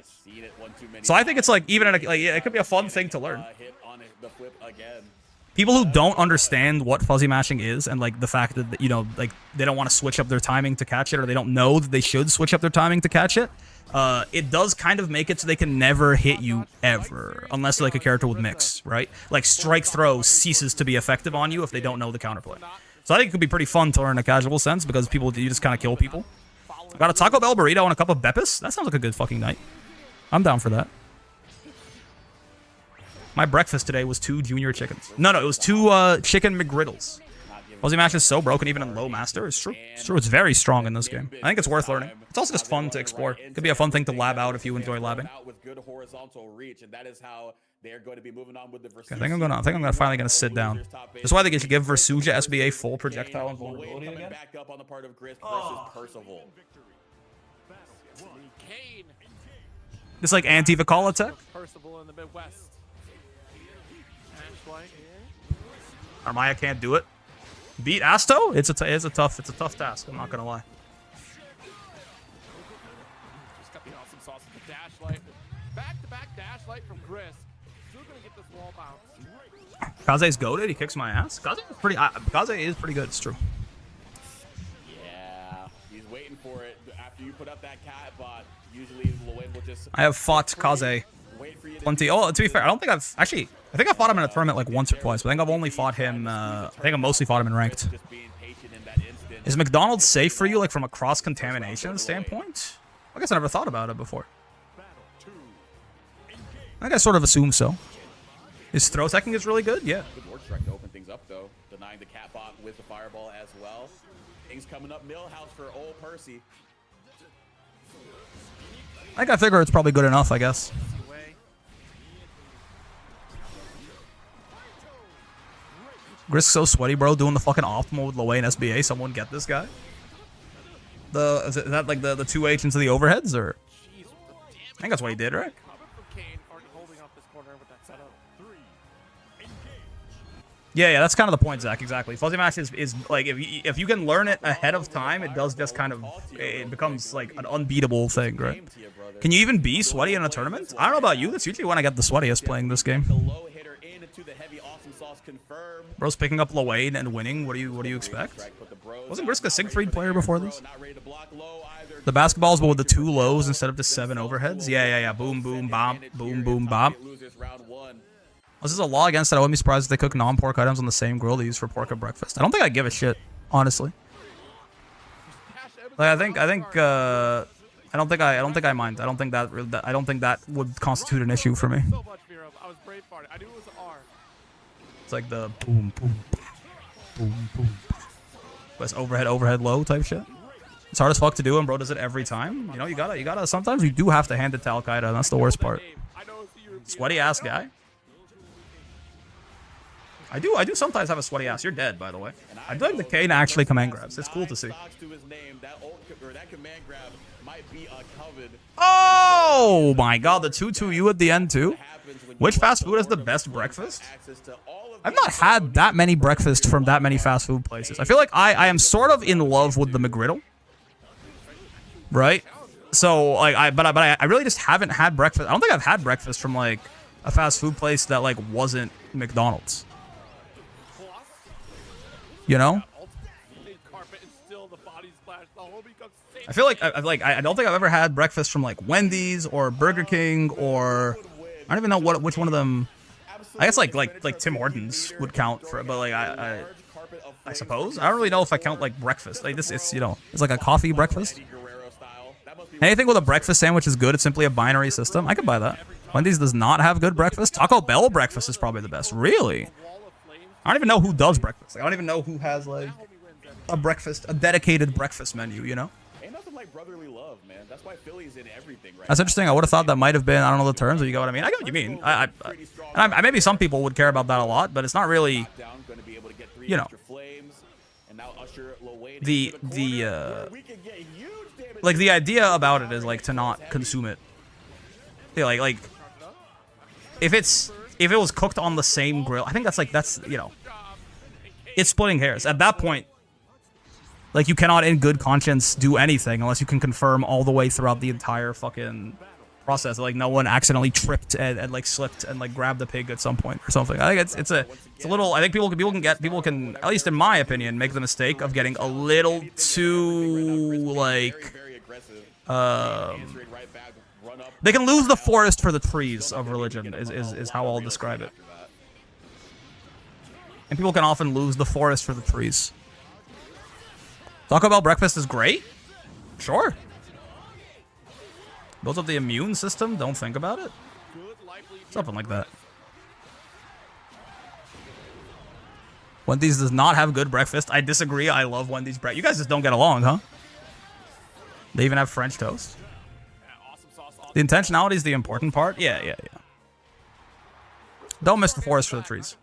So I think it's like even in a, like it could be a fun thing to learn. People who don't understand what fuzzy mashing is and like the fact that, you know, like they don't want to switch up their timing to catch it, or they don't know that they should switch up their timing to catch it, it does kind of make it so they can never hit you ever, unless like a character with mix, right? Like strike throw ceases to be effective on you if they don't know the counterplay. So I think it could be pretty fun to learn in a casual sense because you just kind of kill people. Got a Taco Bell burrito and a cup of Beppis? That sounds like a good fucking night. I'm down for that. My breakfast today was 2 junior chickens. No, it was 2 chicken McGriddles. Fuzzy Mash is so broken even in low master. It's true. It's true. It's very strong in this game. I think it's worth learning. It's also just fun to explore. It could be a fun thing to lab out if you enjoy labbing. Okay, I think I'm finally gonna sit down. That's why they should give Versuja SBA full projectile invulnerability again. It's like anti-Vicala tech. Armaya can't do it. Beat Asto? It's a tough task. I'm not gonna lie. Just got the awesome sauce with the dash light. Back-to-back dash light from Gris. Still gonna get this wall bounce. Kaze's goated. He kicks my ass. Kaze is pretty good. It's true. Yeah, he's waiting for it. After you put up that cat bot, usually Lowen will just. I have fought Kaze plenty. Oh, to be fair, I don't think I've actually. I think I fought him in a tournament like once or twice, but I think I've only fought him. I think I mostly fought him in ranked. Is McDonald's safe for you, like from a cross-contamination standpoint? I guess I never thought about it before. I think I sort of assume so. His throw teching is really good, yeah. Good work strike to open things up though, denying the cat bot with the fireball as well. Things coming up Millhouse for old Percy. I think I figure it's probably good enough, I guess. Grisk so sweaty, bro, doing the fucking optimal with Lowe and SBA. Someone get this guy. Is that like the 2H into the overheads, or? I think that's what he did, right? Yeah, that's kind of the point, Zach. Exactly. Fuzzy Mash is like if you can learn it ahead of time, it does just kind of it becomes like an unbeatable thing, right? Can you even be sweaty in a tournament? I don't know about you. That's usually when I get the sweatiest playing this game. Bro's picking up Lowain and winning. What do you expect? Wasn't Grisk a Siegfried player before this? The basketballs, but with the 2 lows instead of the 7 overheads. Yeah. Boom, boom, bomb. Boom, boom, bomb. This is a law against it. I wouldn't be surprised if they cook non-pork items on the same grill they use for pork at breakfast. I don't think I give a shit, honestly. Like I don't think I mind. I don't think that would constitute an issue for me. It's like the boom, boom, boom, boom. That's overhead, low type shit. It's hard as fuck to do, and bro does it every time. You know, you gotta. Sometimes you do have to hand it to Al Qaeda, and that's the worst part. Sweaty ass guy. I do sometimes have a sweaty ass. You're dead, by the way. I do like the Kane actually command grabs. It's cool to see. Oh my god, the 2-2-U at the end too. Which fast food has the best breakfast? I've not had that many breakfasts from that many fast food places. I feel like I am sort of in love with the McGriddle. Right? So like I really just haven't had breakfast. I don't think I've had breakfast from like a fast food place that like wasn't McDonald's. You know? I feel like I don't think I've ever had breakfast from like Wendy's or Burger King, or I don't even know which one of them. I guess like Tim Hortons would count for it, but like I suppose I don't really know if I count like breakfast. Like this, it's it's like a coffee breakfast. Anything with a breakfast sandwich is good. It's simply a binary system. I could buy that. Wendy's does not have good breakfast. Taco Bell breakfast is probably the best. Really? I don't even know who does breakfast. Like, I don't even know who has like a dedicated breakfast menu. You know? Ain't nothing like brotherly love, man. That's why Philly's in everything right That's interesting. I would have thought that might have been. I don't know the terms, but you get what I mean. I get what you mean. I maybe some people would care about that a lot, but it's not really. You know. Like the idea about it is like to not consume it. Yeah, like if it was cooked on the same grill, I think that's you know, it's splitting hairs. At that point, like, you cannot in good conscience do anything unless you can confirm all the way throughout the entire fucking process. Like, no one accidentally tripped and like slipped and like grabbed the pig at some point or something. I think it's a little. I think people can at least in my opinion make the mistake of getting a little too like they can lose the forest for the trees of religion is how I'll describe it. And people can often lose the forest for the trees. Taco Bell breakfast is great? Sure. Builds up the immune system? Don't think about it. Something like that. Wendy's does not have good breakfast. I disagree. I love Wendy's breakfast. You guys just don't get along, huh? They even have French toast. The intentionality is the important part. Yeah. Don't miss the forest for the trees.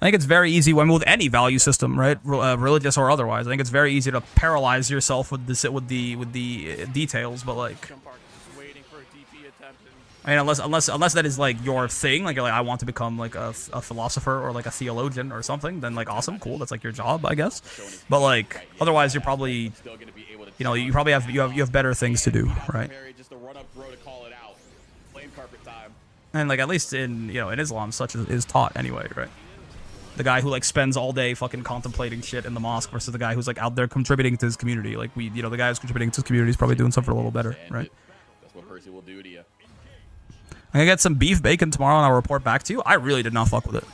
I think it's very easy when with any value system, right, religious or otherwise. I think it's very easy to paralyze yourself with the details, but like, I mean, unless that is like your thing, like you're like, I want to become like a philosopher or like a theologian or something, then like awesome, cool, that's like your job, I guess. But like otherwise, you're probably, you know, you probably have better things to do, right? And like at least in in Islam, such is taught anyway, right? The guy who like spends all day fucking contemplating shit in the mosque versus the guy who's like out there contributing to his community. Like the guy who's contributing to his community is probably doing something a little better, right? That's what Percy will do to you. I'm gonna get some beef bacon tomorrow and I'll report back to you. I really did not fuck with it.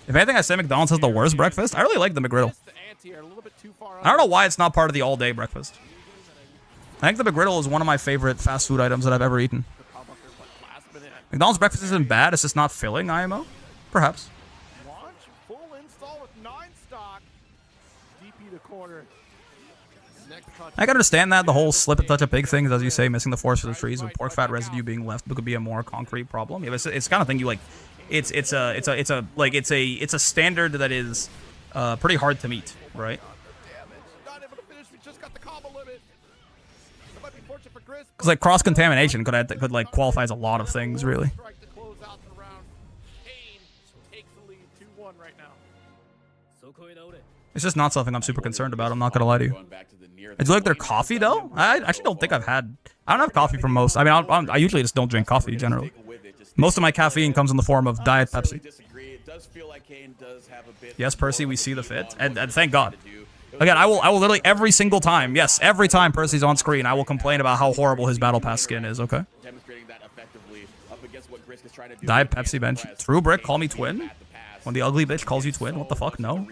If anything, I say McDonald's has the worst breakfast. I really like the McGriddle. I don't know why it's not part of the all-day breakfast. I think the McGriddle is one of my favorite fast food items that I've ever eaten. McDonald's breakfast isn't bad. It's just not filling, IMO. Perhaps. I can understand that the whole slip and touch a pig thing is, as you say, missing the forest of the trees with pork fat residue being left could be a more concrete problem. Yeah, it's kind of thing you like. It's a standard that is pretty hard to meet, right? Because like cross contamination could like qualify as a lot of things, really. It's just not something I'm super concerned about. I'm not gonna lie to you. Did you like their coffee though? I actually don't think I don't have coffee for most. I mean, I usually just don't drink coffee generally. Most of my caffeine comes in the form of Diet Pepsi. Yes, Percy, we see the fit, and thank God. Again, I will literally every single time. Yes, every time Percy's on screen, I will complain about how horrible his Battle Pass skin is. Okay. Diet Pepsi bench. True Brick, call me twin. When the ugly bitch calls you twin, what the fuck? No.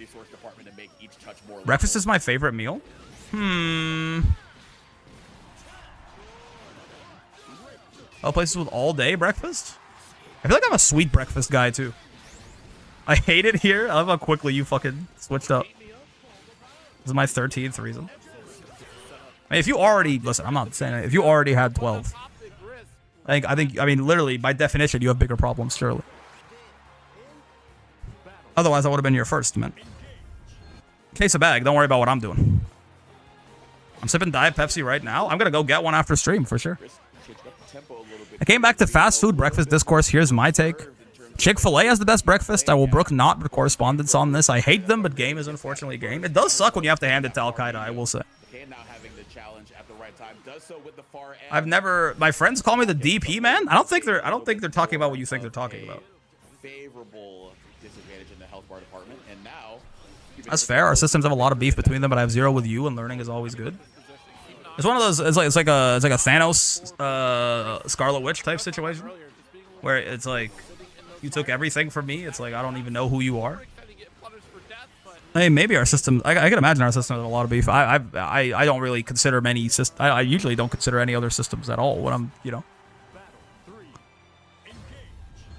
Breakfast is my favorite meal. Oh, places with all-day breakfast? I feel like I'm a sweet breakfast guy, too. I hate it here. I love how quickly you fucking switched up. This is my 13th reason. I mean, if you already... Listen, I'm not saying it. If you already had 12... I mean, literally, by definition, you have bigger problems, surely. Otherwise, I would have been your first, man. Case a bag. Don't worry about what I'm doing. I'm sipping Diet Pepsi right now. I'm gonna go get one after stream for sure. I came back to fast food breakfast discourse. Here's my take. Chick-fil-A has the best breakfast. I will brook not with correspondence on this. I hate them, but game is unfortunately game. It does suck when you have to hand it to Al-Qaeda, I will say. I've never... My friends call me the DP, man. I don't think they're talking about what you think they're talking about. That's fair. Our systems have a lot of beef between them, but I have zero with you, and learning is always good. It's one of those. It's like a Thanos, Scarlet Witch type situation, where it's like you took everything from me. It's like I don't even know who you are. Hey, maybe our system. I can imagine our system has a lot of beef. I don't really consider many systems. I usually don't consider any other systems at all when I'm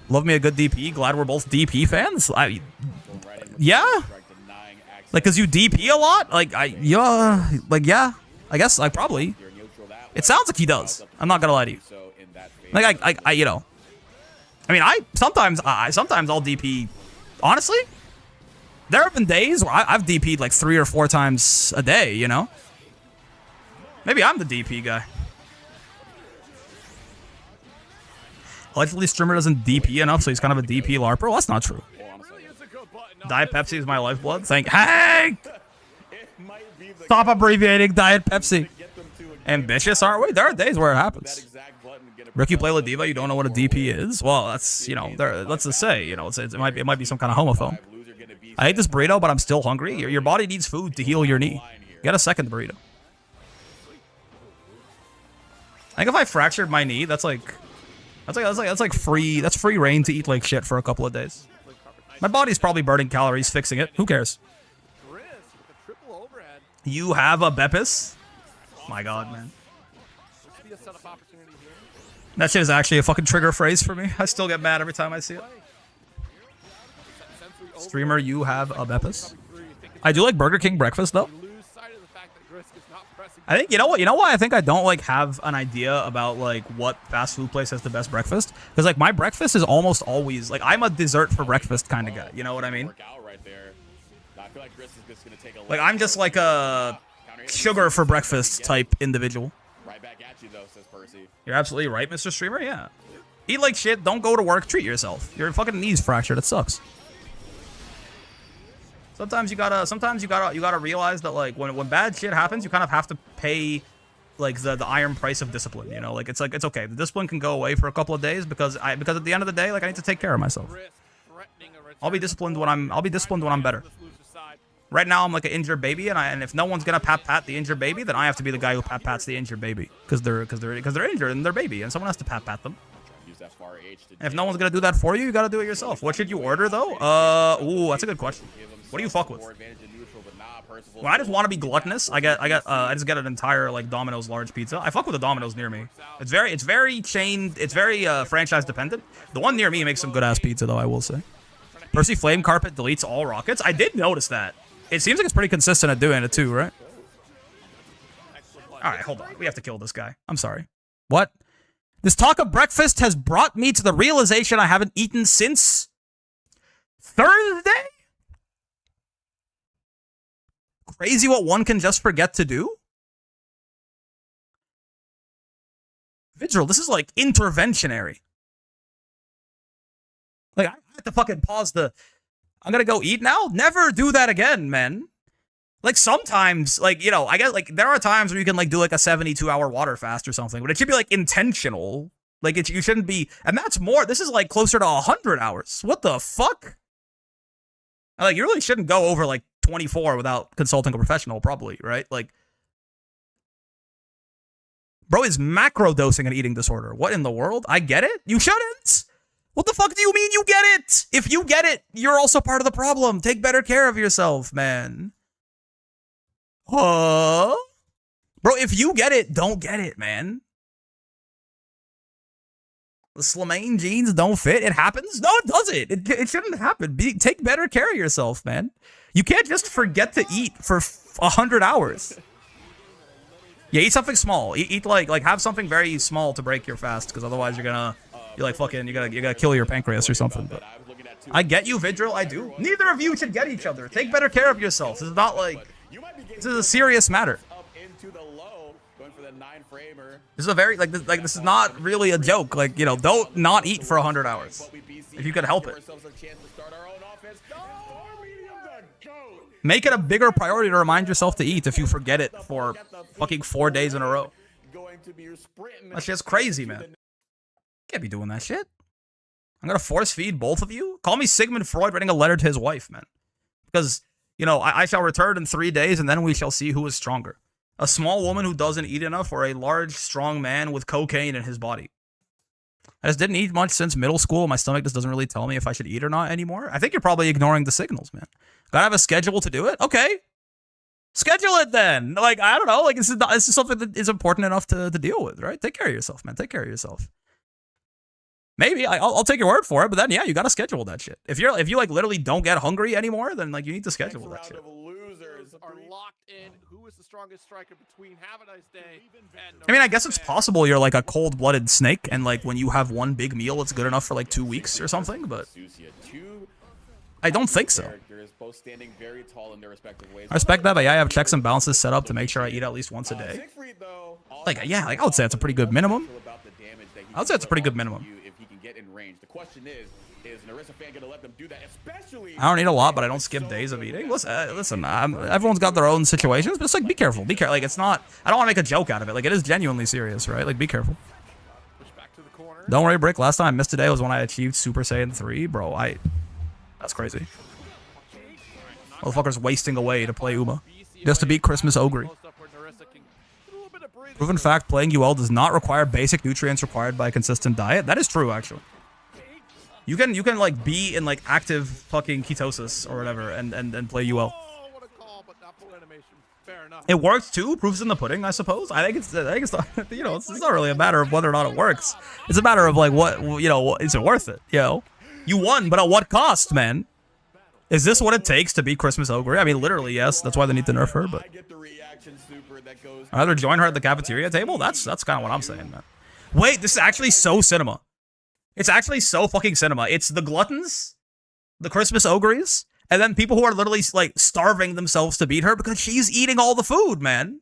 Love me a good DP. Glad we're both DP fans. Yeah. Like, cause you DP a lot? Yeah. I guess, probably. It sounds like he does. I'm not gonna lie to you. Like, I mean, sometimes I'll DP. Honestly, there have been days where I've DP'd like 3 or 4 times a day, Maybe I'm the DP guy. Allegedly, streamer doesn't DP enough, so he's kind of a DP LARPer. Well, that's not true. Diet Pepsi is my lifeblood. Thank Hank! Stop abbreviating Diet Pepsi. Ambitious, aren't we? There are days where it happens. Rick, you play Ladiva, you don't know what a DP is? Well, that's, you know, let's just say, you know, it might be some kind of homophobe. I ate this burrito, but I'm still hungry. Your body needs food to heal your knee. Get a second burrito. I think if I fractured my knee, that's like free reign to eat like shit for a couple of days. My body's probably burning calories fixing it. Who cares? You have a Beppis? My god, man. That shit is actually a fucking trigger phrase for me. I still get mad every time I see it. Streamer, you have a Beppis? I do like Burger King breakfast, though. I think, you know what? You know why I think I don't, like, have an idea about, like, what fast food place has the best breakfast? Because, like, my breakfast is almost always, like, I'm a dessert for breakfast kind of guy. You know what I mean? Like, I'm just, like, a sugar for breakfast type individual. You're absolutely right, Mr. Streamer, yeah. Eat like shit, don't go to work, treat yourself. Your fucking knee's fractured, it sucks. Sometimes you gotta realize that, like, when bad shit happens, you kind of have to pay, like, the iron price of discipline, you know? Like, it's okay. The discipline can go away for a couple of days because at the end of the day, like, I need to take care of myself. I'll be disciplined when I'm better. Right now, I'm like an injured baby, and if no one's gonna pat the injured baby, then I have to be the guy who pats the injured baby because they're injured and they're baby, and someone has to pat them. And if no one's gonna do that for you, you gotta do it yourself. What should you order though? Ooh, that's a good question. What do you fuck with? When I just want to be gluttonous, I just get an entire like Domino's large pizza. I fuck with the Domino's near me. It's very chained. It's very franchise dependent. The one near me makes some good ass pizza though, I will say. Percy Flame Carpet deletes all rockets. I did notice that. It seems like it's pretty consistent at doing it too, right? All right, hold on. We have to kill this guy. I'm sorry. What? This talk of breakfast has brought me to the realization I haven't eaten since Thursday? Crazy what one can just forget to do? Vigil, this is like interventionary. Like, I have to fucking pause the... I'm gonna go eat now? Never do that again, man. Like, sometimes, like, you know, I guess, like, there are times where you can, like, do, like, a 72-hour water fast or something, but it should be, like, intentional. Like, you shouldn't be... And that's more... This is, like, closer to 100 hours. What the fuck? Like, you really shouldn't go over, like, 24 without consulting a professional, probably, right? Like... Bro is macro-dosing an eating disorder. What in the world? I get it? You shouldn't! What the fuck do you mean you get it? If you get it, you're also part of the problem. Take better care of yourself, man. Huh? Bro, if you get it, don't get it, man. The Slimane jeans don't fit. It happens? No, it doesn't. It shouldn't happen. Take better care of yourself, man. You can't just forget to eat for 100 hours. Yeah, eat something small. Eat like have something very small to break your fast, because otherwise you're like fucking you gotta kill your pancreas or something. But I get you, Vidril. I do. Neither of you should get each other. Take better care of yourself. This is not like this is a serious matter. This is a very this is not really a joke. Like, you know, don't not eat for 100 hours if you could help it. Make it a bigger priority to remind yourself to eat if you forget it for fucking 4 days in a row. That shit's crazy, man. Can't be doing that shit. I'm gonna force feed both of you? Call me Sigmund Freud writing a letter to his wife, man. Because, you know, I shall return in 3 days and then we shall see who is stronger. A small woman who doesn't eat enough or a large, strong man with cocaine in his body. I just didn't eat much since middle school. My stomach just doesn't really tell me if I should eat or not anymore. I think you're probably ignoring the signals, man. Gotta have a schedule to do it? Okay. Schedule it then. Like, I don't know. Like, this is something that is important enough to deal with, right? Take care of yourself, man. Take care of yourself. Maybe. I'll take your word for it, but then, yeah, you gotta schedule that shit. If you like, literally don't get hungry anymore, then, like, you need to schedule that shit. Are locked in. Who is the strongest striker between Have a Nice Day and I mean, I guess it's possible you're like a cold-blooded snake, and like when you have one big meal, it's good enough for like 2 weeks or something, but I don't think so. I respect that, but yeah, I have checks and balances set up to make sure I eat at least once a day. Like, yeah, like I would say it's a pretty good minimum. I would say it's a pretty good minimum. range. The question is Narissa fan gonna let them do that? Especially. I don't eat a lot, but I don't skip days of eating. Listen, everyone's got their own situations, but it's like, be careful. Be careful. Like, it's not, I don't want to make a joke out of it. Like, it is genuinely serious, right? Like, be careful. Push back to the corner. Don't worry, Brick. Last time I missed today was when I achieved Super Saiyan 3. Bro, that's crazy. Motherfucker's wasting away to play Uma. Just to beat Christmas Ogre. Proven fact, playing UL does not require basic nutrients required by a consistent diet. That is true, actually. You can like be in like active fucking ketosis or whatever and play UL. It works too. Proof's in the pudding, I suppose. I think it's not, you know, it's not really a matter of whether or not it works. It's a matter of like what, you know, is it worth it? You know, you won, but at what cost, man? Is this what it takes to beat Christmas Ogre? I mean, literally, yes. That's why they need to nerf her. But I'd rather join her at the cafeteria table. That's kind of what I'm saying, man. Wait, this is actually so cinema. It's actually so fucking cinema. It's the gluttons, the Christmas Ogres, and then people who are literally like starving themselves to beat her because she's eating all the food, man.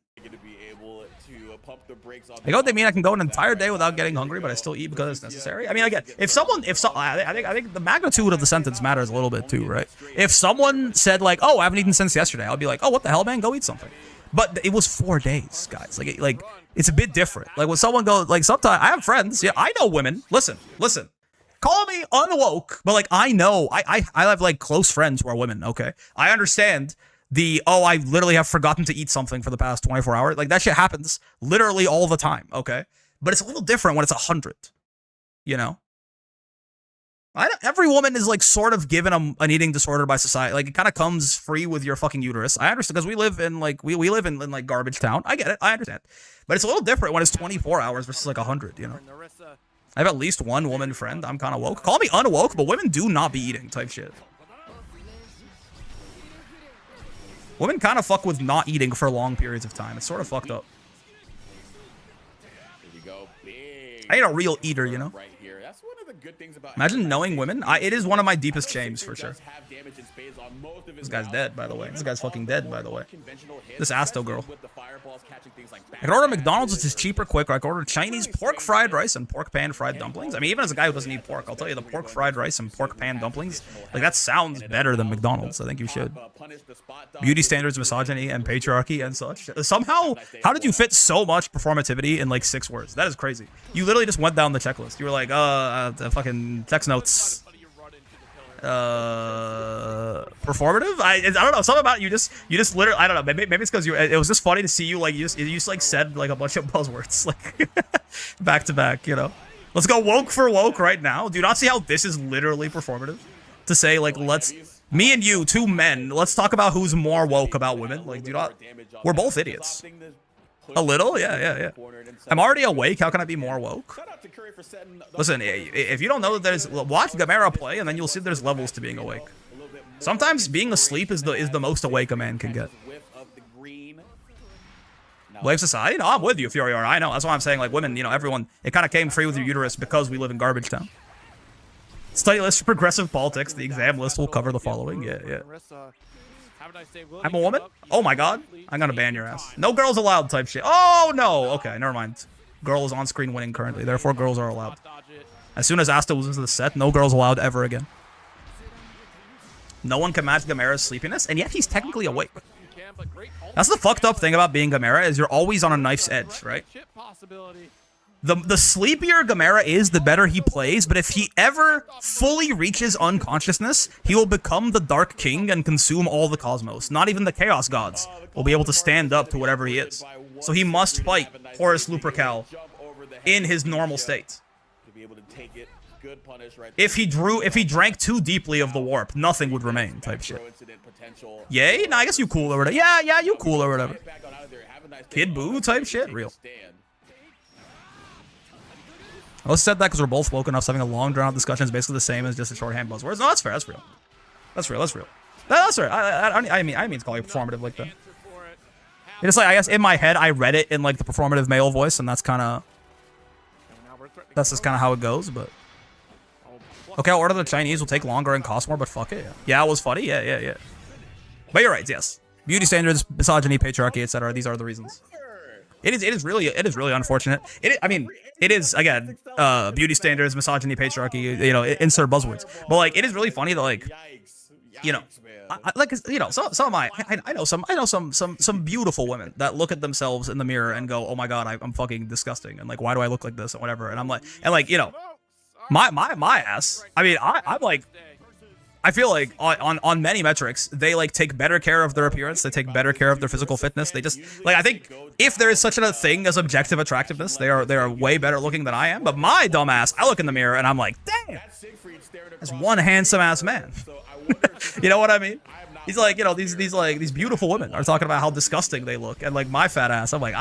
I know what they mean. I can go an entire day without getting hungry, but I still eat because it's necessary. I mean, again, I think the magnitude of the sentence matters a little bit too, right? If someone said like, "Oh, I haven't eaten since yesterday," I'll be like, "Oh, what the hell, man? Go eat something." But it was 4 days, guys. Like it's a bit different. Like when someone goes, like sometimes I have friends. Yeah, I know women. Listen. Call me unwoke, but like I know, I have like close friends who are women. Okay, I understand. I literally have forgotten to eat something for the past 24 hours. Like, that shit happens literally all the time, okay? But it's a little different when it's 100, you know? Every woman is, like, sort of given an eating disorder by society. Like, it kind of comes free with your fucking uterus. I understand, because we live in, like, we live in, like, garbage town. I get it. I understand. But it's a little different when it's 24 hours versus, like, 100, you know? I have at least one woman friend. I'm kind of woke. Call me unwoke, but women do not be eating type shit. Women kind of fuck with not eating for long periods of time. It's sort of fucked up. I ain't a real eater, you know? Imagine knowing women. It is one of my deepest shames, for sure. This guy's dead, by the way. This guy's fucking dead, by the way. This Asto girl. I can order McDonald's, which is cheaper, quicker. I can order Chinese pork fried rice and pork pan fried dumplings. I mean, even as a guy who doesn't eat pork, I'll tell you, the pork fried rice and pork pan dumplings, like, that sounds better than McDonald's. I think you should. Beauty standards, misogyny, and patriarchy and such. Somehow, how did you fit so much performativity in, like, 6 words? That is crazy. You literally just went down the checklist. You were like, fucking text notes. Performative? I don't know, something about you just literally, I don't know, maybe it's because it was just funny to see you, like, you just like said like a bunch of buzzwords like back to back, you know. Let's go woke for woke right now. Do you not see how this is literally performative? To say like, me and you, 2 men, let's talk about who's more woke about women. Like, we're both idiots. A little? Yeah. I'm already awake. How can I be more woke? Listen, if you don't know that watch Gamera play, and then you'll see there's levels to being awake. Sometimes being asleep is the most awake a man can get. Blame society? No, I'm with you, Furior. I know. That's why I'm saying, like, women, you know, everyone, it kind of came free with your uterus because we live in garbage town. Study list for progressive politics. The exam list will cover the following. Yeah. I'm a woman? Oh my god. I'm gonna ban your ass. No girls allowed type shit. Oh no. Okay, never mind. Girl is on screen winning currently. Therefore, girls are allowed. As soon as Asta loses the set, no girls allowed ever again. No one can match Gamera's sleepiness, and yet he's technically awake. That's the fucked up thing about being Gamera, is you're always on a knife's edge, right? The sleepier Gamera is, the better he plays, but if he ever fully reaches unconsciousness, he will become the Dark King and consume all the cosmos. Not even the Chaos Gods will be able to stand up to whatever he is. So he must fight Horus Lupercal in his normal state. If he drank too deeply of the warp, nothing would remain, type shit. Yay? Nah, I guess you cool or whatever. Yeah, you cool or whatever. Kid Boo type shit? Real. Let's set that because we're both woke enough, so having a long drawn out discussion is basically the same as just a shorthand buzzwords. No, that's fair. That's real. That's real. That's fair. I mean to call you performative like that. It's like, I guess in my head I read it in like the performative male voice, and that's just kind of how it goes. But okay, I'll order the Chinese. Will take longer and cost more, but fuck it. Yeah, it was funny. Yeah. But you're right. Yes, beauty standards, misogyny, patriarchy, etc. These are the reasons. It is really unfortunate. I mean, it is, again, beauty standards, misogyny, patriarchy, you know, insert buzzwords. But like, it is really funny that, like, you know, like, you know, so am I know some beautiful women that look at themselves in the mirror and go, oh my god, I'm fucking disgusting, and like, why do I look like this and whatever. And I'm like, you know, my ass. I mean, I'm like, I feel like on many metrics, they like take better care of their appearance. They take better care of their physical fitness. They just, like, I think if there is such a thing as objective attractiveness, they are way better looking than I am. But my dumb ass, I look in the mirror and I'm like, damn, that's one handsome ass man. You know what I mean? He's like, you know, these beautiful women are talking about how disgusting they look, and like my fat ass, I'm like,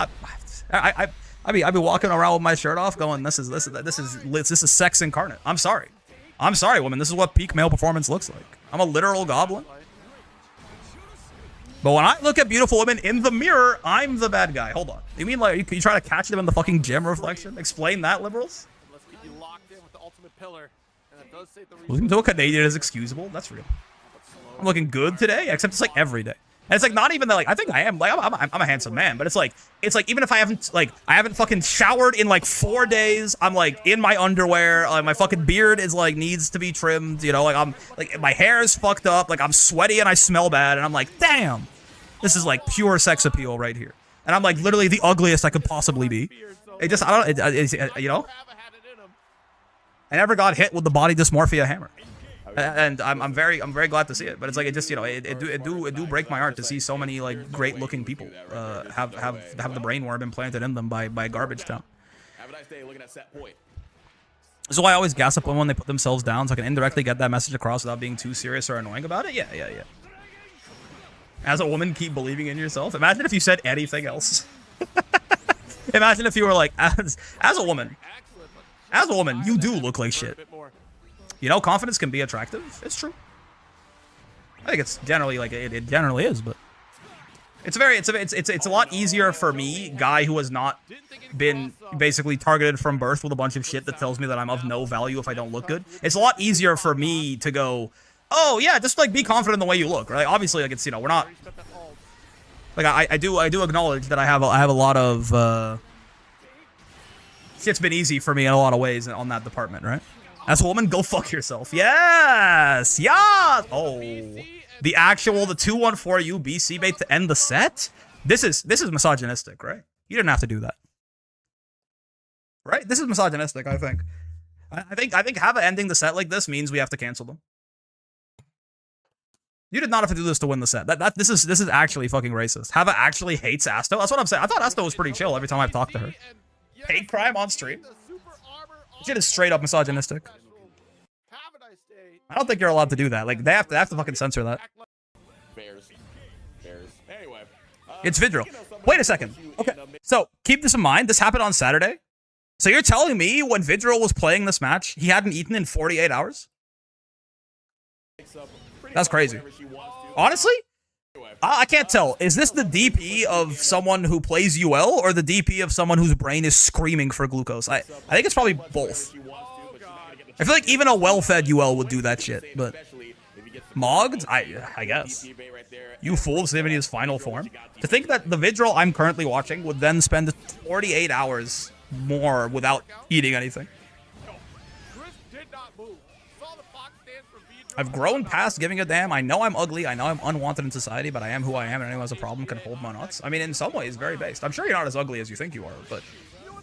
I've been walking around with my shirt off, going, this is sex incarnate. I'm sorry, woman. This is what peak male performance looks like. I'm a literal goblin. But when I look at beautiful women in the mirror, I'm the bad guy. Hold on. You mean like you try to catch them in the fucking gym reflection? Explain that, liberals. Let's get you locked in with the ultimate pillar. And it does say the Looking to a Canadian is excusable. That's real. I'm looking good today, except it's like every day. And it's like not even that, like, I think I am, like, I'm a handsome man, but it's like even if I haven't fucking showered in like 4 days, I'm like in my underwear, like my fucking beard is like needs to be trimmed, you know, like I'm like my hair is fucked up, like I'm sweaty and I smell bad, and I'm like, damn, this is like pure sex appeal right here. And I'm like literally the ugliest I could possibly be. It just, you know, I never got hit with the body dysmorphia hammer. And I'm very glad to see it, but it's like, it just, you know, it do break my heart to see so many like great looking people have the brainworm implanted in them by Garbage Town. Have a nice day looking at set point. This is why I always gas up when they put themselves down, so I can indirectly get that message across without being too serious or annoying about it. Yeah. As a woman, keep believing in yourself. Imagine if you said anything else. Imagine if you were like, as a woman, you do look like shit. You know, confidence can be attractive. It's true. I think it's generally like it generally is, but it's a lot easier for me, guy who has not been basically targeted from birth with a bunch of shit that tells me that I'm of no value if I don't look good. It's a lot easier for me to go, oh yeah, just like be confident in the way you look, right? Obviously, like, it's, you know, we're not like, I do acknowledge that I have a lot of shit's been easy for me in a lot of ways on that department, right? As a woman, go fuck yourself. Yes! Yes! Oh. The 2-1-4 UBC bait to end the set? This is misogynistic, right? You didn't have to do that. Right? This is misogynistic, I think. I think Hava ending the set like this means we have to cancel them. You did not have to do this to win the set. This is actually fucking racist. Hava actually hates Asto. That's what I'm saying. I thought Asto was pretty chill every time I've talked to her. Hate crime on stream? Shit is straight up misogynistic. I don't think you're allowed to do that. Like, they have to fucking censor that. Bears. Anyway, it's Vidril. Wait a second. Okay, so keep this in mind. This happened on Saturday. So you're telling me when Vidril was playing this match, he hadn't eaten in 48 hours? That's crazy. Honestly, I can't tell. Is this the DP of someone who plays UL or the DP of someone whose brain is screaming for glucose? I think it's probably both. I feel like even a well-fed UL would do that shit, but Mogged? I guess. You fool, this isn't his final form. To think that the Vidril I'm currently watching would then spend 48 hours more without eating anything. I've grown past giving a damn. I know I'm ugly. I know I'm unwanted in society, but I am who I am, and anyone who has a problem can hold my nuts. I mean, in some ways, very based. I'm sure you're not as ugly as you think you are, but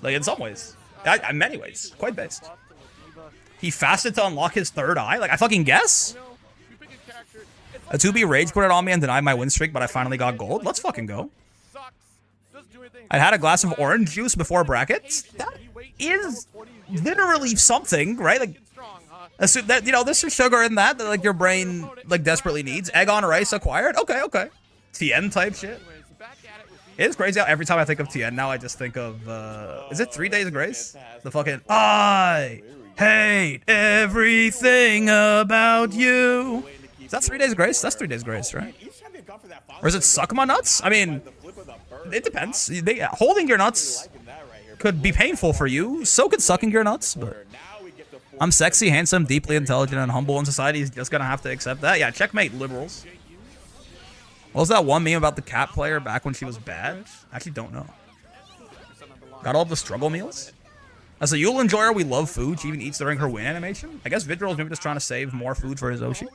like in some ways, in many ways, quite based. He fasted to unlock his third eye? Like, I fucking guess? A 2B rage put it on me and denied my win streak, but I finally got gold? Let's fucking go. I had a glass of orange juice before brackets? That is literally something, right? Like, assume that, you know, there's some sugar in that like, your brain, like, desperately needs. Egg on rice acquired? Okay. TN type shit. It is crazy how every time I think of TN now, I just think of, is it 3 Days of Grace? The fucking, I hate everything about you. Is that 3 Days of Grace? That's 3 Days of Grace, right? Or is it Suck My Nuts? I mean, it depends. Holding your nuts could be painful for you. So could sucking your nuts, but I'm sexy, handsome, deeply intelligent, and humble, and society is just gonna have to accept that. Yeah, checkmate, liberals. What was that one meme about the cat player back when she was bad? I actually don't know. Got all the struggle meals. As a Yule enjoyer, we love food. She even eats during her win animation. I guess Vidril is maybe just trying to save more food for his Oshi.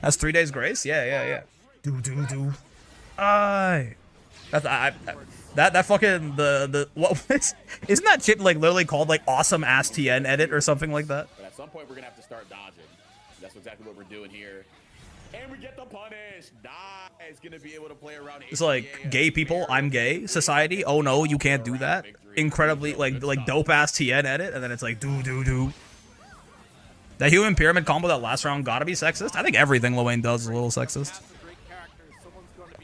That's 3 days grace? Yeah. Do. That fucking, what was, isn't that chip like literally called like awesome ass TN edit or something like that? But at some point, we're going to have to start dodging. That's exactly what we're doing here. And we get the punish. Nice. Going to be able to play around. It's like gay people, I'm gay society. Oh no, you can't do that. Incredibly like dope ass TN edit, and then it's like do. That human pyramid combo that last round gotta be sexist. I think everything Lil does is a little sexist.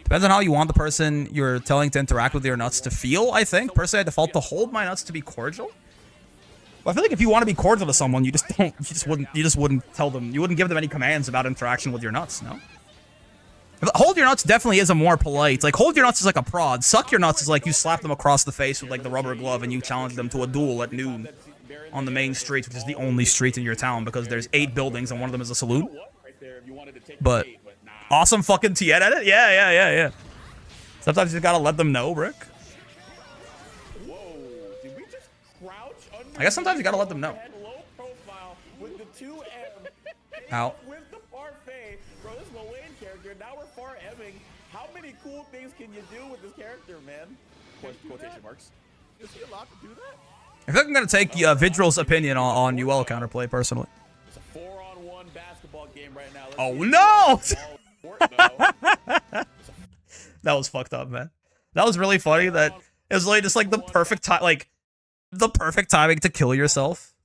Depends on how you want the person you're telling to interact with your nuts to feel, I think. Personally, I default to hold my nuts to be cordial. But I feel like if you want to be cordial to someone, you just wouldn't tell them, you wouldn't give them any commands about interaction with your nuts, no? Hold your nuts definitely is a more polite, like hold your nuts is like a prod. Suck your nuts is like you slap them across the face with like the rubber glove and you challenge them to a duel at noon on the main street, which is the only street in your town because there's 8 buildings and one of them is a saloon. But awesome fucking TN edit? Yeah. Sometimes you just gotta let them know, Brick. I guess sometimes you gotta let them know. Out. Now we're far Emming. How many cool things can you do with this character, man? Quotation marks. Is he allowed to do that? I think I'm gonna take Vidril's opinion on UL counterplay personally. It's a 4-on-1 basketball game right now. Oh no! That was fucked up, man. That was really funny. That it was like just like the perfect time, like the perfect timing to kill yourself.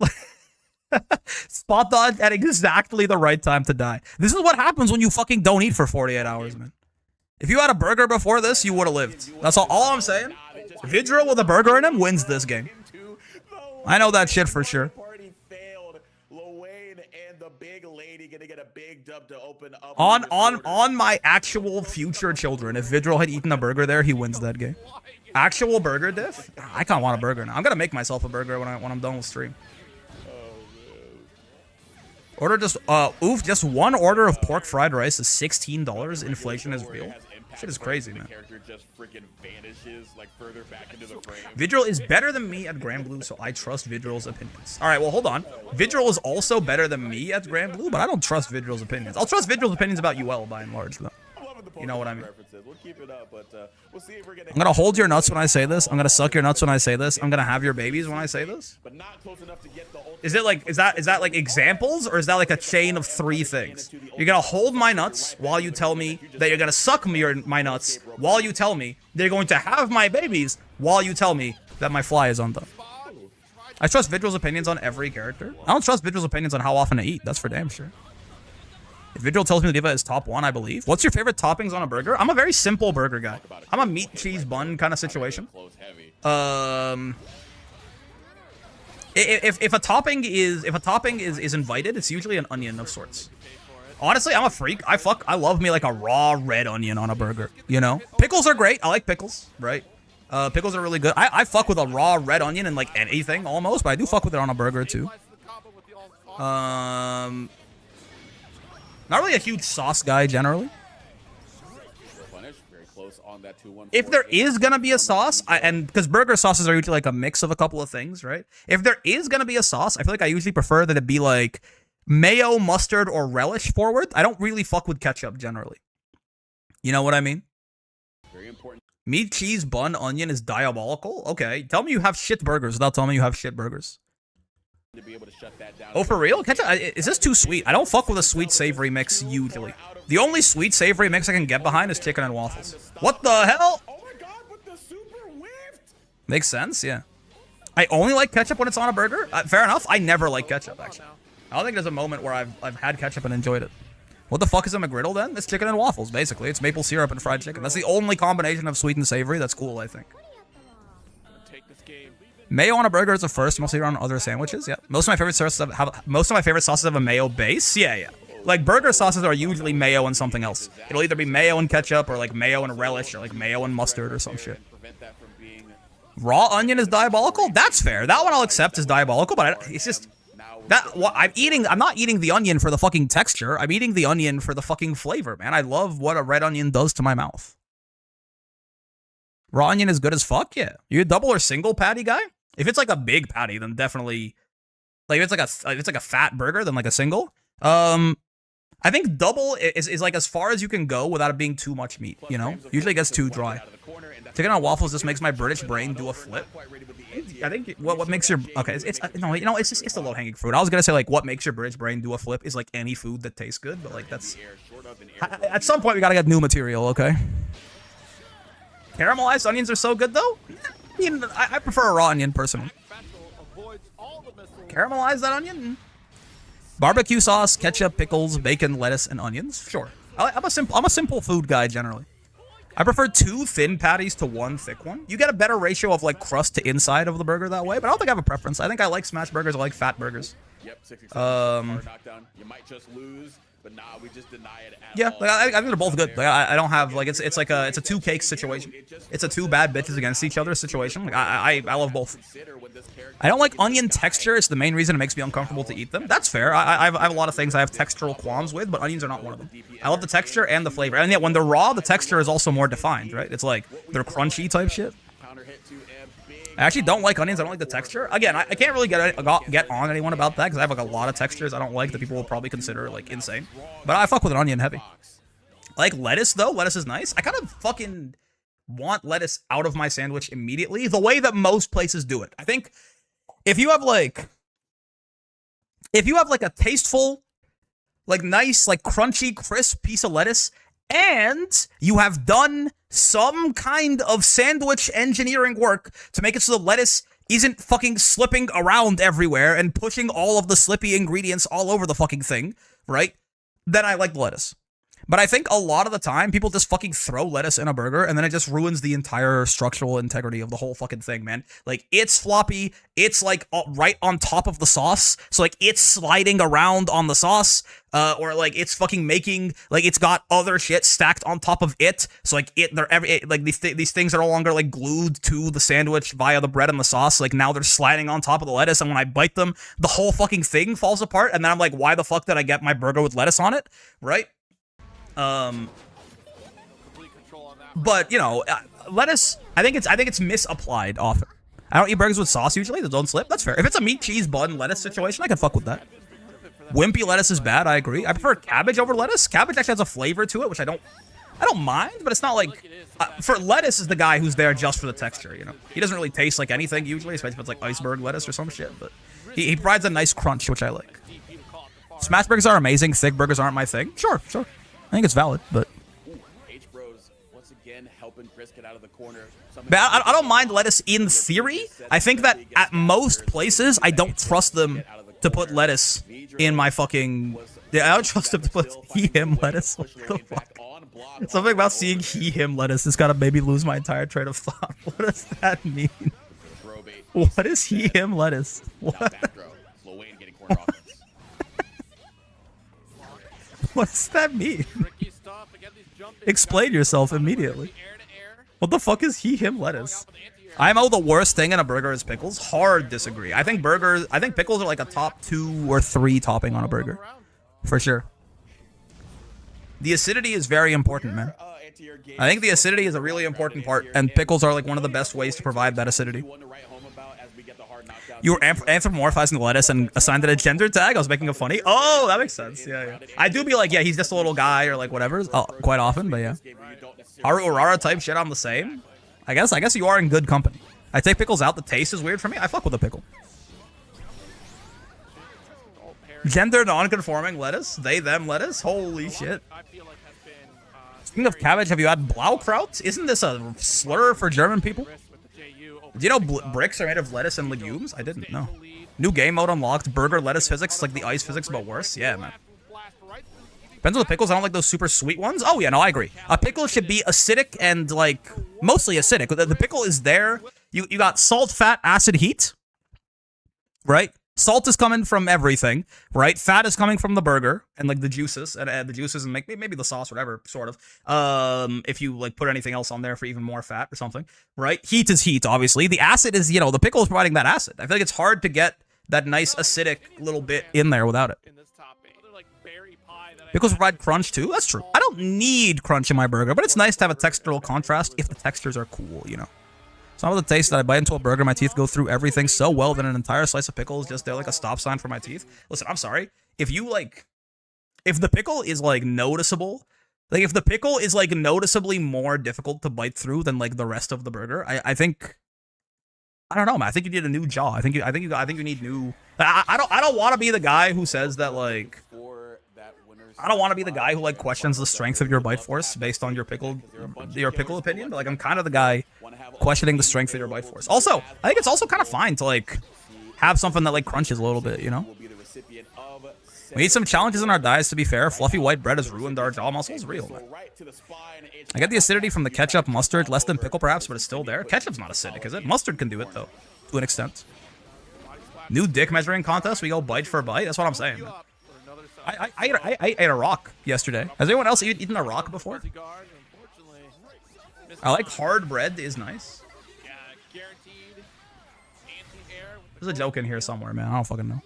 Spot dodge at exactly the right time to die. This is what happens when you fucking don't eat for 48 hours, man. If you had a burger before this, you would have lived. That's all I'm saying. Vidril with a burger in him wins this game. I know that shit for sure. On my actual future children, if Vidril had eaten a burger there, he wins that game. Actual burger diff? I can't want a burger now. I'm gonna make myself a burger when I'm done with stream. Order just one order of pork fried rice is $16. Inflation is real. Shit is crazy, man. Vidril is better than me at Granblue, so I trust Vidril's opinions. All right, well, hold on. Vidril is also better than me at Granblue, but I don't trust Vidril's opinions. I'll trust Vidril's opinions about UL by and large, though. You know what I mean? I'm gonna hold your nuts when I say this. I'm gonna suck your nuts when I say this. I'm gonna have your babies when I say this. Is it like is that like examples, or is that like a chain of 3 things? You're gonna hold my nuts while you tell me that you're gonna suck my nuts while you tell me they're going to have my babies while you tell me that my fly is undone. I trust Vidril's opinions on every character. I don't trust Vidril's opinions on how often to eat. That's for damn sure. If Vidril tells me to leave it as top 1, I believe. What's your favorite toppings on a burger? I'm a very simple burger guy. I'm a meat, cheese, bun kind of situation. If a topping is invited, it's usually an onion of sorts. Honestly, I'm a freak. I love me like a raw red onion on a burger, you know? Pickles are great. I like pickles, right? Pickles are really good. I fuck with a raw red onion in like anything almost, but I do fuck with it on a burger too. Not really a huge sauce guy generally. If there is gonna be a sauce, and because burger sauces are usually like a mix of a couple of things, right? If there is gonna be a sauce, I feel like I usually prefer that it be like mayo, mustard, or relish forward. I don't really fuck with ketchup generally. You know what I mean? Very important. Meat, cheese, bun, onion is diabolical. Okay, tell me you have shit burgers without telling me you have shit burgers. To be able to shut that down. Oh, for real? Ketchup? Is this too sweet? I don't fuck with a sweet savory mix usually. The only sweet savory mix I can get behind is chicken and waffles. What the hell? Oh my god, but the super whiffed. Makes sense, yeah. I only like ketchup when it's on a burger. Fair enough. I never like ketchup actually. I don't think there's a moment where I've had ketchup and enjoyed it. What the fuck is a McGriddle then? It's chicken and waffles basically. It's maple syrup and fried chicken. That's the only combination of sweet and savory that's cool, I think. Mayo on a burger is a first, mostly on other sandwiches. Yeah, most of my favorite sauces have a mayo base. Yeah. Like burger sauces are usually mayo and something else. It'll either be mayo and ketchup, or like mayo and relish, or like mayo and mustard, or some shit. Raw onion is diabolical. That's fair. That one I'll accept as diabolical, but it's just that I'm not eating the onion for the fucking texture. I'm eating the onion for the fucking flavor, man. I love what a red onion does to my mouth. Raw onion is good as fuck, yeah. You a double or single patty guy? If it's like a big patty, then definitely, like if it's like a fat burger, then like a single. I think double is like as far as you can go without it being too much meat, you know? Usually it gets too dry. Chicken on waffles just makes my British brain do a flip. I think what makes your it's no, you know, it's just the low-hanging fruit. I was gonna say like what makes your British brain do a flip is like any food that tastes good, but like that's at some point we gotta get new material, okay? Caramelized onions are so good though. I mean, I prefer a raw onion personally. Caramelize that onion. Barbecue sauce, ketchup, pickles, bacon, lettuce, and onions. Sure, I'm a simple food guy generally. I prefer 2 thin patties to 1 thick one. You get a better ratio of like crust to inside of the burger that way, but I don't think I have a preference. I think I like smash burgers. I like fat burgers. Yep, 67 knockdown. You might just lose, but nah, we just deny it at yeah, all. like, I think they're both good. Like I don't have like it's like a 2 cakes situation. It's a 2 bad bitches against each other situation. Like I love both. I don't like onion texture. It's the main reason it makes me uncomfortable to eat them. That's fair. I have a lot of things I have textural qualms with, but onions are not one of them. I love the texture and the flavor, and yet when they're raw, the texture is also more defined, right? It's like they're crunchy type shit. I actually don't like onions. I don't like the texture. Again, I can't really get on anyone about that because I have like a lot of textures I don't like that people will probably consider like insane. But I fuck with an onion heavy. I like lettuce though. Lettuce is nice. I kind of fucking want lettuce out of my sandwich immediately, the way that most places do it. I think if you have like a tasteful, like nice, like crunchy, crisp piece of lettuce, and you have done some kind of sandwich engineering work to make it so the lettuce isn't fucking slipping around everywhere and pushing all of the slippy ingredients all over the fucking thing, right? Then I like lettuce. But I think a lot of the time, people just fucking throw lettuce in a burger, and then it just ruins the entire structural integrity of the whole fucking thing, man. Like, it's floppy, it's, like, right on top of the sauce, so, like, it's sliding around on the sauce, or, like, it's fucking making, like, it's got other shit stacked on top of it, so, like, these things are no longer, like, glued to the sandwich via the bread and the sauce, like, now they're sliding on top of the lettuce, and when I bite them, the whole fucking thing falls apart, and then I'm like, why the fuck did I get my burger with lettuce on it, right? But you know, lettuce. I think it's misapplied often. I don't eat burgers with sauce usually. They don't slip. That's fair. If it's a meat, cheese, bun, lettuce situation, I can fuck with that. Wimpy lettuce is bad. I agree. I prefer cabbage over lettuce. Cabbage actually has a flavor to it, which I don't mind. But it's not like for lettuce is the guy who's there just for the texture. You know, he doesn't really taste like anything usually, especially if it's like iceberg lettuce or some shit. But he provides a nice crunch, which I like. Smash burgers are amazing. Thick burgers aren't my thing. Sure. I think it's valid, but H-Bros once again helping Chris get out of the corner. I don't mind lettuce in theory. I think that at most places, I don't trust them to put lettuce in my fucking... Yeah, I don't trust them to put he-him lettuce. What the fuck? Something about seeing he-him lettuce has got to maybe lose my entire train of thought. What does that mean? What is he-him lettuce? What? What does that mean? Explain yourself immediately. What the fuck is he-him lettuce? IMO, the worst thing in a burger is pickles. Hard disagree. I think pickles are like a top 2 or 3 topping on a burger. For sure. The acidity is very important, man. I think the acidity is a really important part, and pickles are like one of the best ways to provide that acidity. You were anthropomorphizing the lettuce and assigned it a gender tag? I was making a funny. Oh, that makes sense. Yeah. I do be like, yeah, he's just a little guy or like whatever. Quite often, but yeah. Haru Urara type shit, I'm the same. I guess you are in good company. I take pickles out. The taste is weird for me. I fuck with a pickle. Gender non-conforming lettuce. They, them lettuce. Holy shit. Speaking of cabbage, have you had Blaukraut? Isn't this a slur for German people? Do you know bricks are made of lettuce and legumes? I didn't know. New game mode unlocked. Burger lettuce physics, like the ice physics, but worse. Yeah, man. Depends on the pickles. I don't like those super sweet ones. Oh, yeah, no, I agree. A pickle should be acidic and, like, mostly acidic. The pickle is there. You got salt, fat, acid, heat. Right? Salt is coming from everything, right? Fat is coming from the burger and like the juices and maybe the sauce, whatever, sort of. If you like put anything else on there for even more fat or something, right? Heat is heat, obviously. The acid is, you know, the pickle is providing that acid. I feel like it's hard to get that nice acidic little bit in there without it. Pickles provide crunch too. That's true. I don't need crunch in my burger, but it's nice to have a textural contrast if the textures are cool, you know. Some of the taste that I bite into a burger, my teeth go through everything so well that an entire slice of pickle is just there like a stop sign for my teeth. Listen, I'm sorry. If the pickle is like noticeable, like if the pickle is like noticeably more difficult to bite through than like the rest of the burger, I think, I don't know, man. I think you need a new jaw. I think you need new. I don't want to be the guy who says that like. I don't want to be the guy who like questions the strength of your bite force based on your pickle opinion, but like I'm kind of the guy questioning the strength of your bite force. Also, I think it's also kind of fine to like have something that like crunches a little bit, you know. We need some challenges in our diets, to be fair. Fluffy white bread has ruined our jaw muscles. Real, man. I get the acidity from the ketchup, mustard, less than pickle perhaps, but it's still there. Ketchup's not acidic, is it? Mustard can do it, though, to an extent. New dick measuring contest, we go bite for bite. That's what I'm saying, man. I ate a rock yesterday. Has anyone else eaten a rock before? I like hard bread is nice. There's a joke in here somewhere, man. I don't fucking know.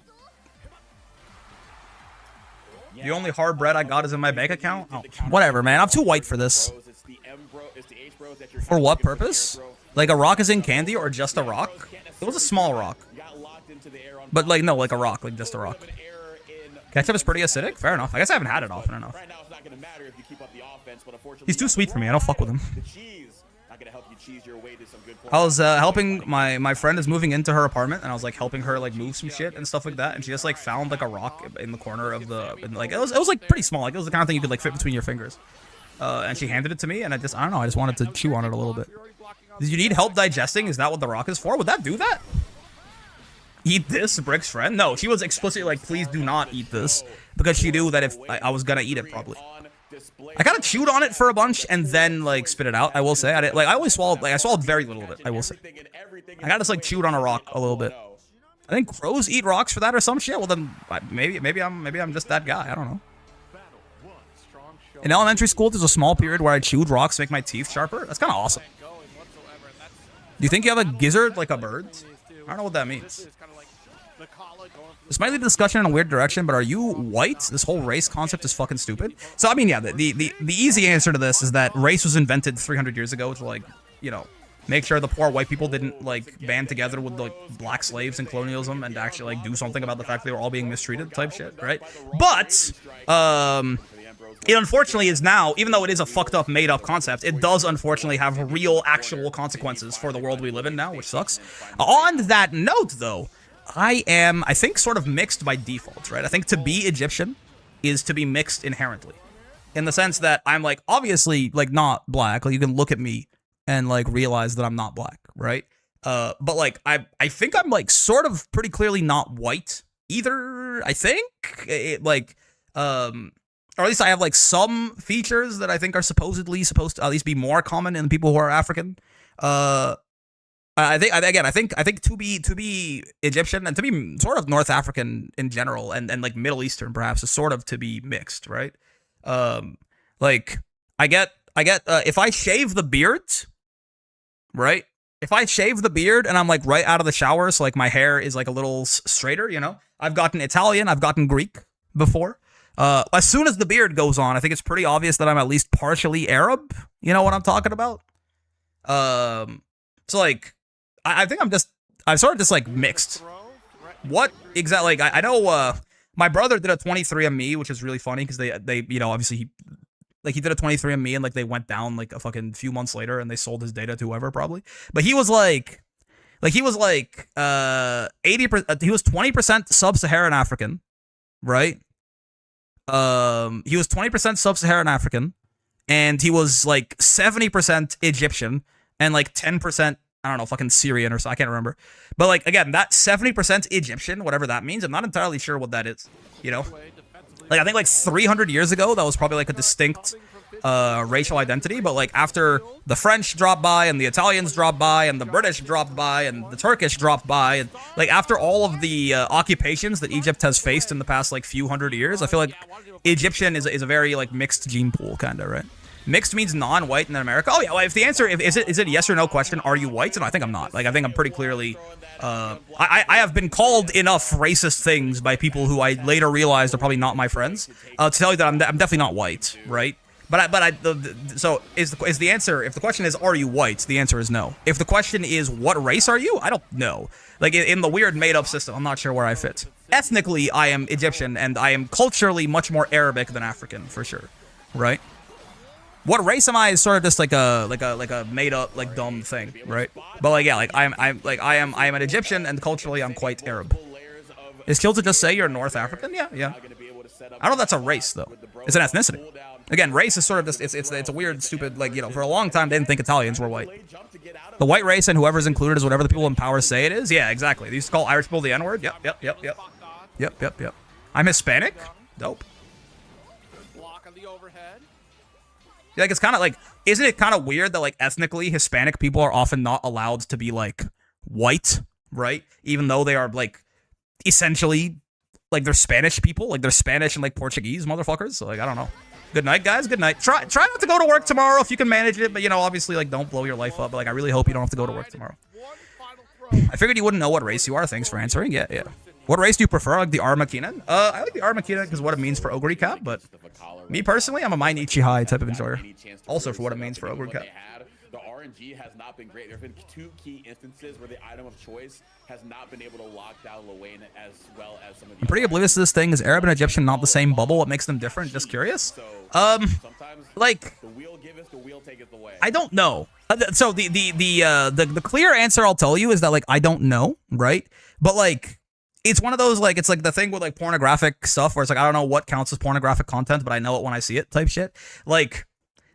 The only hard bread I got is in my bank account? Oh, whatever, man. I'm too white for this. For what purpose? Like a rock is in candy or just a rock? It was a small rock. But like, no, like a rock. Like just a rock. Ketchup is pretty acidic? Fair enough. I guess I haven't had it often enough. He's too sweet for me. I don't fuck with him. I was helping my friend is moving into her apartment, and I was like helping her like move some shit and stuff like that, and she just like found like a rock in the corner of the like it was like pretty small, like it was the kind of thing you could like fit between your fingers, and she handed it to me, and I don't know, I just wanted to chew on it a little bit. Did you need help digesting? Is that what the rock is for? Would that do that? Eat this, Brick's friend? No, she was explicitly like, please do not eat this, because she knew that if I was gonna eat it probably. I kind of chewed on it for a bunch and then like spit it out. I will say, I always swallowed, like I swallowed very little of it. I will say, I got just like chewed on a rock a little bit. I think crows eat rocks for that or some shit. Well then, maybe I'm just that guy. I don't know. In elementary school, there's a small period where I chewed rocks to make my teeth sharper. That's kind of awesome. Do you think you have a gizzard like a bird? I don't know what that means. This might lead the discussion in a weird direction, but are you white? This whole race concept is fucking stupid. So, I mean, yeah, the easy answer to this is that race was invented 300 years ago to, like, you know, make sure the poor white people didn't, like, band together with, like, black slaves and colonialism and actually, like, do something about the fact they were all being mistreated type shit, right? But, it unfortunately is now, even though it is a fucked up, made up concept, it does unfortunately have real, actual consequences for the world we live in now, which sucks. On that note, though, I am, I think, sort of mixed by default, right? I think to be Egyptian is to be mixed inherently. In the sense that I'm, like, obviously, like, not black. Like, you can look at me and, like, realize that I'm not black, right? But, like, I think I'm, like, sort of pretty clearly not white either, I think? Or at least I have, like, some features that I think are supposed to at least be more common in people who are African. I think to be Egyptian and to be sort of North African in general and like Middle Eastern perhaps is sort of to be mixed, right? Like I get if I shave the beard, right? If I shave the beard and I'm like right out of the shower, so like my hair is like a little straighter, you know? I've gotten Italian, I've gotten Greek before. As soon as the beard goes on, I think it's pretty obvious that I'm at least partially Arab. You know what I'm talking about? So like, I think I'm sort of just like mixed. What exactly? Like, I know, my brother did a 23andMe, which is really funny because they, you know, obviously he did a 23andMe and like they went down like a fucking few months later and they sold his data to whoever probably. But he was like 80%, he was 20% sub-Saharan African, right? He was 20% sub-Saharan African, and he was like 70% Egyptian and like 10%, I don't know, fucking Syrian or so, I can't remember. But like, again, that 70% Egyptian, whatever that means, I'm not entirely sure what that is, you know? Like, I think like 300 years ago, that was probably like a distinct racial identity, but like after the French dropped by and the Italians dropped by and the British dropped by and the Turkish dropped by, and like after all of the occupations that Egypt has faced in the past like few hundred years, I feel like Egyptian is a very like mixed gene pool kind of, right? Mixed means non-white in America. Oh yeah, well, if the answer is it yes or no question, are you white? And I think I'm not. Like I think I'm pretty clearly. I have been called enough racist things by people who I later realized are probably not my friends to tell you that I'm definitely not white, right? So is the answer, if the question is are you white, the answer is no. If the question is what race are you, I don't know. Like in the weird made-up system, I'm not sure where I fit. Ethnically, I am Egyptian, and I am culturally much more Arabic than African for sure, right? What race am I is sort of just like a made up like dumb thing, right? But like yeah, like I am an Egyptian, and culturally I'm quite Arab. Is Kill to just say you're North African? Yeah. I don't know if that's a race though. It's an ethnicity. Again, race is sort of just it's a weird, stupid, like, you know, for a long time they didn't think Italians were white. The white race and whoever's included is whatever the people in power say it is. Yeah, exactly. They used to call Irish people the N-word. Yep. I'm Hispanic. Dope. Like it's kind of like, isn't it kind of weird that like ethnically Hispanic people are often not allowed to be like white, right? Even though they are like essentially like they're Spanish people, like they're Spanish and like Portuguese motherfuckers. So like I don't know. Good night, guys. Good night. Try not to go to work tomorrow if you can manage it, but you know, obviously like don't blow your life up. But like I really hope you don't have to go to work tomorrow. I figured you wouldn't know what race you are. Thanks for answering. Yeah. What race do you prefer? Like the Armakinan? I like the Armakinan because what it means for Ogre Cap, but me personally, I'm a Mine Ichihai type of enjoyer. Also for what it means for Ogre Cap. The RNG has not been great. There have been 2 key instances where the item of choice has not been able to lock down Luane as well as some of the. I'm pretty oblivious to this thing. Is Arab and Egyptian not the same bubble? What makes them different? Just curious. Like the wheel giveth, the wheel taketh away. I don't know. So the clear answer I'll tell you is that like I don't know, right? But like it's one of those like it's like the thing with like pornographic stuff where it's like I don't know what counts as pornographic content, but I know it when I see it type shit. Like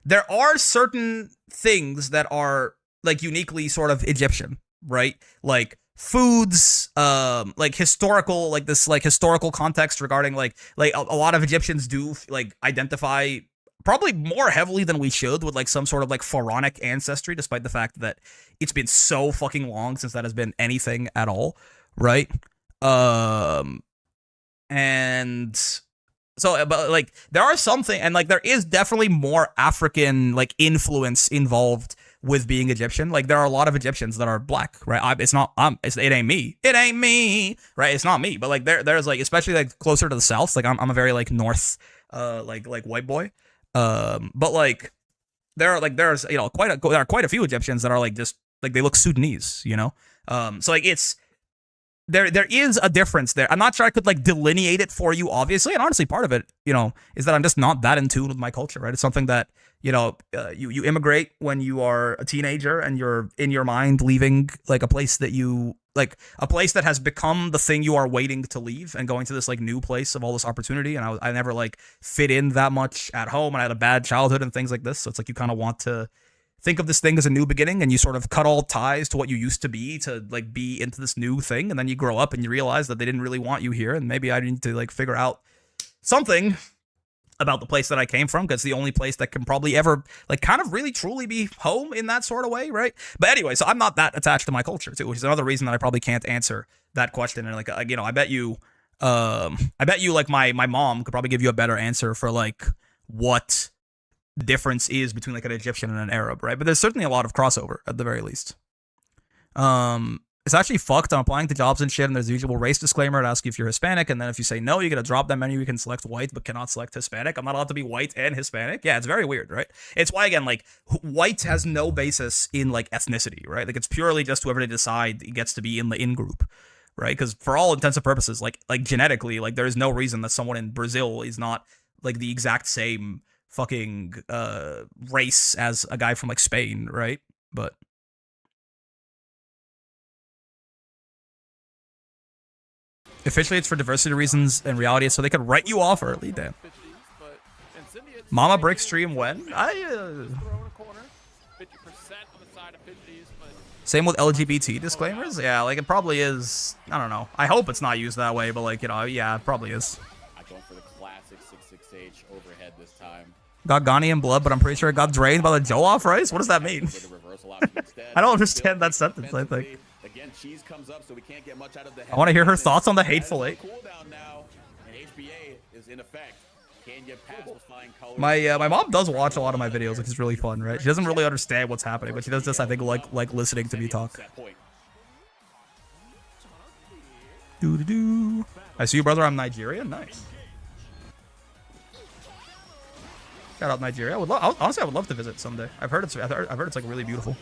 there are certain things that are like uniquely sort of Egyptian, right? Like foods, like historical, like this like historical context regarding like a lot of Egyptians do like identify probably more heavily than we should with like some sort of like pharaonic ancestry, despite the fact that it's been so fucking long since that has been anything at all, right? And so, but like there are something, and like there is definitely more African like influence involved with being Egyptian. Like there are a lot of Egyptians that are black, right? It ain't me, right? It's not me, but like there's like especially like closer to the south. Like I'm a very like north, like white boy. But like there's you know there are quite a few Egyptians that are like just like they look Sudanese, you know. So like it's. There is a difference there. I'm not sure I could like delineate it for you, obviously, and honestly, part of it, you know, is that I'm just not that in tune with my culture, right? It's something that you know, you immigrate when you are a teenager, and you're in your mind leaving like a place that you like a place that has become the thing you are waiting to leave, and going to this like new place of all this opportunity. And I never like fit in that much at home, and I had a bad childhood and things like this. So it's like you kind of want to think of this thing as a new beginning, and you sort of cut all ties to what you used to be to like be into this new thing, and then you grow up and you realize that they didn't really want you here, and maybe I need to like figure out something about the place that I came from, because it's the only place that can probably ever like kind of really truly be home in that sort of way, right? But anyway, so I'm not that attached to my culture too, which is another reason that I probably can't answer that question. And like you know, I bet you like my mom could probably give you a better answer for like what the difference is between like an Egyptian and an Arab, right? But there's certainly a lot of crossover at the very least. It's actually fucked. I'm applying to jobs and shit, and there's the usual race disclaimer to ask you if you're Hispanic, and then if you say no, you get a drop down menu. You can select white, but cannot select Hispanic. I'm not allowed to be white and Hispanic. Yeah, it's very weird, right? It's why, again, like, white has no basis in, like, ethnicity, right? Like, it's purely just whoever they decide gets to be in the in-group, right? Because for all intents and purposes, like genetically, like, there is no reason that someone in Brazil is not, like, the exact same fucking race as a guy from, like, Spain, right? But officially, it's for diversity reasons. In reality, it's so they could write you off early. Damn. Mama break stream when? Same with LGBT disclaimers. Yeah, like it probably is. I don't know. I hope it's not used that way, but like you know, yeah, it probably is. Going for the classic 66H overhead this time. Got Ghanaian blood, but I'm pretty sure it got drained by the Jollof rice. What does that mean? I don't understand that sentence. I think. Again, cheese comes up, so we can't get much out of the I want to hear her thoughts on the Hateful Eight. Cooldown now, and HBA is in effect. My mom does watch a lot of my videos, which is really fun, right? She doesn't really understand what's happening, but she does this, I think, like listening to me talk. Doo-doo-doo. I see you, brother. I'm Nigerian. Nice. Shout out Nigeria. Honestly, I would love to visit someday. I've heard it's like really beautiful.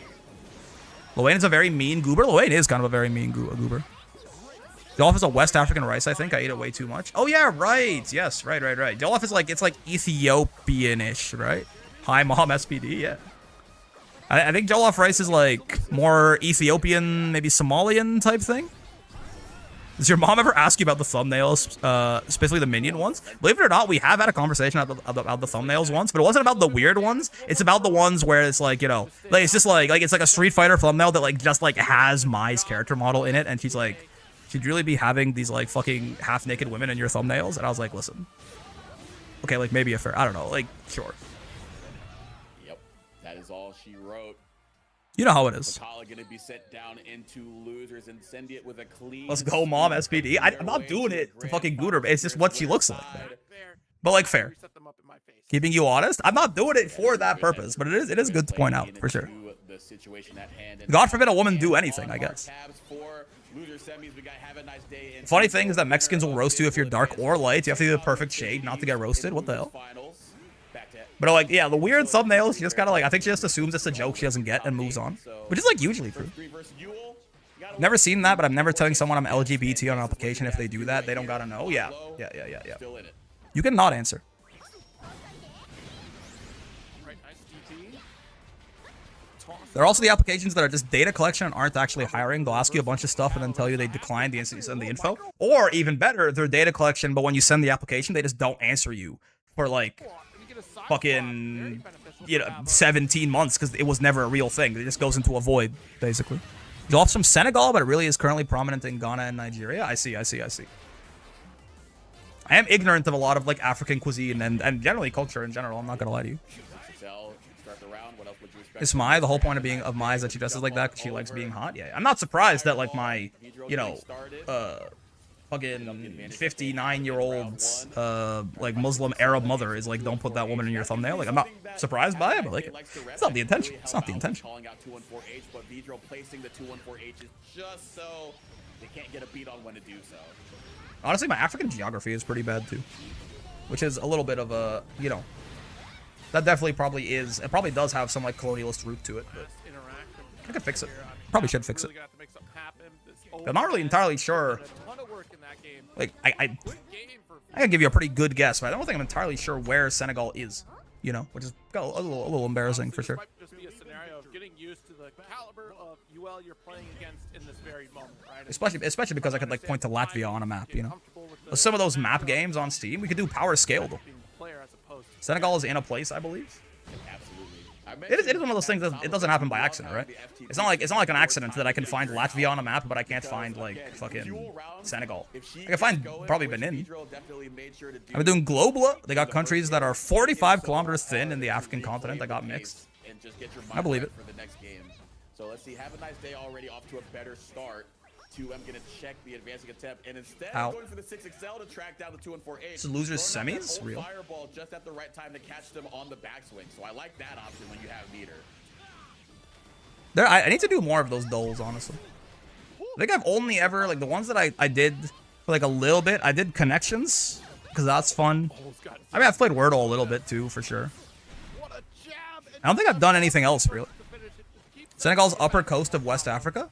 Luane is a very mean goober. Luane is kind of a very mean goober. Jollof is a West African rice, I think. I eat it way too much. Oh yeah, right. Yes, right. Jollof is like, it's like Ethiopian-ish, right? Hi, Mom, SPD, yeah. I think jollof rice is like more Ethiopian, maybe Somalian type thing. Does your mom ever ask you about the thumbnails, specifically the minion ones? Believe it or not, we have had a conversation about the thumbnails once, but it wasn't about the weird ones. It's about the ones where it's like, you know, like it's just like it's like a Street Fighter thumbnail that like just like has Mai's character model in it, and she's like, she'd really be having these like fucking half-naked women in your thumbnails, and I was like, listen, okay, like maybe a fair, I don't know, like sure. Yep, that is all she wrote. You know how it is. Gonna be sent down into losers and send it with a clean. Let's go, Mom, SPD. I'm not doing it to fucking goot her, but it's just what she looks like, man. But like fair. Keeping you honest, I'm not doing it for that purpose, but it is good to point out for sure. God forbid a woman do anything, I guess. Funny thing is that Mexicans will roast you if you're dark or light. You have to be the perfect shade not to get roasted. What the hell? But like, yeah, the weird thumbnails, she just kind of like, I think she just assumes it's a joke she doesn't get and moves on. Which is like usually true. Never seen that, but I'm never telling someone I'm LGBT on an application. If they do that, they don't gotta know. Yeah. You can not answer. There are also the applications that are just data collection and aren't actually hiring. They'll ask you a bunch of stuff and then tell you they declined the instant you send the info. Or even better, they're data collection, but when you send the application, they just don't answer you for like fucking, you know, 17 months because it was never a real thing. It just goes into a void, basically. Jollof from Senegal, but it really is currently prominent in Ghana and Nigeria. I see. I am ignorant of a lot of like African cuisine and generally culture in general. I'm not gonna lie to you. Is Mai, the whole point of Mai is that she dresses like that because she likes being hot? Yeah, I'm not surprised that like my, you know, fucking 59-year-old like Muslim Arab mother is like, don't put that woman in your thumbnail. Like, I'm not surprised by it, but like, it's not the intention. It's not the intention. Honestly, my African geography is pretty bad too, which is a little bit of a, you know, that definitely probably is. It probably does have some like colonialist root to it, but I could fix it. Probably should fix it. I'm not really entirely sure. Like, I can give you a pretty good guess, but I don't think I'm entirely sure where Senegal is. You know, which is a little embarrassing for sure. Especially because I could like point to Latvia on a map. You know, some of those map games on Steam, we could do power scale though. Senegal is in a place, I believe. It is one of those things that it doesn't happen by accident, right? It's not like an accident that I can find Latvia on a map, but I can't find like fucking Senegal. I can find probably Benin. I've been doing Global. They got countries that are 45 kilometers thin in the African continent that got mixed. I believe it. So let's see. Have a nice day already. Off to a better start. I'm gonna check the advancing attempt, and instead of going for the 6XL to track down the 2 and 4H. It's losers semis, real. Fireball just at the right time to catch them on the backswing. So I like that option when you have meter. I need to do more of those doles, honestly. I think I've only ever like the ones that I did for like a little bit. I did connections because that's fun. I mean, I've played Wordle a little bit too, for sure. I don't think I've done anything else really. Senegal's upper coast of West Africa.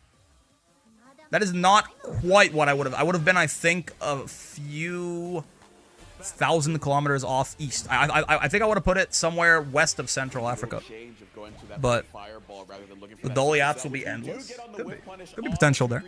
That is not quite what I would have. I would have been, I think, a few thousand kilometers off east. I think I would have put it somewhere west of Central Africa. But the Dolly apps will be endless. Could be potential there.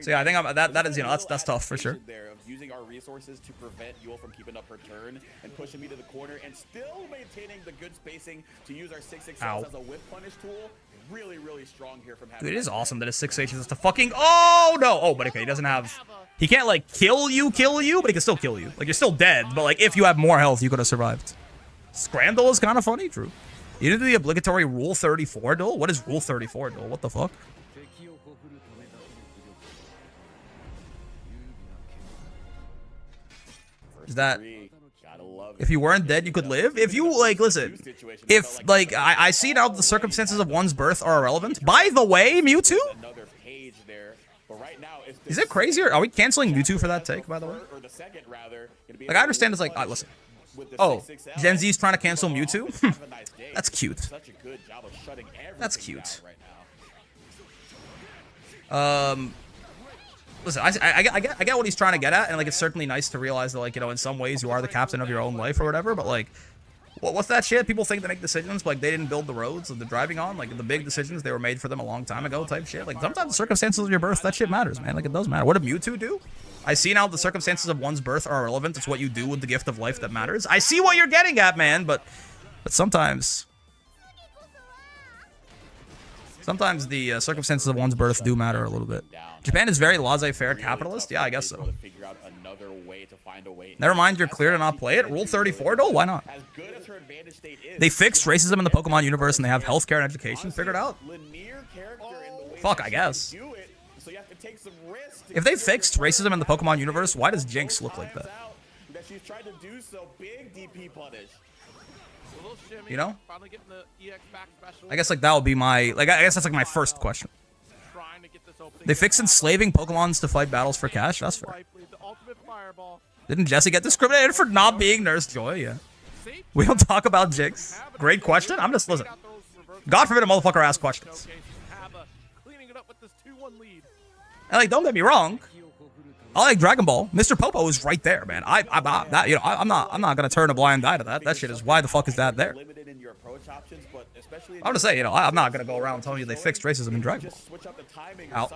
So yeah, I think that is, you know, that's tough for sure. Using our resources to prevent Yule from keeping up her turn and pushing me to the corner and still maintaining the good spacing to use our 6XL as a whip punish tool. Really strong here from having. Dude, it is awesome that his 6H is just a fucking. Oh no! Oh, but okay, he doesn't have. He can't like kill you, but he can still kill you. Like you're still dead, but like if you have more health, you could have survived. Scramble is kind of funny, true. You did the obligatory Rule 34 duel. What is Rule 34 duel? What the fuck? Is that If you weren't dead, you could live. If you, like, listen, if, like, I see now the circumstances of one's birth are irrelevant. By the way, Mewtwo? Is it crazier? Are we canceling Mewtwo for that take, by the way? Like, I understand it's like, listen. Oh, Gen Z's trying to cancel Mewtwo? That's cute. That's cute. Listen, I get what he's trying to get at, and like it's certainly nice to realize that, like, you know, in some ways you are the captain of your own life or whatever. But like, what's that shit? People think they make decisions, but like they didn't build the roads that they're driving on. Like the big decisions, they were made for them a long time ago, type shit. Like sometimes the circumstances of your birth, that shit matters, man. Like it does matter. What did Mewtwo do? I see now the circumstances of one's birth are irrelevant. It's what you do with the gift of life that matters. I see what you're getting at, man, but sometimes the circumstances of one's birth do matter a little bit. Japan is very laissez-faire capitalist? Yeah, I guess so. Never mind, you're clear to not play it. Rule 34? No, why not? They fixed racism in the Pokemon universe and they have healthcare and education figured out? Fuck, I guess. If they fixed racism in the Pokemon universe, why does Jinx look like that? You know? I guess like that would be my, like, I guess that's like my first question. They fixed enslaving Pokemons to fight battles for cash? That's fair. Didn't Jesse get discriminated for not being Nurse Joy? Yeah. We don't talk about Jinx. Great question. I'm just, listen. God forbid a motherfucker ask questions. And like, don't get me wrong. I like Dragon Ball. Mr. Popo is right there, man. I'm not gonna turn a blind eye to that. That shit is, why the fuck is that there? I'm just saying, you know, I'm not gonna go around telling you they fixed racism in Dragon Ball. Out.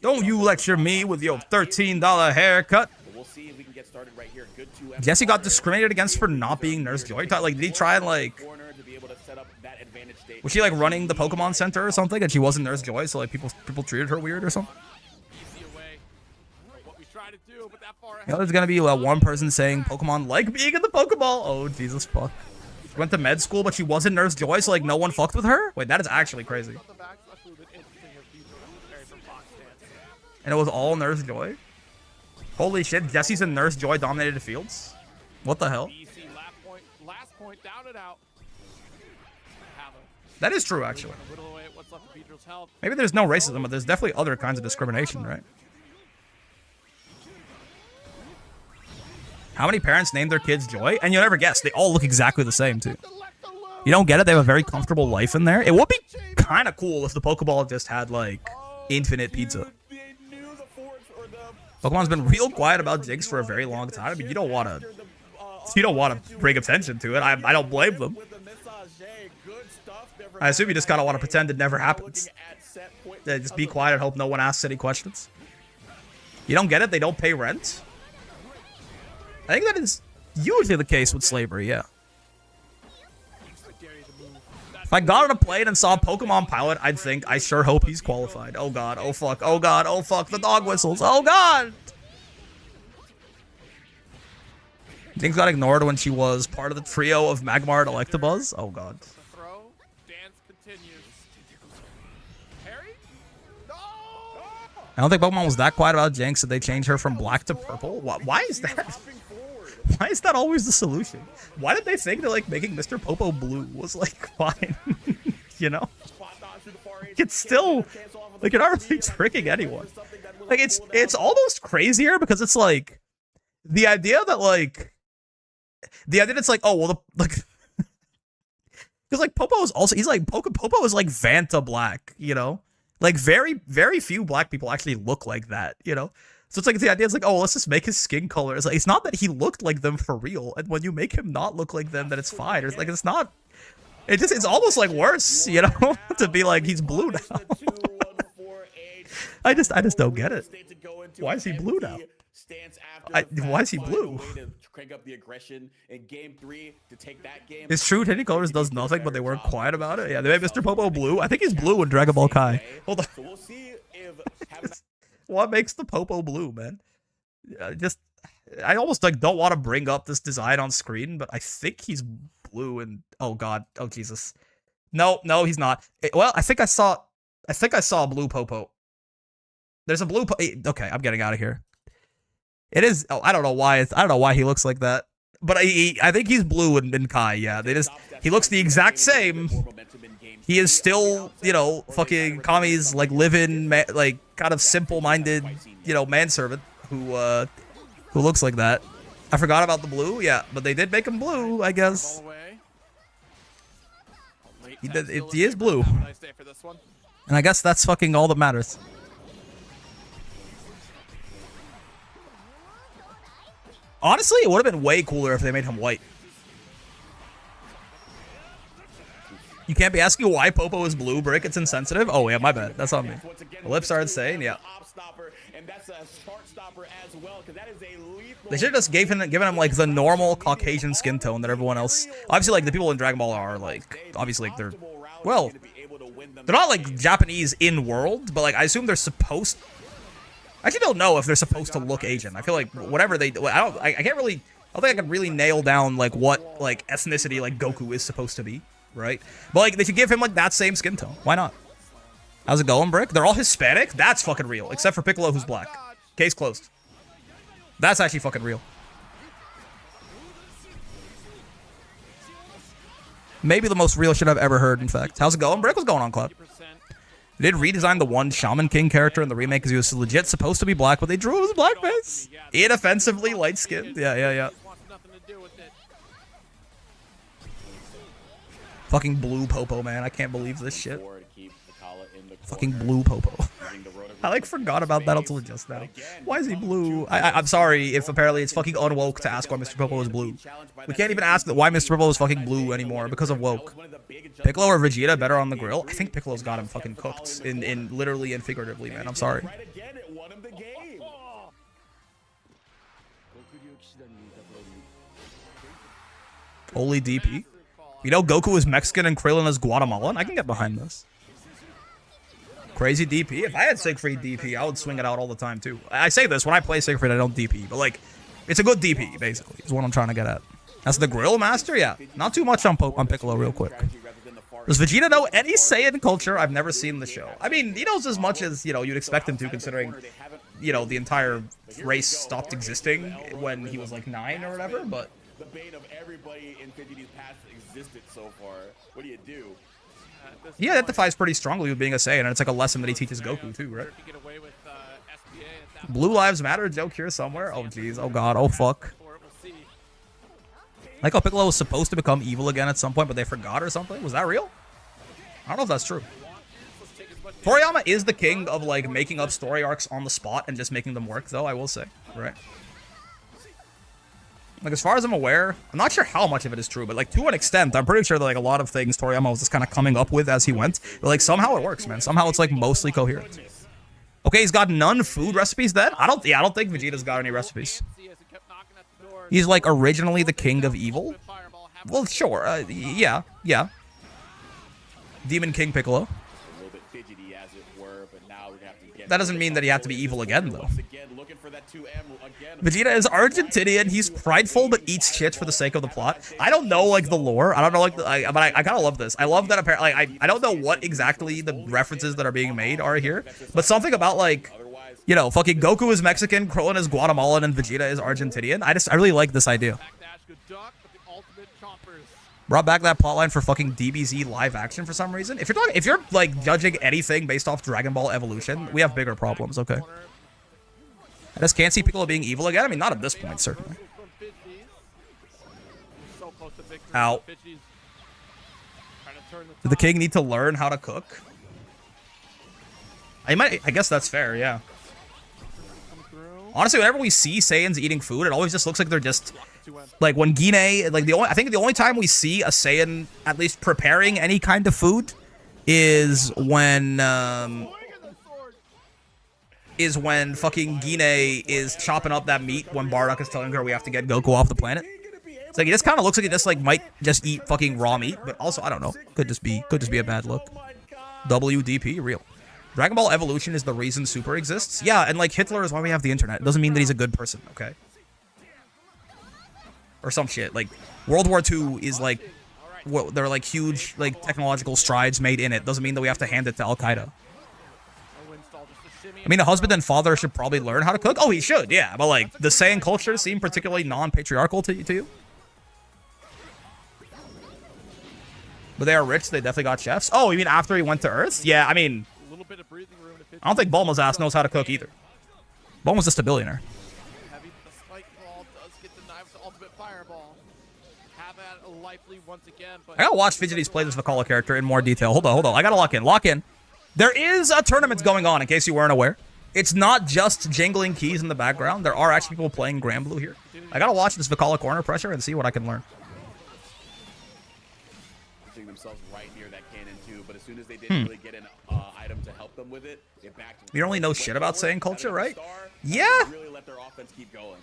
Don't you lecture me with your $13 haircut. Jesse got discriminated against for not being Nurse Joy. Like, did he try and like? Was she like running the Pokemon Center or something, and she wasn't Nurse Joy, so like people treated her weird or something? You know, there's gonna be one person saying Pokemon like being in the Pokeball. Oh Jesus fuck! She went to med school, but she wasn't Nurse Joy, so like no one fucked with her. Wait, that is actually crazy. And it was all Nurse Joy. Holy shit! Jesse's in Nurse Joy dominated fields. What the hell? That is true, actually. Maybe there's no racism, but there's definitely other kinds of discrimination, right? How many parents name their kids Joy? And you'll never guess. They all look exactly the same, too. You don't get it? They have a very comfortable life in there. It would be kind of cool if the Pokeball just had, like, infinite pizza. Pokemon's been real quiet about Jinx for a very long time. I mean, you don't want to bring attention to it. I don't blame them. I assume you just kind of want to pretend it never happens. Yeah, just be quiet and hope no one asks any questions. You don't get it? They don't pay rent? I think that is usually the case with slavery, yeah. If I got on a plane and saw a Pokemon pilot, I'd think, I sure hope he's qualified. Oh god, oh fuck, oh god, oh fuck, the dog whistles, oh god! Jinx got ignored when she was part of the trio of Magmar and Electabuzz? Oh god. I don't think Pokemon was that quiet about Jinx that they changed her from black to purple. Why is that? Why is that always the solution? Why did they think that like making Mr. Popo blue was like fine? You know? It's still like you're not really tricking anyone. Like it's almost crazier because it's like the idea that it's like, oh well, because like Popo is also, he's like Popo is like Vanta black, you know? Like, very, very few black people actually look like that, you know? So it's like, the idea is like, oh, let's just make his skin color. It's like, it's not that he looked like them for real. And when you make him not look like them, then it's fine. It's like, it's not, it's almost like worse, you know? To be like, he's blue now. I just don't get it. Why is he blue now? Why is he blue? It's true, Hidden Colors does nothing, but they weren't quiet about it. Yeah, they made Mr. Popo blue. I think he's blue in Dragon Ball Kai. Hold on. What makes the Popo blue, man? I almost like don't want to bring up this design on screen, but I think he's blue and oh god, oh Jesus. No, he's not. Well, I think I saw a blue Popo. There's a blue okay, I'm getting out of here. It is. Oh, I don't know why. I don't know why he looks like that. But I think he's blue in Kai. Yeah, he looks the exact same. He is still, you know, fucking Kami's like living, like kind of simple-minded, you know, manservant who looks like that. I forgot about the blue. Yeah, but they did make him blue, I guess. He is blue, and I guess that's fucking all that matters. Honestly, it would have been way cooler if they made him white. You can't be asking why Popo is blue, Brick. It's insensitive. Oh, yeah, my bad. That's on me. The lips are insane, yeah. They should have just given him, like, the normal Caucasian skin tone that everyone else... Obviously, like, the people in Dragon Ball are, like... Obviously, like, they're... Well, they're not, like, Japanese in-world, but, like, I assume they're supposed... I actually don't know if they're supposed to look Asian. I feel like whatever they do... I can't really... I don't think I can really nail down, like, what, like, ethnicity, like, Goku is supposed to be. Right? But, like, they should give him, like, that same skin tone. Why not? How's it going, Brick? They're all Hispanic? That's fucking real. Except for Piccolo, who's black. Case closed. That's actually fucking real. Maybe the most real shit I've ever heard, in fact. How's it going, Brick? What's going on, Cloud? They did redesign the one Shaman King character in the remake because he was legit supposed to be black, but they drew him as blackface. Inoffensively light-skinned. Yeah. Fucking blue Popo, man. I can't believe this shit. Fucking blue Popo. I, like, forgot about that until just now. Why is he blue? I'm sorry if apparently it's fucking unwoke to ask why Mr. Popo is blue. We can't even ask why Mr. Popo is fucking blue anymore because of woke. Piccolo or Vegeta better on the grill? I think Piccolo's got him fucking cooked. In literally and figuratively, man. I'm sorry. Holy DP. You know, Goku is Mexican and Krillin is Guatemalan? I can get behind this. Crazy DP. If I had Siegfried DP, I would swing it out all the time, too. I say this, when I play Siegfried, I don't DP. But, like, it's a good DP, basically, is what I'm trying to get at. That's the Grill Master? Yeah. Not too much on Piccolo real quick. Does Vegeta know any Saiyan culture? I've never seen the show. I mean, he knows as much as, you know, you'd expect him to, considering, you know, the entire race stopped existing when he was, like, 9 or whatever, but... The bane of everybody in Vegeta's past existed so far. What do you do? He identifies pretty strongly with being a Saiyan, and it's like a lesson that he teaches Goku too, right? Blue Lives Matter joke here somewhere? Oh jeez, oh god, oh fuck. Like how Piccolo was supposed to become evil again at some point, but they forgot or something? Was that real? I don't know if that's true. Toriyama is the king of, like, making up story arcs on the spot and just making them work, though, I will say, right? Like, as far as I'm aware, I'm not sure how much of it is true, but, like, to an extent, I'm pretty sure that, like, a lot of things Toriyama was just kind of coming up with as he went. But, like, somehow it works, man. Somehow it's, like, mostly coherent. Okay, he's got none food recipes then? I don't think Vegeta's got any recipes. He's, like, originally the king of evil? Well, sure. Yeah. Demon King Piccolo. That doesn't mean that he had to be evil again, though. Vegeta is Argentinian. He's prideful but eats shit for the sake of the plot. I don't know, like, the lore. I don't know, like, but I kind of love this. I love that apparently, like, I don't know what exactly the references that are being made are here, but something about, like, you know, fucking Goku is Mexican, Krillin is Guatemalan, and Vegeta is Argentinian. I really like this idea. Brought back that plotline for fucking DBZ live action for some reason. If you're like judging anything based off Dragon Ball Evolution, we have bigger problems. Okay. I just can't see Piccolo being evil again. I mean, not at this point, certainly. Ow. Did the king need to learn how to cook? I guess that's fair. Yeah. Honestly, whenever we see Saiyans eating food, it always just looks like they're just, like, when Guinea, like, I think the only time we see a Saiyan at least preparing any kind of food is when fucking Guinea is chopping up that meat when Bardock is telling her we have to get Goku off the planet. It's like, it just kind of looks like it just, like, might just eat fucking raw meat, but also, I don't know. Could just be a bad look. WDP, real. Dragon Ball Evolution is the reason Super exists. Yeah, and, like, Hitler is why we have the internet. It doesn't mean that he's a good person, okay? Or some shit. Like, World War II is, like, there are, like, huge, like, technological strides made in it. Doesn't mean that we have to hand it to Al-Qaeda. I mean, a husband and father should probably learn how to cook. Oh, he should, yeah. But, like, the Saiyan culture seem particularly non-patriarchal to you? But they are rich. They definitely got chefs. Oh, you mean after he went to Earth? Yeah, I mean, I don't think Bulma's ass knows how to cook either. Bulma's just a billionaire. Heavy, the spike ball does get the knives to ultimate fireball. Have at lively once again, but I gotta watch Fidgety's play this Vakala character in more detail. Hold on. I gotta lock in. Lock in. There is a tournament going on, in case you weren't aware. It's not just jingling keys in the background. There are actually people playing Granblue here. I gotta watch this Vakala corner pressure and see what I can learn. Themselves right near that cannon too, but as soon as they didn't really get an item to help them with it, they backed. You don't really know shit about Saiyan culture, right? Yeah. Really let their offense keep going.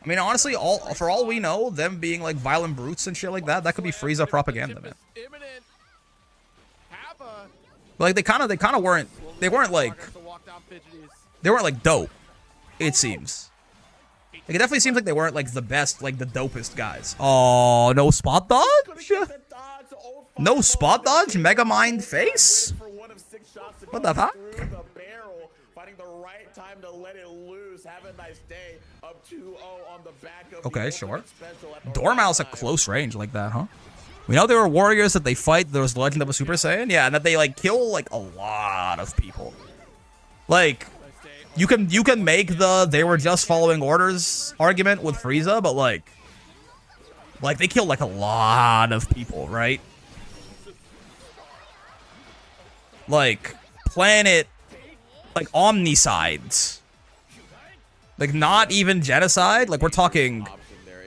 I mean, honestly, for all we know, them being like violent brutes and shit like that could be Frieza propaganda, man. But, like they kind of weren't like dope. It seems. Like, it definitely seems like they weren't like the best, like the dopest guys. Oh, no spot dodge? No spot dodge? Mega Mind face? What the fuck? Okay, sure. Dormouse at close range like that, huh? We know there were warriors that they fight. There was the Legend of a Super Saiyan. Yeah, and that they like kill like a lot of people. Like, you can make the they were just following orders argument with Frieza, but like they kill like a lot of people, right? Like planet, like omnicides, like not even genocide. Like we're talking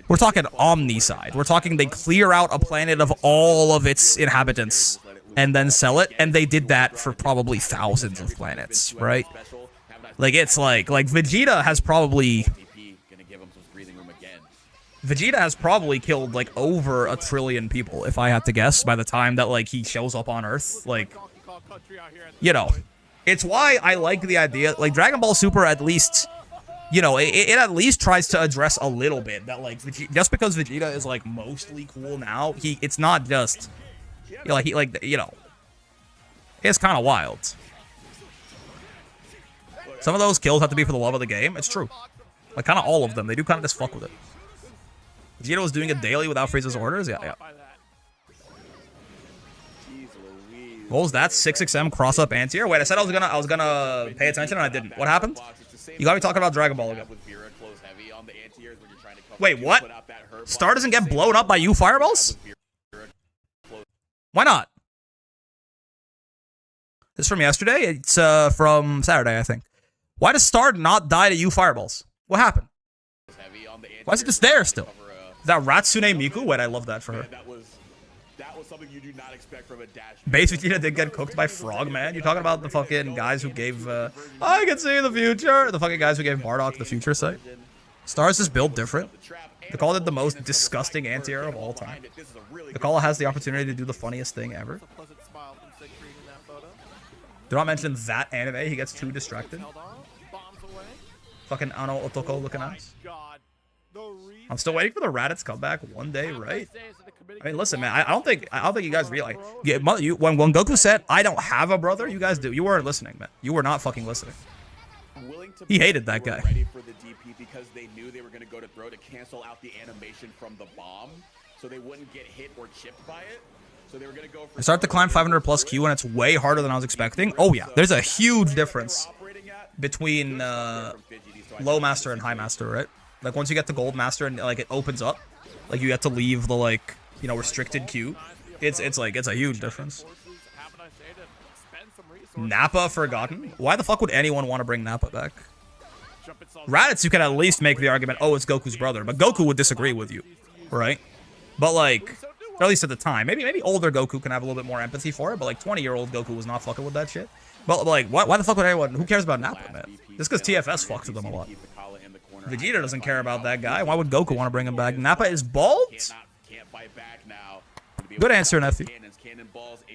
omnicide. We're talking they clear out a planet of all of its inhabitants and then sell it, and they did that for probably thousands of planets, right? Like it's like Vegeta has probably killed like over 1 trillion people, if I had to guess, by the time that like he shows up on Earth. Like, you know, it's why I like the idea, like Dragon Ball Super at least, you know, it at least tries to address a little bit that like just because Vegeta is like mostly cool now, it's not just, you know, it's kind of wild. Some of those kills have to be for the love of the game. It's true. Like, kind of all of them. They do kind of just fuck with it. Vegeta was doing it daily without Frieza's orders? Yeah. What was that? 6XM cross-up anti-air? Wait, I said I was gonna pay attention and I didn't. What happened? You got me talking about Dragon Ball again. Wait, what? Star doesn't get blown up by you fireballs? Why not? This is from yesterday? It's from Saturday, I think. Why does Star not die to you fireballs? What happened? Why is it just there still? Is that Ratsune Miku? Wait, I love that for her. That was something you do not expect from a Dash. Base Vegeta did get cooked by Frogman. You're talking about the fucking guys who gave, I can see the future. The fucking guys who gave Bardock the future sight. Star's just built different. They called it the most disgusting anti-air of all time. The Call has the opportunity to do the funniest thing ever. Do not mention that anime. He gets too distracted. Fucking Ano Otoko looking ass. I'm still waiting for the Raditz comeback one day, right? I mean, listen, man. I don't think you guys realize. Yeah, when Goku said, "I don't have a brother," you guys do. You weren't listening, man. You were not fucking listening. He hated that guy. Ready for the DP because they knew they were going to go to throw to cancel out the animation from the bomb, so they wouldn't get hit or chipped by it. So they were going to go for. I start to climb 500 plus Q, and it's way harder than I was expecting. Oh yeah, there's a huge difference between low master and high master, right? Like once you get to gold master and like it opens up, like you have to leave the like, you know, restricted queue. It's a huge difference. Nappa forgotten? Why the fuck would anyone want to bring Nappa back? Raditz, you can at least make the argument, oh, it's Goku's brother, but Goku would disagree with you, right? But like, or at least at the time, maybe older Goku can have a little bit more empathy for it, but like 20-year-old Goku was not fucking with that shit. But like, why the fuck would anyone? Who cares about Nappa, man? Just because TFS fucks with him a lot. Vegeta doesn't care about that guy. Why would Goku want to bring him back? Nappa is bald? Good answer, nephew.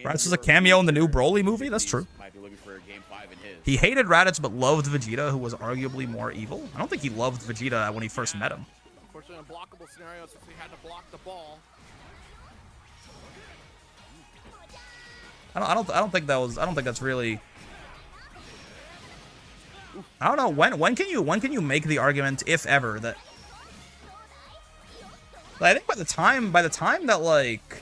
Raditz was a cameo in the new Broly movie? That's true. He hated Raditz but loved Vegeta, who was arguably more evil. I don't think he loved Vegeta when he first met him. Unfortunately, unblockable scenario since he had to block the ball. I don't think that's really. I don't know when can you make the argument, if ever, that I think by the time that like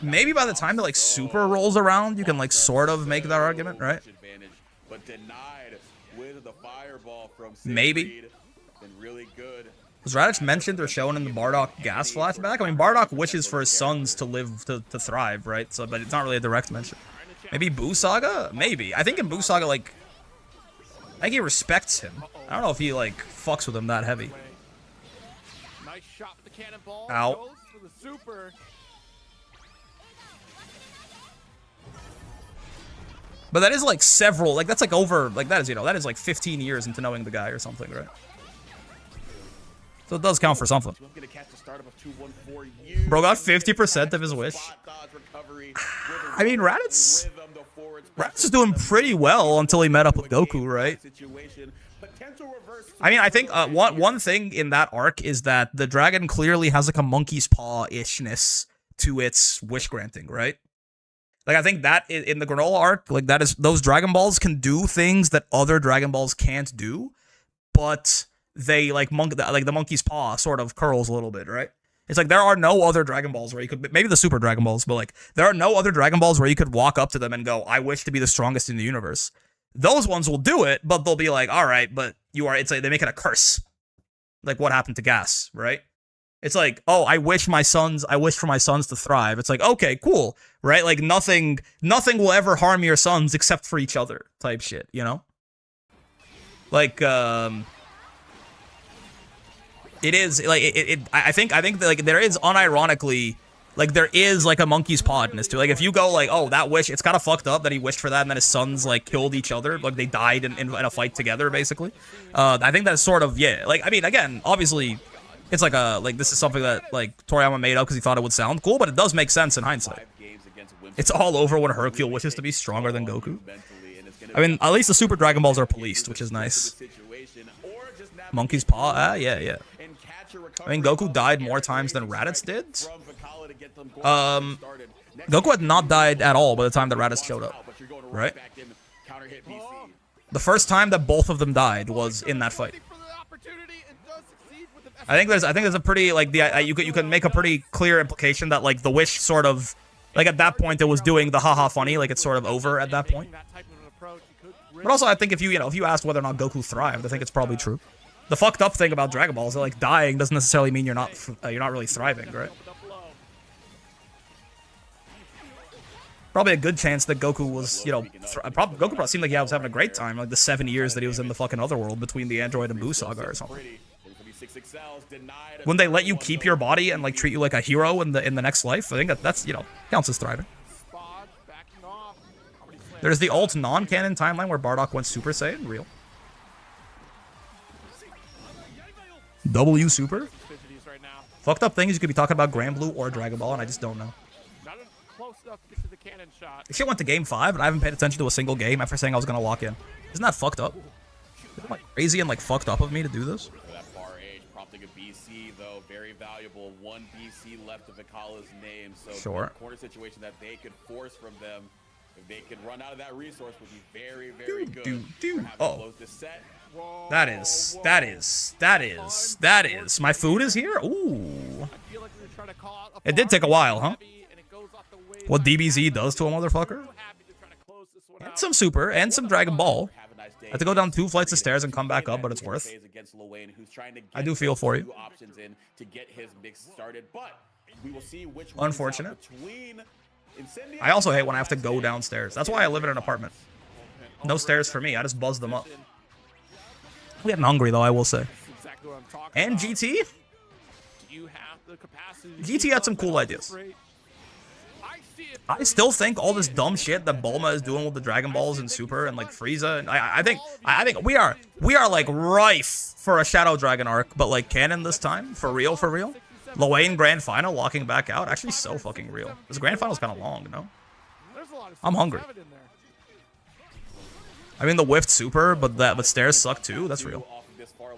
maybe by the time that like Super rolls around, you can like sort of make that argument, right? But denied with the fireball from Maybe. Been really good. Was Raditz mentioned or shown in the Bardock gas flashback? I mean, Bardock wishes for his sons to live, to thrive, right? So, but it's not really a direct mention. Maybe Boo Saga? Maybe. I think in Boo Saga, like, I think he respects him. I don't know if he, like, fucks with him that heavy. Nice shot with the cannonball. Ow. Goes for the super. But that is, like, several, like, that's, like, over, like, that is, you know, that is, like, 15 years into knowing the guy or something, right? So it does count for something. Bro got 50% of his wish. I mean, Raditz is doing pretty well until he met up with Goku, right? I mean, I think one thing in that arc is that the dragon clearly has like a monkey's paw-ishness to its wish granting, right? Like, I think that in the Granola arc, like, that is, those Dragon Balls can do things that other Dragon Balls can't do, but they, like, the monkey's paw sort of curls a little bit, right? It's like, there are no other Dragon Balls where you could, maybe the Super Dragon Balls, but, like, there are no other Dragon Balls where you could walk up to them and go, I wish to be the strongest in the universe. Those ones will do it, but they'll be like, all right, but you are, it's like, they make it a curse. Like, what happened to Gas, right? It's like, oh, I wish for my sons to thrive. It's like, okay, cool, right? Like, nothing will ever harm your sons except for each other type shit, you know? Like, it is, like, I think that, like, there is unironically, like, there is, like, a monkey's paw in this, too. Like, if you go, like, oh, that wish, it's kind of fucked up that he wished for that and then his sons, like, killed each other. Like, they died in a fight together, basically. I think that's sort of, yeah. Like, I mean, again, obviously, it's like this is something that, like, Toriyama made up because he thought it would sound cool, but it does make sense in hindsight. It's all over when Hercule wishes to be stronger than Goku. I mean, at least the Super Dragon Balls are policed, which is nice. Monkey's paw? Yeah. I mean, Goku died more times than Raditz did. Goku had not died at all by the time that Raditz showed up, right? The first time that both of them died was in that fight. I think there's a pretty, like, you can make a pretty clear implication that, like, the wish sort of, like, at that point it was doing the haha funny, like, it's sort of over at that point. But also, I think if you asked whether or not Goku thrived, I think it's probably true. The fucked up thing about Dragon Ball is that, like, dying doesn't necessarily mean you're not really thriving, right? Probably a good chance that Goku was, you know, Goku probably seemed like he was having a great time, like the 7 years that he was in the fucking Otherworld between the Android and Buu Saga or something. When they let you keep your body and, like, treat you like a hero in the next life, I think that's, you know, counts as thriving. There's the alt non-canon timeline where Bardock went Super Saiyan, real. W Super? Fucked up thing is you could be talking about Granblue or Dragon Ball, and I just don't know. This shit went to Game 5, and I haven't paid attention to a single game after saying I was going to lock in. Isn't that fucked up? Isn't it, like, crazy and, like, fucked up of me to do this? That far age, prompting a BC, though, very valuable. One BC left of Akala's name, so sure. The corner situation that they could force from them, if they could run out of that resource, would be very, very good. Oh. That is. My food is here? Ooh. It did take a while, huh? What DBZ does to a motherfucker? And some Super, and some Dragon Ball. I have to go down 2 flights of stairs and come back up, but it's worth. I do feel for you. Unfortunate. I also hate when I have to go downstairs. That's why I live in an apartment. No stairs for me. I just buzz them up. I'm getting hungry, though, I will say. And GT? GT had some cool ideas. I still think all this dumb shit that Bulma is doing with the Dragon Balls and Super and, like, Frieza, and I think we are like rife for a Shadow Dragon arc, but, like, canon this time, for real. Lowain Grand Final walking back out, actually so fucking real. This Grand Final's kind of long, no? I'm hungry. I mean, the whiffed Super, but stairs suck too. That's real.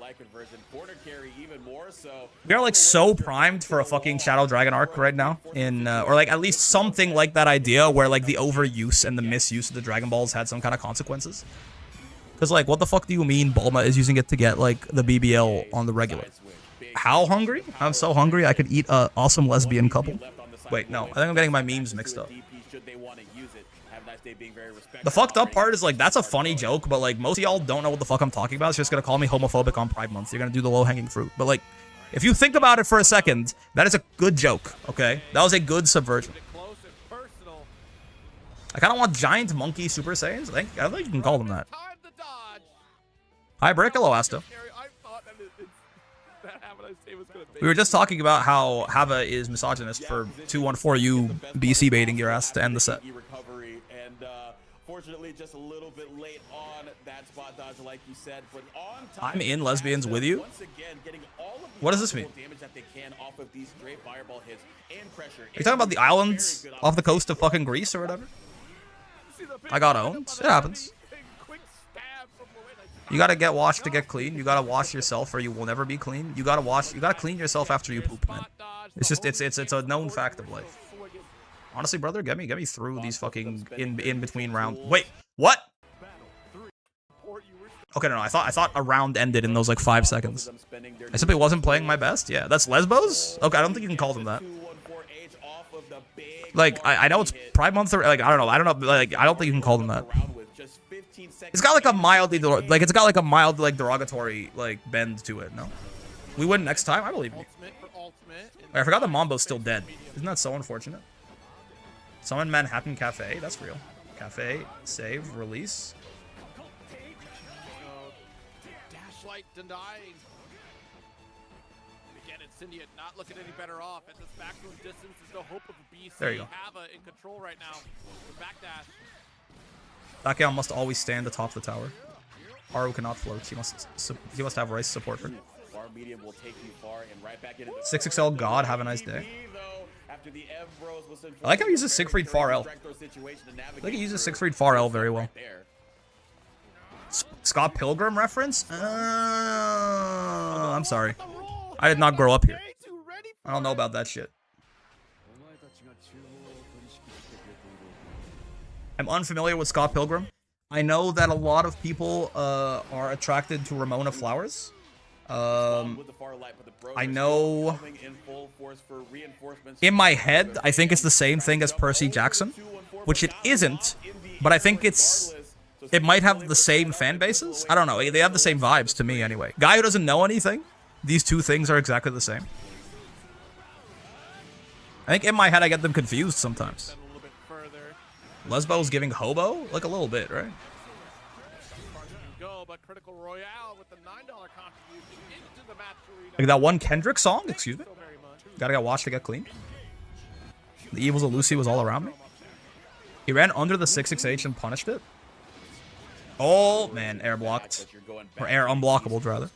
light conversion. Corner carry even more so. We are like so primed for a fucking Shadow Dragon arc right now, in or like at least something like that idea where like the overuse and the misuse of the Dragon Balls had some kind of consequences. Because like, what the fuck do you mean Bulma is using it to get like the BBL on the regular? How hungry? I'm so hungry I could eat a awesome lesbian couple. Wait, no, I think I'm getting my memes mixed up. The fucked up part is like, that's a funny joke, but like most of y'all don't know what the fuck I'm talking about. It's just gonna call me homophobic on Pride Month. You're gonna do the low-hanging fruit. But like, if you think about it for a second, that is a good joke, okay? That was a good subversion. I kind of want giant monkey Super Saiyans. I think you can call them that. Hi, Brickalo, Asta. We were just talking about how Hava is misogynist for 214U BC baiting your ass to end the set. Fortunately, just a little bit late on that spot dodge, like you said, but on time. I'm in lesbians with you. Once again, getting all of the what does this mean? damage that they can off of these straight fireball hits and pressure. Are you talking about the islands off the coast of fucking Greece or whatever? I got owned. It happens. You gotta get washed to get clean. You gotta wash yourself or you will never be clean. You gotta wash. You gotta clean yourself after you poop, man. It's just it's a known fact of life. Honestly, brother, get me through these fucking in between rounds. Wait, what? Okay, no, I thought a round ended in those like 5 seconds. I simply wasn't playing my best. Yeah, that's Lesbos. Okay, I don't think you can call them that. Like, I know it's Pride Month, or like I don't know, like I don't think you can call them that. It's got like a mildly like derogatory like bend to it. No, we win next time. I believe you. I forgot the Mambo's still dead. Isn't that so unfortunate? Summon Manhattan Cafe. That's real. Cafe, save, release. Dashlight denying. Again, it's Cindy not looking any better off. At this maximum distance, there's no hope of a BC. There you go. Hava in control right now. Backdash. Baekhyun must always stand atop the tower. Haru cannot float. He must have Rice support her. 6XL God, have a nice day. I like how he uses Siegfried Far L. I think he uses Siegfried Far L very well. Scott Pilgrim reference? I'm sorry. I did not grow up here. I don't know about that shit. I'm unfamiliar with Scott Pilgrim. I know that a lot of people are attracted to Ramona Flowers. I know in my head, I think it's the same thing as Percy Jackson, which it isn't, but I think it might have the same fan bases. I don't know. They have the same vibes to me anyway. Guy who doesn't know anything, these two things are exactly the same. I think in my head, I get them confused sometimes. Lesbo's giving hobo? Like a little bit, right? Like that one Kendrick song? Excuse me? Gotta get washed to get clean. The evils of Lucy was all around me. He ran under the 6XH and punished it. Oh, man. Air blocked. Or air unblockable, rather.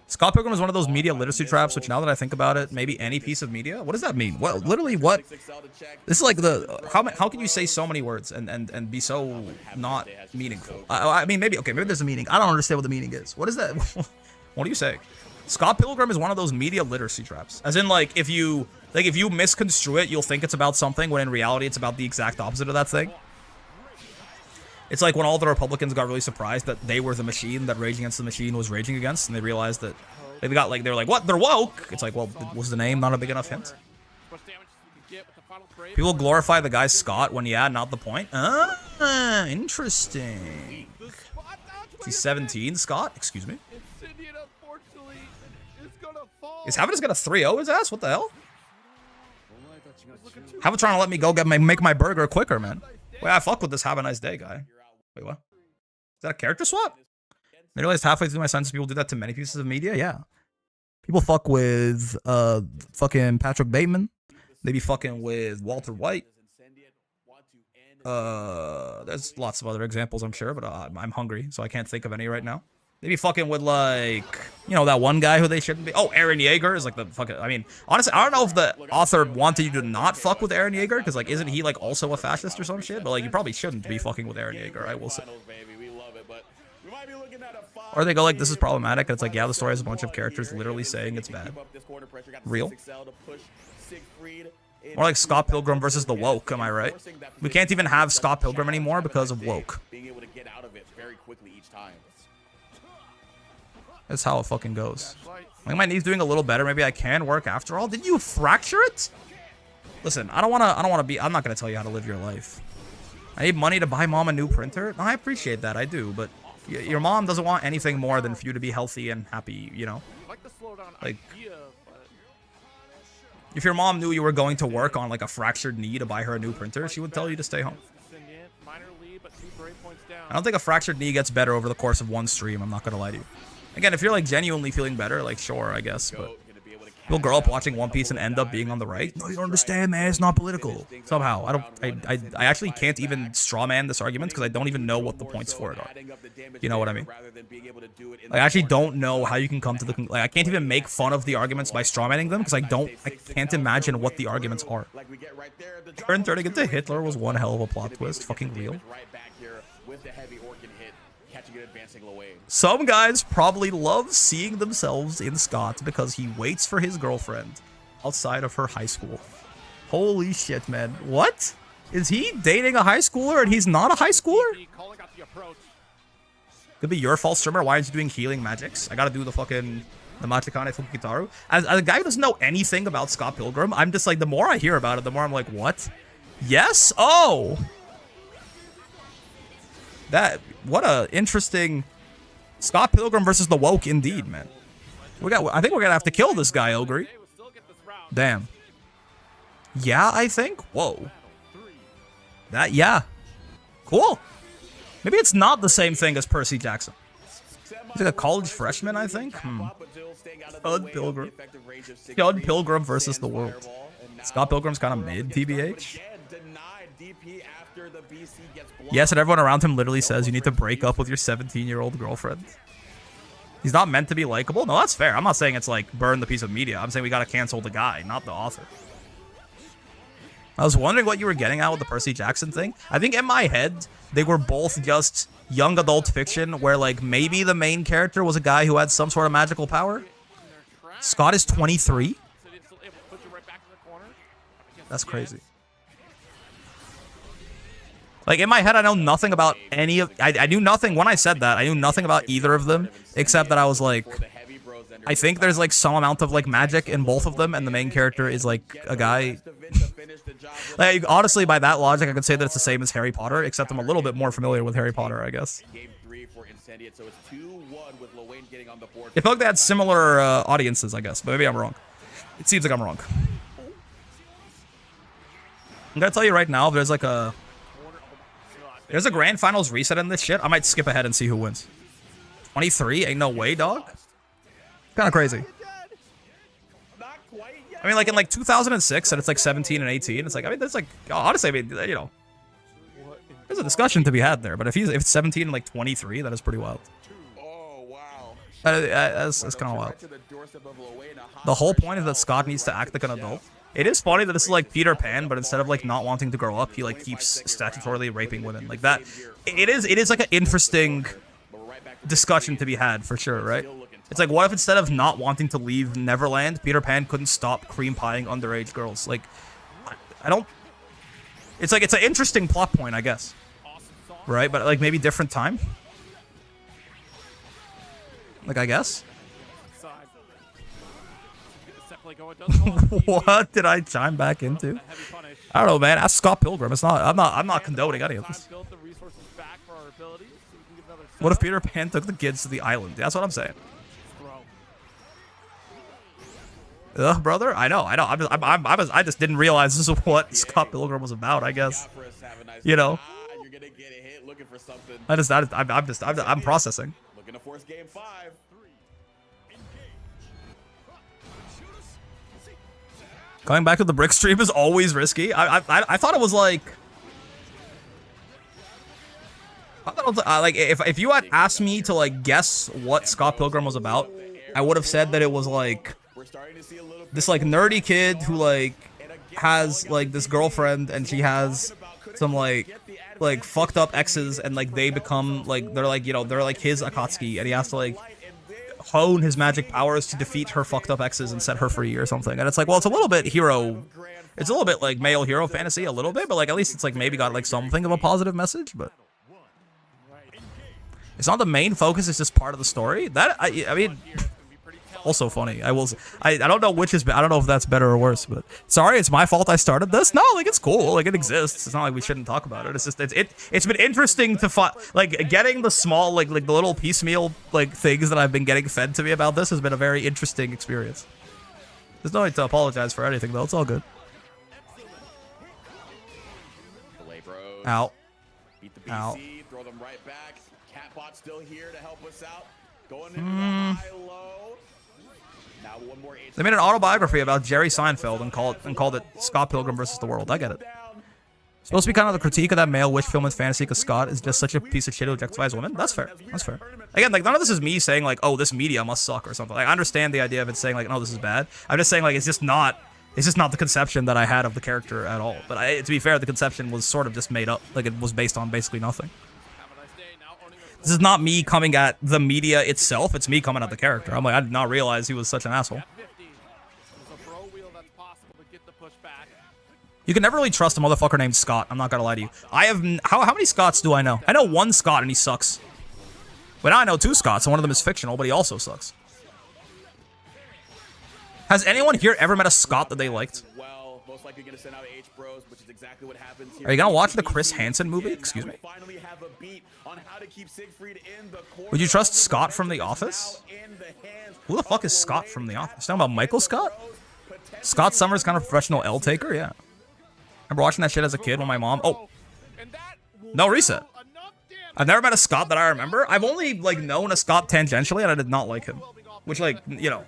Scott Pilgrim is one of those media literacy traps, which now that I think about it, maybe any piece of media? What does that mean? What? Literally, what? This is like the... How can you say so many words and be so not meaningful? I mean, maybe... Okay, maybe there's a meaning. I don't understand what the meaning is. What is that? What do you say? Scott Pilgrim is one of those media literacy traps. As in, like, if you misconstrue it, you'll think it's about something, when in reality, it's about the exact opposite of that thing. It's like when all the Republicans got really surprised that they were the machine that Rage Against the Machine was raging against, and they realized that they were like, what? They're woke? It's like, well, was the name not a big enough hint? People glorify the guy Scott when, yeah, not the point. Interesting. He's 17, Scott? Excuse me? Is Hava just gonna 3-0 his ass? What the hell? Hava trying to let me go make my burger quicker, man. Wait, I fuck with this have a nice day guy. Wait, what? Is that a character swap? I realized halfway through my sentence people do that to many pieces of media. Yeah. People fuck with fucking Patrick Bateman. They be fucking with Walter White. There's lots of other examples, I'm sure, but I'm hungry, so I can't think of any right now. They be fucking with, like, you know, that one guy who they shouldn't be. Oh, Eren Yeager is like the fucking... I mean, honestly, I don't know if the author wanted you to not fuck with Eren Yeager, because, like, isn't he, like, also a fascist or some shit? But, like, you probably shouldn't be fucking with Eren Yeager, I will say. might be looking at a 5. Or they go like, this is problematic, and it's like, yeah, the story has a bunch of characters literally saying it's bad. Real. More like Scott Pilgrim versus the woke, am I right? We can't even have Scott Pilgrim anymore because of woke. Being able to get out of it very quickly each time. That's how it fucking goes. I think my knee's doing a little better. Maybe I can work after all. Did you fracture it? Listen, I'm not gonna tell you how to live your life. I need money to buy mom a new printer. No, I appreciate that, I do, but your mom doesn't want anything more than for you to be healthy and happy, you know? Like, if your mom knew you were going to work on like a fractured knee to buy her a new printer, she would tell you to stay home. I don't think a fractured knee gets better over the course of one stream, I'm not gonna lie to you. Again, if you're like genuinely feeling better, like sure, I guess, but you'll grow up watching One Piece and end up being on the right. No, you don't understand, man. It's not political. Somehow, I actually can't even strawman this argument because I don't even know what the points for it are. You know what I mean? Like, I actually don't know how you can come to the like. I can't even make fun of the arguments by strawmanning them because I can't imagine what the arguments are. Turn turning into Hitler was one hell of a plot twist. Fucking real. Some guys probably love seeing themselves in Scott because he waits for his girlfriend outside of her high school. Holy shit, man. What? Is he dating a high schooler and he's not a high schooler? Could be your fault, streamer. Why aren't you doing healing magics? I gotta do the fucking... the Machikane Fukitaru. As a guy who doesn't know anything about Scott Pilgrim, I'm just like, the more I hear about it, the more I'm like, what? Yes? Oh! What a interesting... Scott Pilgrim versus the woke indeed, man. I think we're gonna have to kill this guy, Ogre. Damn. Yeah, I think? Whoa. Yeah. Cool. Maybe it's not the same thing as Percy Jackson. He's like a college freshman, I think? Scott Pilgrim versus the world. Scott Pilgrim's kind of mid, TBH. Yes, and everyone around him literally says you need to break up with your 17-year-old girlfriend. He's not meant to be likable. No, that's fair. I'm not saying it's like burn the piece of media. I'm saying we gotta cancel the guy, not the author. I was wondering what you were getting at with the Percy Jackson thing. I think in my head, they were both just young adult fiction where like maybe the main character was a guy who had some sort of magical power. Scott is 23? That's crazy. Like, in my head, I know nothing about any of... I knew nothing... When I said that, I knew nothing about either of them, except that I was like... I think there's, like, some amount of, like, magic in both of them, and the main character is, like, a guy... Like, honestly, by that logic, I could say that it's the same as Harry Potter, except I'm a little bit more familiar with Harry Potter, I guess. It felt like they had similar audiences, I guess, but maybe I'm wrong. It seems like I'm wrong. I'm gonna tell you right now, there's, like, a... There's a grand finals reset in this shit. I might skip ahead and see who wins. 23? Ain't no way, dog. Kind of crazy. I mean, like in like 2006, and it's like 17 and 18. It's like, I mean, there's like, honestly, I mean, you know, there's a discussion to be had there. But if it's 17 and like 23, that is pretty wild. Oh wow. That's kind of wild. The whole point is that Scott needs to act like an adult. It is funny that this is like Peter Pan, but instead of like not wanting to grow up, he like keeps statutorily raping women. Like that, it is like an interesting discussion to be had for sure, right? It's like, what if instead of not wanting to leave Neverland, Peter Pan couldn't stop cream pieing underage girls? Like, I don't... It's like, it's an interesting plot point, I guess. Right? But like maybe different time? Like, I guess? What did I chime back into? I don't know, man. Ask Scott Pilgrim. It's not. I'm not condoning any of this. What if Peter Pan took the kids to the island? That's what I'm saying. Ugh, brother. I know. I just didn't realize this is what Scott Pilgrim was about. I guess. You know. I'm processing. Looking to force game 5. Going back to the brick stream is always risky. I thought it was like... I thought it was like if you had asked me to like guess what Scott Pilgrim was about, I would have said that it was like this like nerdy kid who like has like this girlfriend and she has some like fucked up exes, and like they become like they're like, you know, they're like his Akatsuki, and he has to like hone his magic powers to defeat her fucked up exes and set her free or something. And it's like, well, it's a little bit hero, it's a little bit like male hero fantasy, a little bit, but like at least it's like maybe got like something of a positive message. But it's not the main focus, it's just part of the story. That I mean, also funny. I don't know which is, I don't know if that's better or worse, but sorry, it's my fault I started this. No, like it's cool, like it exists. It's not like we shouldn't talk about it. It's just it's been interesting to find, like getting the small like the little piecemeal like things that I've been getting fed to me about this has been a very interesting experience. There's no need to apologize for anything though. It's all good. Ow. Beat the BC, Ow. throw them right back. Catbot still here to help us out. Going into the high-low. Now one more They made an autobiography about Jerry Seinfeld and called it Scott Pilgrim versus the World. I get it. Supposed to be kind of the critique of that male wish film and fantasy because Scott is just such a piece of shit who objectifies women. That's fair. That's fair. Again, like none of this is me saying like, oh, this media must suck or something. Like, I understand the idea of it saying like, no, this is bad. I'm just saying like it's just not the conception that I had of the character at all. But to be fair, the conception was sort of just made up. Like it was based on basically nothing. This is not me coming at the media itself. It's me coming at the character. I'm like, I did not realize he was such an asshole. You can never really trust a motherfucker named Scott. I'm not gonna lie to you. I have how many Scotts do I know? I know one Scott and he sucks. But now I know two Scotts and one of them is fictional, but he also sucks. Has anyone here ever met a Scott that they liked? Well, most likely gonna send out H Bros, which is exactly what happens here. Are you gonna watch the Chris Hansen movie? Excuse me. Would you trust Scott from The Office? Who the fuck is Scott from The Office? Talking about Michael Scott? Scott Summers, kind of professional L taker, yeah. Remember watching that shit as a kid when my mom. Oh, no reset. I've never met a Scott that I remember. I've only like known a Scott tangentially, and I did not like him. Which, like, you know,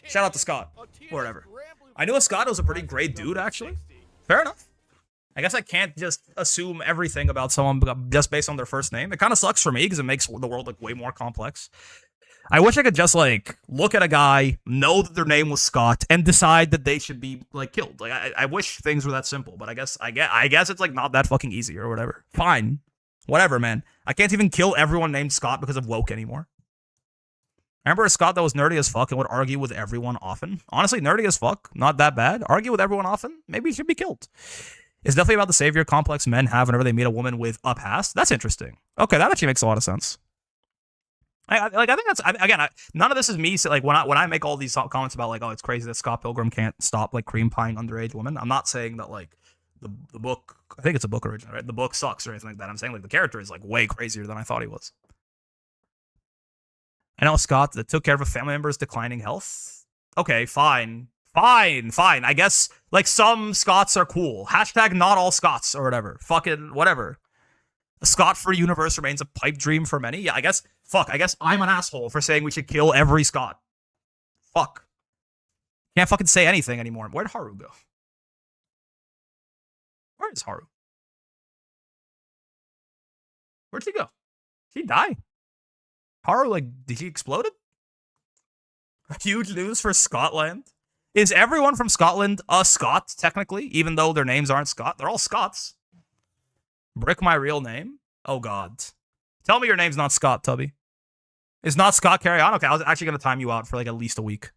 shout out to Scott or whatever. I knew a Scott was a pretty great dude, actually. Fair enough. I guess I can't just assume everything about someone just based on their first name. It kind of sucks for me because it makes the world like way more complex. I wish I could just like look at a guy, know that their name was Scott, and decide that they should be like killed. Like I wish things were that simple, but I guess it's like not that fucking easy or whatever. Fine, whatever, man. I can't even kill everyone named Scott because of woke anymore. I remember a Scott that was nerdy as fuck and would argue with everyone often. Honestly, nerdy as fuck, not that bad. Argue with everyone often, maybe he should be killed. It's definitely about the savior complex men have whenever they meet a woman with a past. That's interesting. Okay, that actually makes a lot of sense. I think that's, again, none of this is me. So like when I make all these comments about like, oh, it's crazy that Scott Pilgrim can't stop like cream pieing underage women. I'm not saying that like the book, I think it's a book original, right? The book sucks or anything like that. I'm saying like the character is like way crazier than I thought he was. I know a Scott that took care of a family member's declining health. Okay, fine. I guess like some Scots are cool. Hashtag not all Scots or whatever. Fucking whatever. A Scott-free universe remains a pipe dream for many. Yeah, I guess I'm an asshole for saying we should kill every Scott. Fuck. Can't fucking say anything anymore. Where'd Haru go? Where is Haru? Where'd she go? Did she die? Haru, like, did she explode? Huge news for Scotland. Is everyone from Scotland a Scot, technically? Even though their names aren't Scott. They're all Scots. Brick my real name? Oh, God. Tell me your name's not Scott, Tubby. It's not Scott, carry on? Okay, I was actually going to time you out for like at least a week.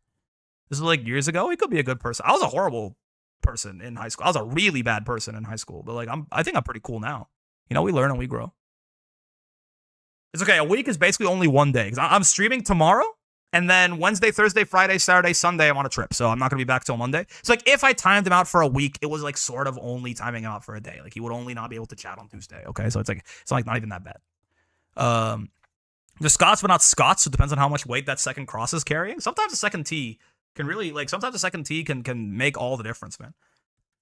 This was like years ago. He could be a good person. I was a horrible person in high school. I was a really bad person in high school. But like, I think I'm pretty cool now. You know, we learn and we grow. It's okay. A week is basically only one day. Because I'm streaming tomorrow. And then Wednesday, Thursday, Friday, Saturday, Sunday, I'm on a trip. So I'm not going to be back till Monday. So like if I timed him out for a week, it was like sort of only timing him out for a day. Like he would only not be able to chat on Tuesday. Okay. So it's like not even that bad. The Scots, but not Scots. So it depends on how much weight that second cross is carrying. Sometimes the second T can really sometimes the second T can make all the difference, man.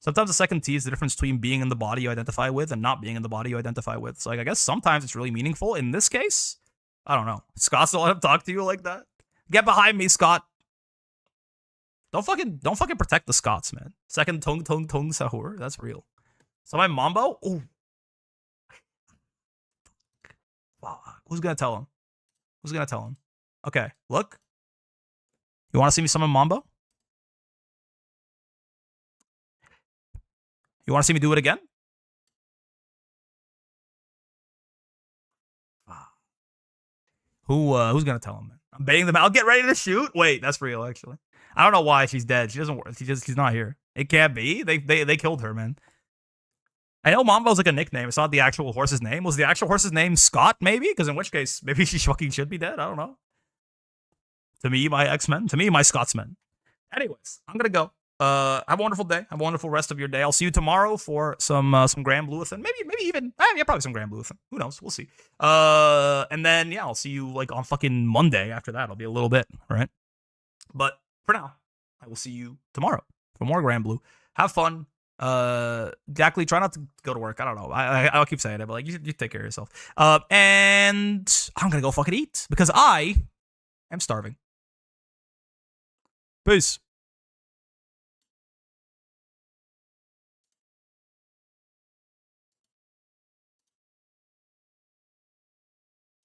Sometimes the second T is the difference between being in the body you identify with and not being in the body you identify with. So like, I guess sometimes it's really meaningful. In this case, I don't know. Scots don't let him talk to you like that. Get behind me, Scott. Don't fucking protect the Scots, man. Second tung sahur. That's real. So my Mambo? Ooh. Fuck. Who's gonna tell him? Who's gonna tell him? Okay, look. You wanna see me summon Mambo? You wanna see me do it again? Who's gonna tell him? I'm baiting them out. Get ready to shoot. Wait, that's real actually. I don't know why she's dead. She doesn't work. She's not here. It can't be. They killed her, man. I know Mambo's like a nickname. It's not the actual horse's name. Was the actual horse's name Scott? Maybe, because in which case maybe she fucking should be dead. I don't know. To me, my X-Men. To me, my Scotsmen. Anyways, I'm gonna go. Have a wonderful day. Have a wonderful rest of your day. I'll see you tomorrow for some Granblue and maybe even yeah, probably some Granblue. Who knows? We'll see. And then yeah, I'll see you like on fucking Monday after that. I'll be a little bit, all right? But for now, I will see you tomorrow for more Granblue. Have fun. Exactly. Try not to go to work. I don't know. I'll keep saying it, but like you take care of yourself. And I'm gonna go fucking eat because I am starving. Peace.